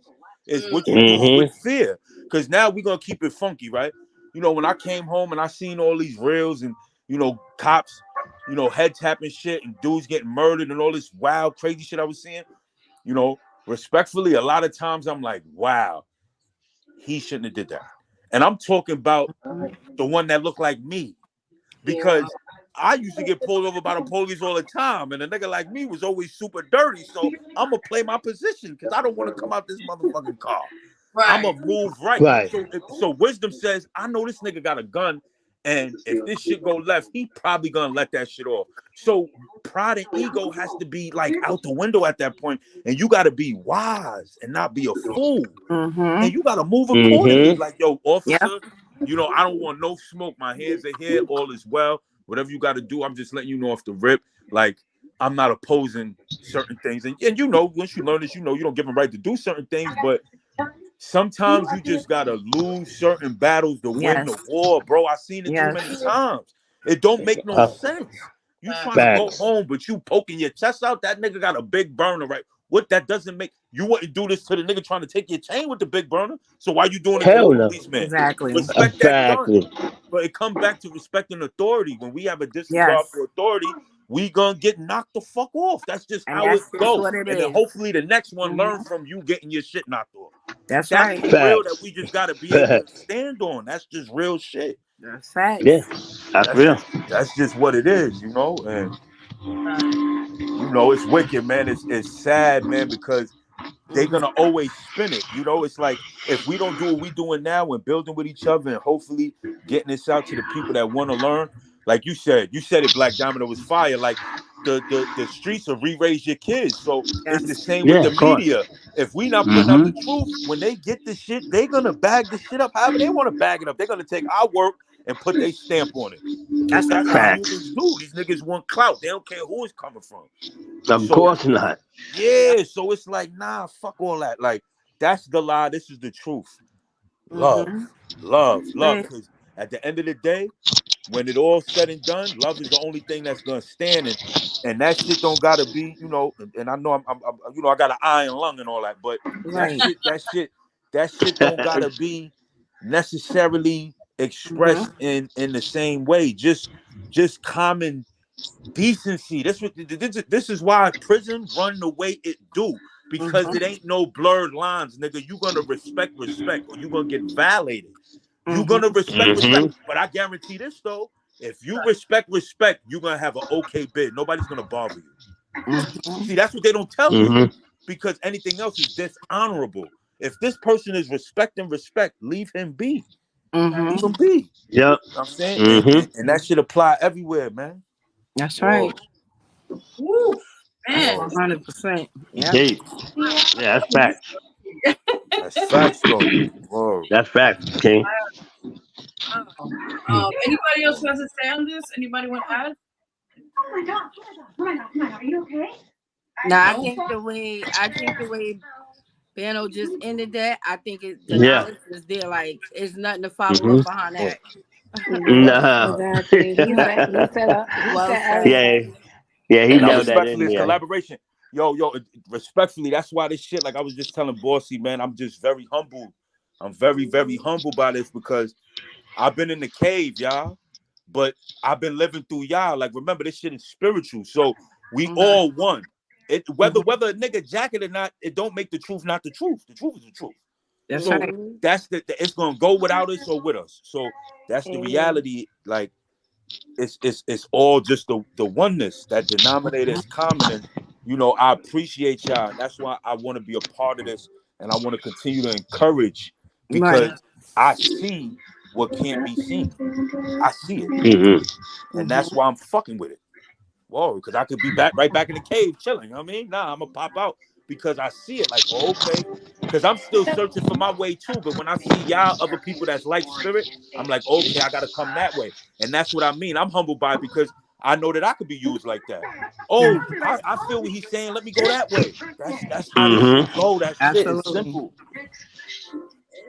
what you do with fear. Because now we're gonna keep it funky, right? You know, when I came home and I seen all these reels and, you know, cops, you know, head tapping shit and dudes getting murdered and all this wild, crazy shit I was seeing, you know, respectfully, a lot of times I'm like, wow, he shouldn't have did that. And I'm talking about the one that looked like me, because I used to get pulled over by the police all the time, and a nigga like me was always super dirty. So I'm gonna play my position because I don't want to come out this motherfucking car. I'm gonna move right. Right. So wisdom says, I know this nigga got a gun, and if this shit go left, he probably gonna let that shit off. So pride and ego has to be like out the window at that point, and you got to be wise and not be a fool. And you got to move accordingly. Like, yo, officer, you know, I don't want no smoke. My hands are here. All is well. Whatever you got to do, I'm just letting you know off the rip. Like, I'm not opposing certain things. And you know, once you learn this, you know, you don't give them right to do certain things. But sometimes you just got to lose certain battles to win the war, bro. I've seen it too many times. It don't make no sense. You trying to go home, but you poking your chest out. That nigga got a big burner, right? What that doesn't make you wouldn't do this to the nigga trying to take your chain with the big burner. So why you doing it to the policeman? Exactly. Respect that gun. But it comes back to respecting authority. When we have a disregard for authority, we gonna get knocked the fuck off. That's just how it goes. And then hopefully the next one learn from you getting your shit knocked off. That's right. Real that we just gotta be able to stand on. That's just real shit. That's facts. Yeah, that's real. That's just what it is, you know. And you know, it's wicked, man. It's sad, man, because they're gonna always spin it. You know, it's like if we don't do what we're doing now and building with each other and hopefully getting this out to the people that want to learn, like you said it, Black Diamond, it was fire. Like the streets will re-raise your kids. So it's the same with the media. If we not putting out the truth, when they get the shit, they're gonna bag the shit up however they want to bag it up. They're gonna take our work and put their stamp on it. That's how humans do. These niggas want clout. They don't care who it's coming from. Of course not. Yeah, so it's like, nah, fuck all that. Like, that's the lie. This is the truth. Love. Because at the end of the day, when it all said and done, love is the only thing that's gonna stand. And that shit don't gotta be, you know. And I know I'm you know, I got an iron lung and all that, but that shit don't gotta be necessarily expressed in the same way. Just common decency. This is why prison run the way it do, because it ain't no blurred lines, nigga. You gonna respect, or you gonna get violated. You gonna respect. But I guarantee this though: if you respect, you gonna have an okay bid. Nobody's gonna bother you. See, that's what they don't tell you, because anything else is dishonorable. If this person is respect, leave him be. Leave him be. Yep. You know what I'm saying? And that should apply everywhere, man. That's right. Woo, man. 100%. Yeah, that's facts. That's facts, though. Whoa. That's facts, King. Anybody else wants to say on this? Anybody want to add? Oh my god, are you okay? No, I think the way Bano just ended that, I think the knowledge is there. Like, it's nothing to follow up behind that. No. He nailed that in there. Collaboration. Yo, respectfully, that's why this shit, like I was just telling Bossie, man, I'm just very humbled. I'm very, very humbled by this, because I've been in the cave, y'all, but I've been living through y'all. Like, remember, this shit is spiritual. So we all one. Whether a nigga jacket or not, it don't make the truth not the truth. The truth is the truth. That's so right. That's it's gonna go without us or with us. So that's the reality. Like, it's all just the oneness. That denominator is common, and you know, I appreciate y'all. That's why I want to be a part of this, and I want to continue to encourage, because I see what can't be seen. I see it, and that's why I'm fucking with it. Whoa, because I could be right back in the cave chilling. You know what I mean? Nah, I'm gonna pop out because I see it. Like, oh, okay, because I'm still searching for my way too. But when I see y'all other people that's like spirit, I'm like, okay, I gotta come that way. And that's what I mean. I'm humbled by it, because I know that I could be used like that. Oh, I feel what he's saying. Let me go that way. That's how this shit go. That shit is simple.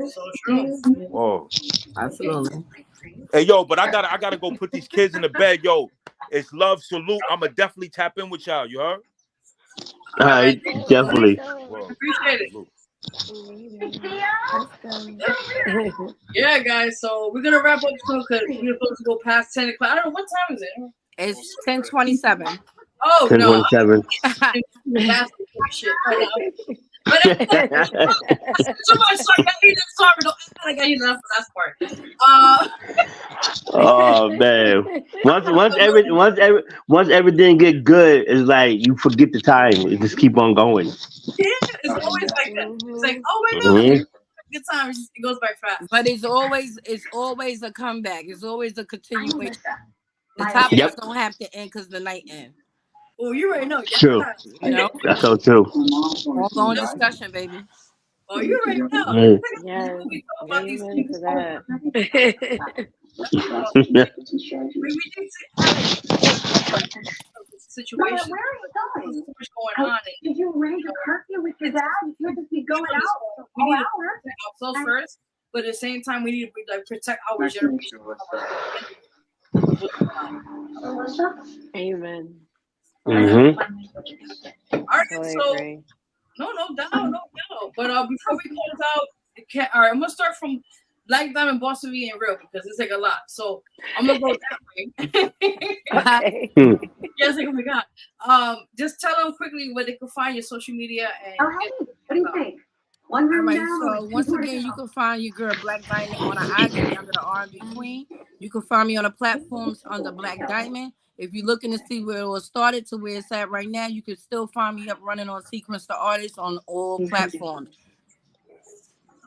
So true. Whoa. Absolutely. Hey, yo, but I gotta go put these kids in the bed. Yo, it's love, salute. I'ma definitely tap in with y'all. You heard? All right, definitely. Whoa. Appreciate it. Yeah, guys. So we're gonna wrap up soon, because we're supposed to go past 10 o'clock. I don't know, what time is it? It's 10:27. Oh, 10:27. No. Shit. But too much. Sorry, I need that. Sorry, don't act like I need that for that part. Oh man! Once everything get good, it's like you forget the time. It just keep on going. Yeah, it's always like that. It's like, oh my Mhm. god, good time. It goes by fast. But it's always a comeback. It's always a continuation. The topics Yep. don't have to end because the night end. Oh, you already know. True. You know, That's so true. ongoing discussion, baby. Oh, you already know. Mm. Yes, We talk about these amen things. to that. We did say situation. Where are you going? There's so much going on. Did you arrange a curfew with your dad? You just be going out We all need to hour. protect ourselves first, but at the same time, we need to protect our generation. Amen. Mhm. All right, Totally so agree. no doubt. But before we close out, all right, I'm gonna start from Black Diamond, Bossie V, and Real because it's like a lot. So I'm gonna go that way. Okay. Yes, like, oh my god. Just tell them quickly where they can find your social media and. Oh, hey, what do you think? One All room right. now? So once again, you can find your girl Black Diamond on the IG under the R&B Queen. You can find me on the platforms under Black Diamond. If you're looking to see where it was started to where it's at right now, you can still find me up running on Sequence the Artist on all platforms.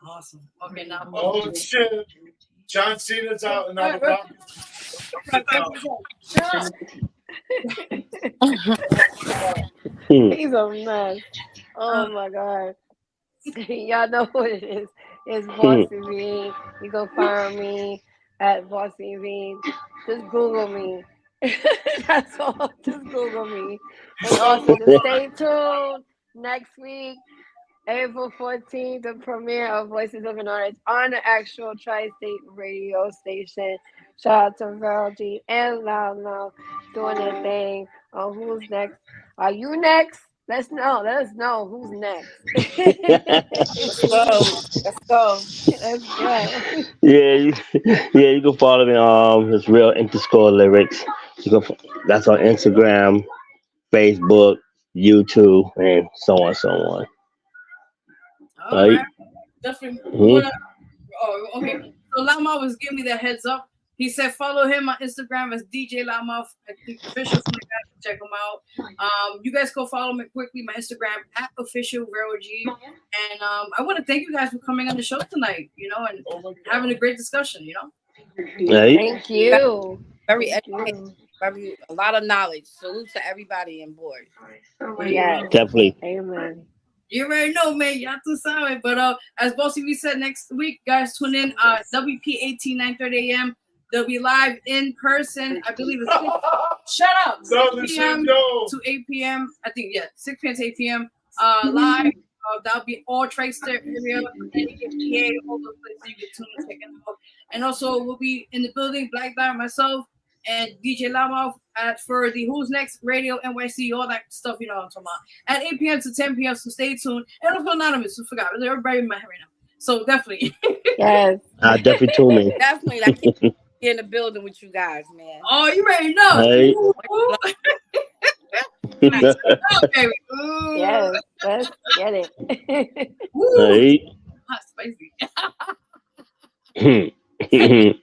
Awesome. Okay, now. Oh shit! John Cena's out in Abu Dhabi. He's a mess. Oh my god. Y'all know what it is. It's Bossie V. You can find me at Bossie V. Just Google me. That's all. Just Google me. And also just stay tuned next week. April 14th, the premiere of Voices of an Artist on the actual Tri-State radio station. Shout out to Vero G and Loudmouth doing their thing on Who's Next. Are you next? Let us know who's next. Let's go. Let's go. Yeah, you can follow me. It's Real Interscore Lyrics. That's on Instagram, Facebook, YouTube, and so on. All right. Definitely. Mhm. Oh, okay. So Loudmouth was giving me that heads up. He said follow him on Instagram as DJ Loudmouth. I think official. So you guys can check him out. You guys go follow me quickly. My Instagram at official Vero G. And I want to thank you guys for coming on the show tonight. You know, and having a great discussion. You know. Right? Thank you. Very Thank educated. you. A lot of knowledge. Salute to everybody on board. Yes. Definitely. Amen. You already know, man. Y'all too sorry. But as Bossie V said, next week, guys, tune in. WPAT 9:30 a.m. They'll be live in person. I believe it's shut up. 6 p.m. to 8 p.m. I think 6 p.m. to 8 p.m. Live. That'll be all Tri-State area, PA, all those places you can tune and check it out. And also we'll be in the building, Black Diamond, myself, and DJ Loudmouth for the Who's Next Radio NYC, all that stuff, you know what I'm talking about. At 8 p.m. to 10 p.m. So stay tuned. And also Anonymous, who forgot. Everybody in my head right now. So definitely. Yes. Definitely tune me. Definitely. I can't be in the building with you guys, man. Oh, you already know. Right. Okay. Yes. Let's get it. Right. Hot spicy. Adios.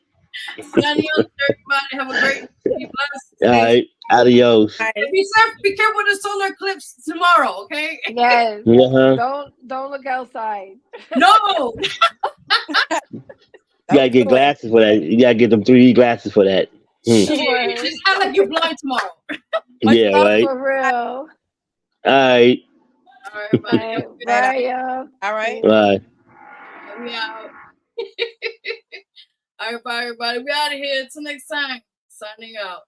Adios, everybody. Have a great be blessed. All right. Adios. Be careful with the solar eclipse tomorrow, okay? Yes. Uh-huh. Don't look outside. No. You gotta get glasses for that. You gotta get them 3D glasses for that. Shit. Just act like you're blind tomorrow. Yeah, right. For real. All right. All right, bye. Bye, y'all. All right. Bye. We out. All right, bye, everybody. We out of here. Until next time. Signing out.